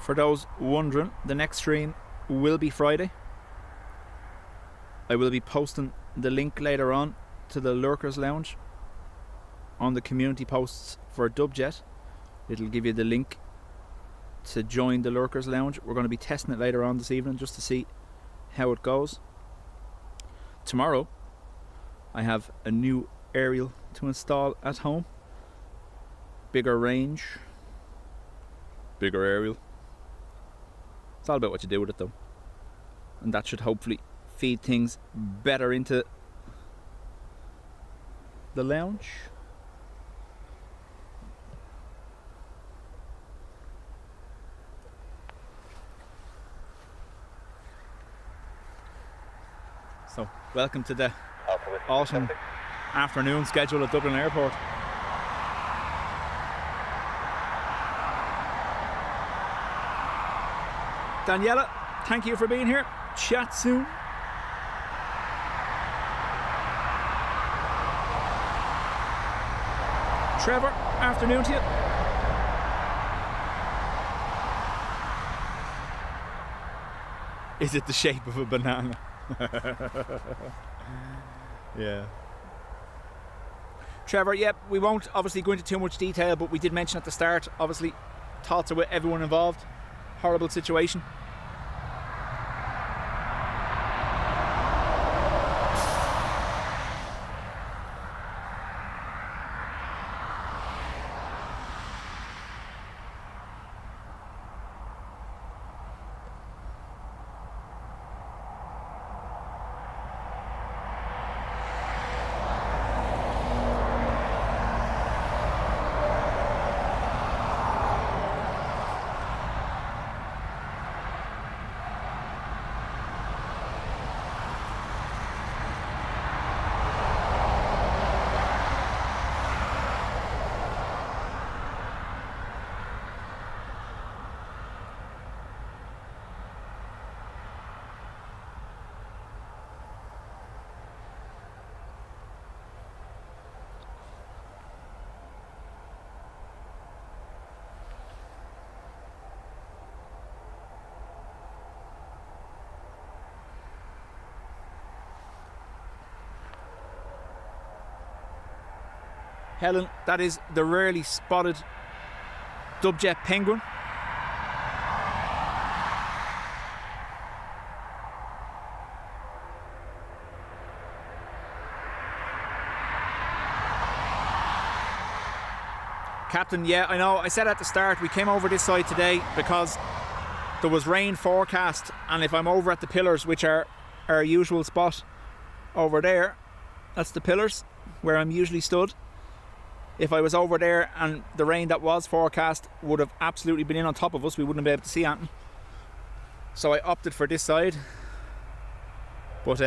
For those wondering, the next stream will be Friday. I will be posting the link later on to the Lurkers Lounge on the community posts for Dubjet. It'll give you the link to join the Lurkers Lounge. We're going to be testing it later on this evening just to see how it goes. Tomorrow I have a new aerial to install at home. Bigger range, bigger aerial. It's all about what you do with it though. And that should hopefully feed things better into the lounge. So, welcome to the autumn afternoon schedule at Dublin Airport. Daniela, thank you for being here. Chat soon. Trevor, afternoon to you. Is it the shape of a banana? Yeah. Trevor, yeah, we won't obviously go into too much detail, but we did mention at the start, obviously, thoughts are with everyone involved. Horrible situation. Helen, that is the rarely spotted Dubjet penguin. Captain, yeah, I know, I said at the start we came over this side today because there was rain forecast, and if I'm over at the pillars, which are our usual spot over there, that's the pillars where I'm usually stood. If I was over there and the rain that was forecast would have absolutely been in on top of us, we wouldn't be able to see anything. So I opted for this side. But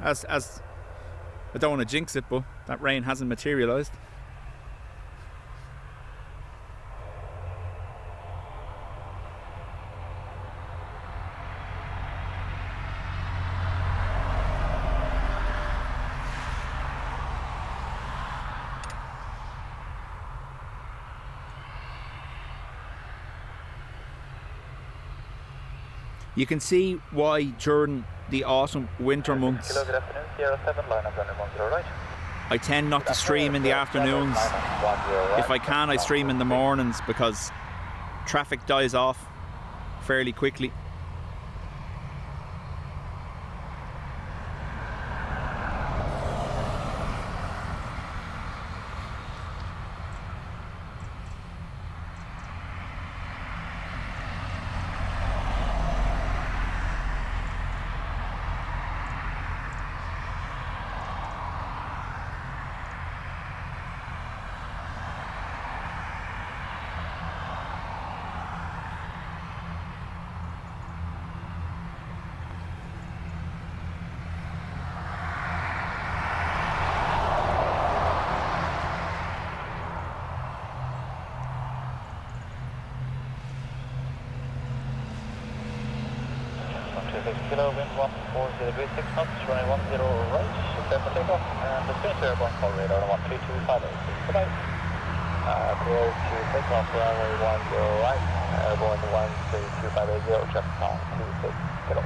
as I don't want to jinx it, but that rain hasn't materialised. You can see why during the autumn winter months Good afternoon, Sierra 7, line up runway 10 right. I tend not to stream in the afternoons. If I can, I stream in the mornings because traffic dies off fairly quickly. Kilo, wind 140 degrees 6 knots, running 10 right, prepare for takeoff, and the Finnish airborne call radar 13258. Goodbye. Clear to takeoff, runway 10 right, airborne 13258, traffic count 26 kilo.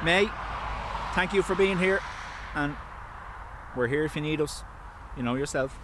May, thank you for being here, and we're here if you need us. You know yourself.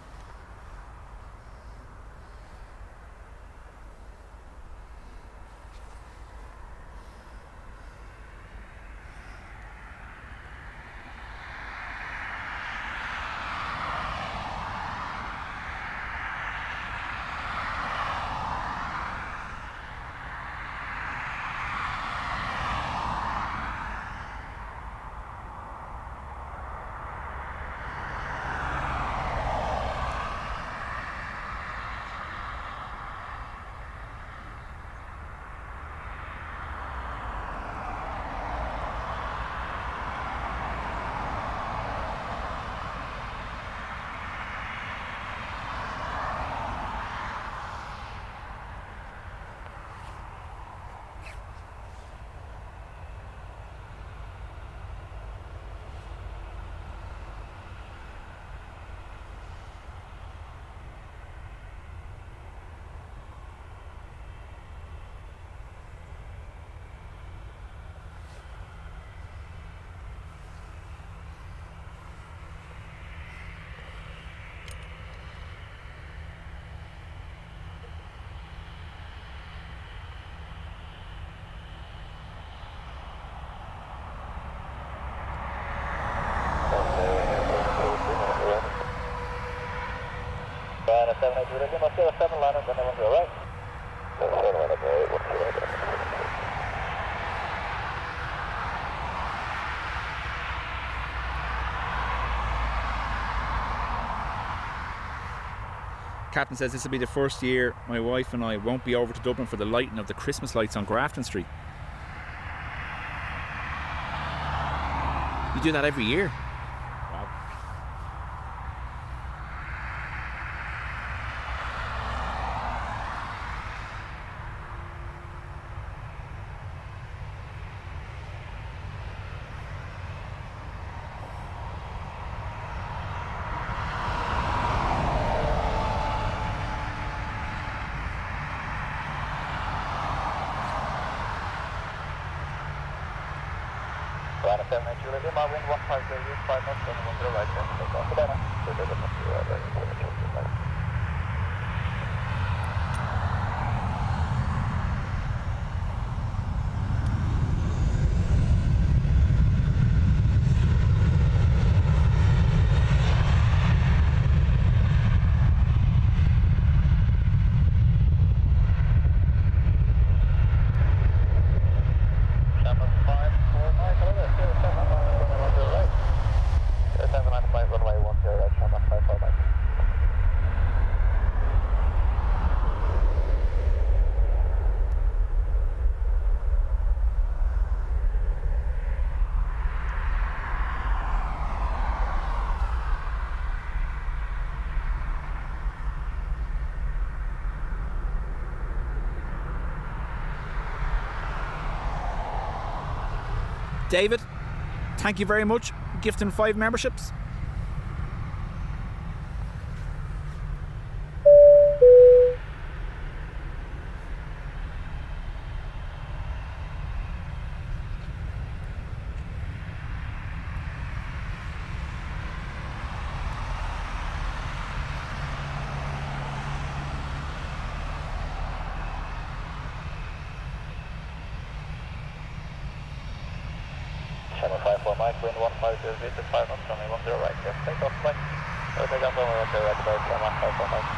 Ryanair 782 Lima, 07 Liner, then 10 right. 07 Liner, 10 right. Captain says this will be the first year my wife and I won't be over to Dublin for the lighting of the Christmas lights on Grafton Street. You do that every year? Wow. Ryanair 782 Lima, wind 150, 5 knots, then 10 right, then take off. Banana, 2 right. David, thank you very much. Gifting 5 memberships. Channel 54 Mike, wind 150, visit 5 knots, runway 10 right, yes, take off Mike. Take off runway 10 right, about 154 Mike.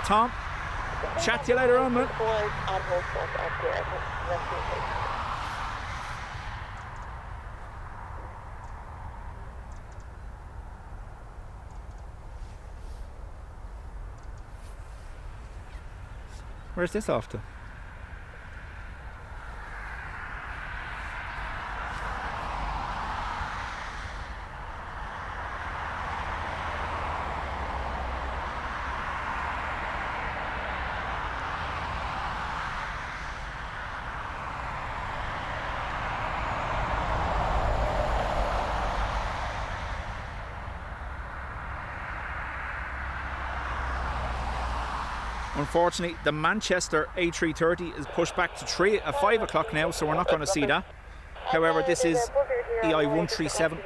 Tom, chat to you later on, man. Where's this off to? Unfortunately, the Manchester A330 is pushed back to 5 o'clock now, so we're not going to see that. However, this is EI 137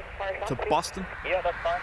to Boston. Yeah, that's fine.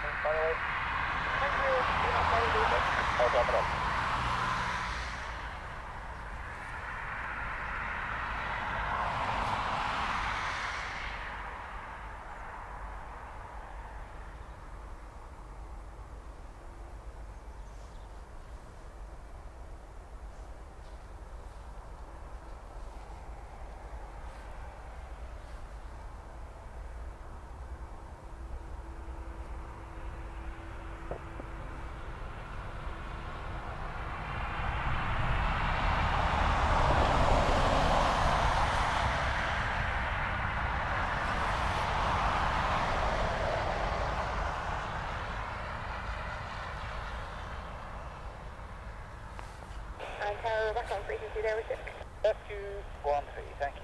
And Tower, what's on frequency there with you? SQ13, thank you.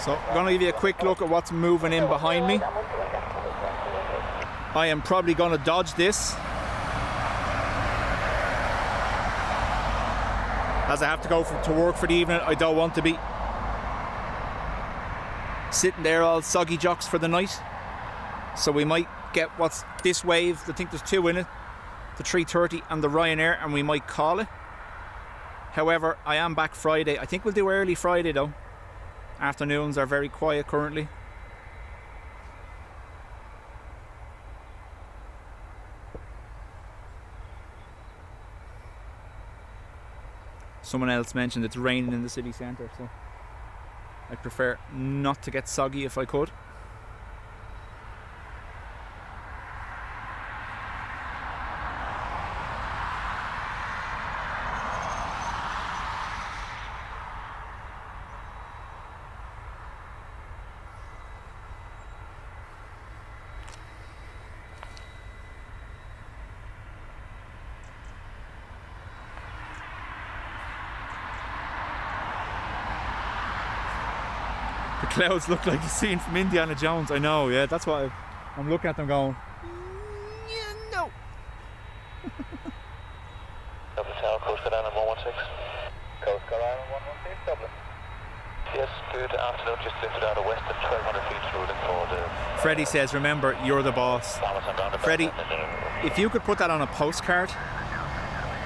So I'm going to give you a quick look at what's moving in behind me. I am probably going to dodge this, as I have to go to work for the evening. I don't want to be sitting there all soggy jocks for the night. So we might get what's this wave. I think there's two in it, the 330 and the Ryanair, and we might call it. However, I am back Friday. I think we'll do early Friday though. Afternoons are very quiet currently. Someone else mentioned it's raining in the city centre, so I'd prefer not to get soggy if I could. The clouds look like the scene from Indiana Jones. I know, yeah, that's what I'm looking at them going, yeah, no. Dublin Tower, Coast Guard Island 116. Coast Guard Island 116, Dublin. Yes, good afternoon, just lifted out of west at 1200 feet through for the... Freddie says, remember, you're the boss. Freddie, if you could put that on a postcard,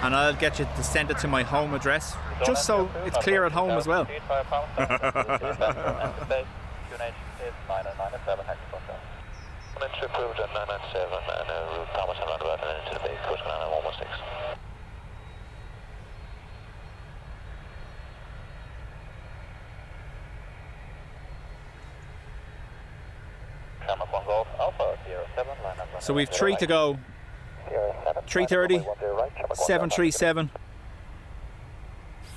and I'll get you to send it to my home address, just so it's clear at home as well. Approved at 997 and route Thomas and roundabout and into the base, Coast Guard Island 116. Shamrock 1 Golf Alpha 07, line up. So we've 3 to go. 330, 737,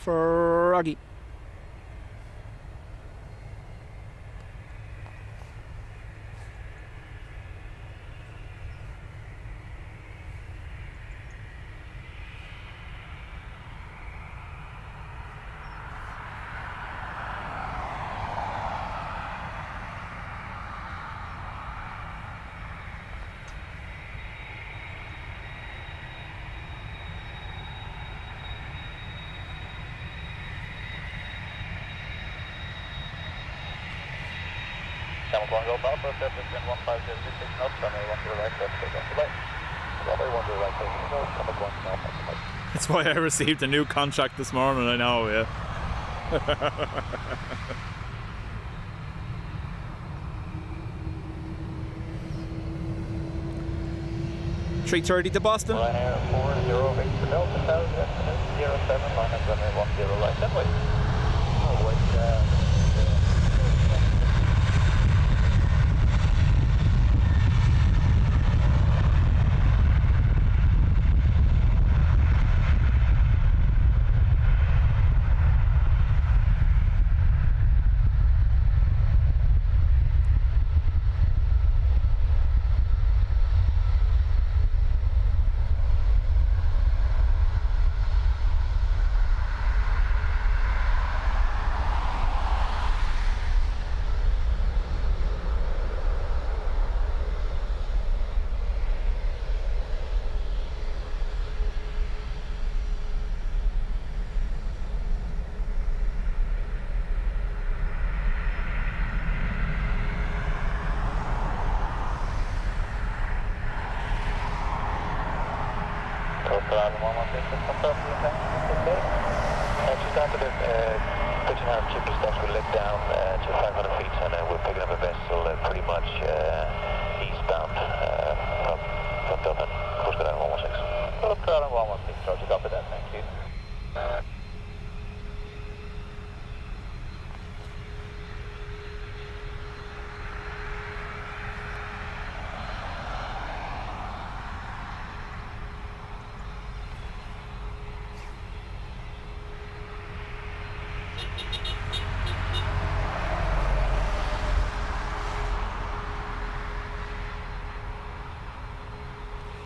Froggy. Shamrock 1 Golf Alpha, surface wind 15066 knots, runway 1 to the right, left, take off the right. Runway 1 to the right, take off the right, Shamrock 1 north, off the right. That's why I received a new contract this morning, I know, yeah. 330 to Boston. Ryanair 40 Victor Delta, Tower, destination 07, line up runway 10 right, runway. Oh, wait, Carolina 116, just confirm the intention, okay? Just after the pitch and a half cheaper steps, we'll let down to 500 feet and we're picking up a vessel pretty much eastbound from Dublin, course Carolina 116. Hello, Carolina 116, Roger, copy that, thank you.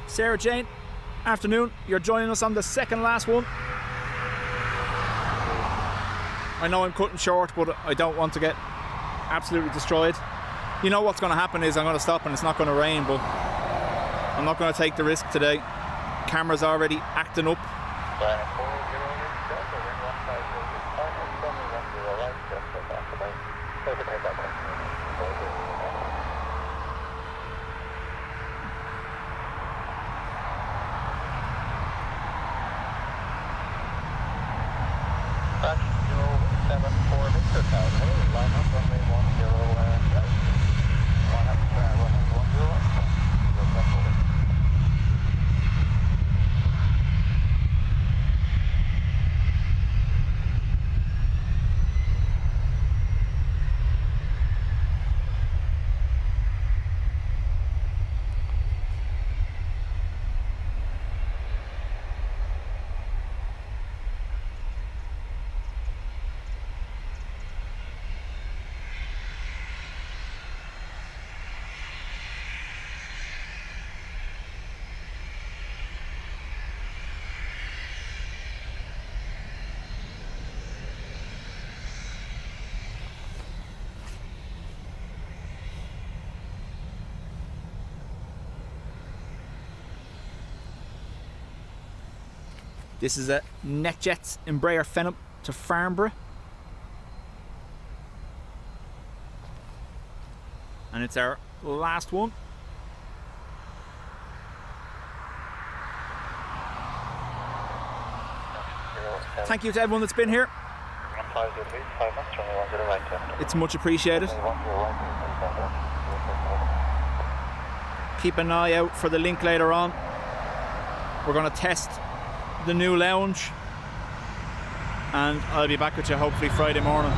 Sarah Jane, afternoon. You're joining us on the second last one. I know I'm cutting short, but I don't want to get absolutely destroyed. You know what's going to happen is I'm going to stop and it's not going to rain, but I'm not going to take the risk today. Camera's already acting up. This is a NetJets Embraer Phenom to Farnborough. And it's our last one. Thank you to everyone that's been here. It's much appreciated. Keep an eye out for the link later on. We're going to test the new lounge and I'll be back with you hopefully Friday morning.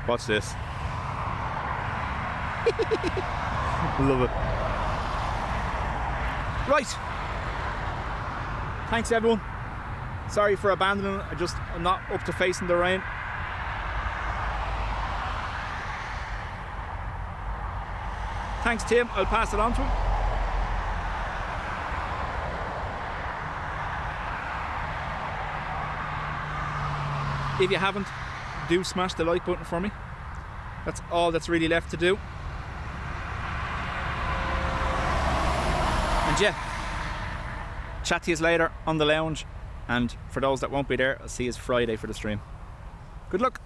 Watch this. Love it. Right. Thanks everyone. Sorry for abandoning. I'm not up to facing the rain. Thanks Tim, I'll pass it on to him. If you haven't, do smash the like button for me. That's all that's really left to do. And yeah, chat to you later on the lounge, and for those that won't be there, I'll see you Friday for the stream. Good luck.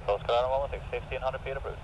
Close Carolina 116, 1500 feet approved.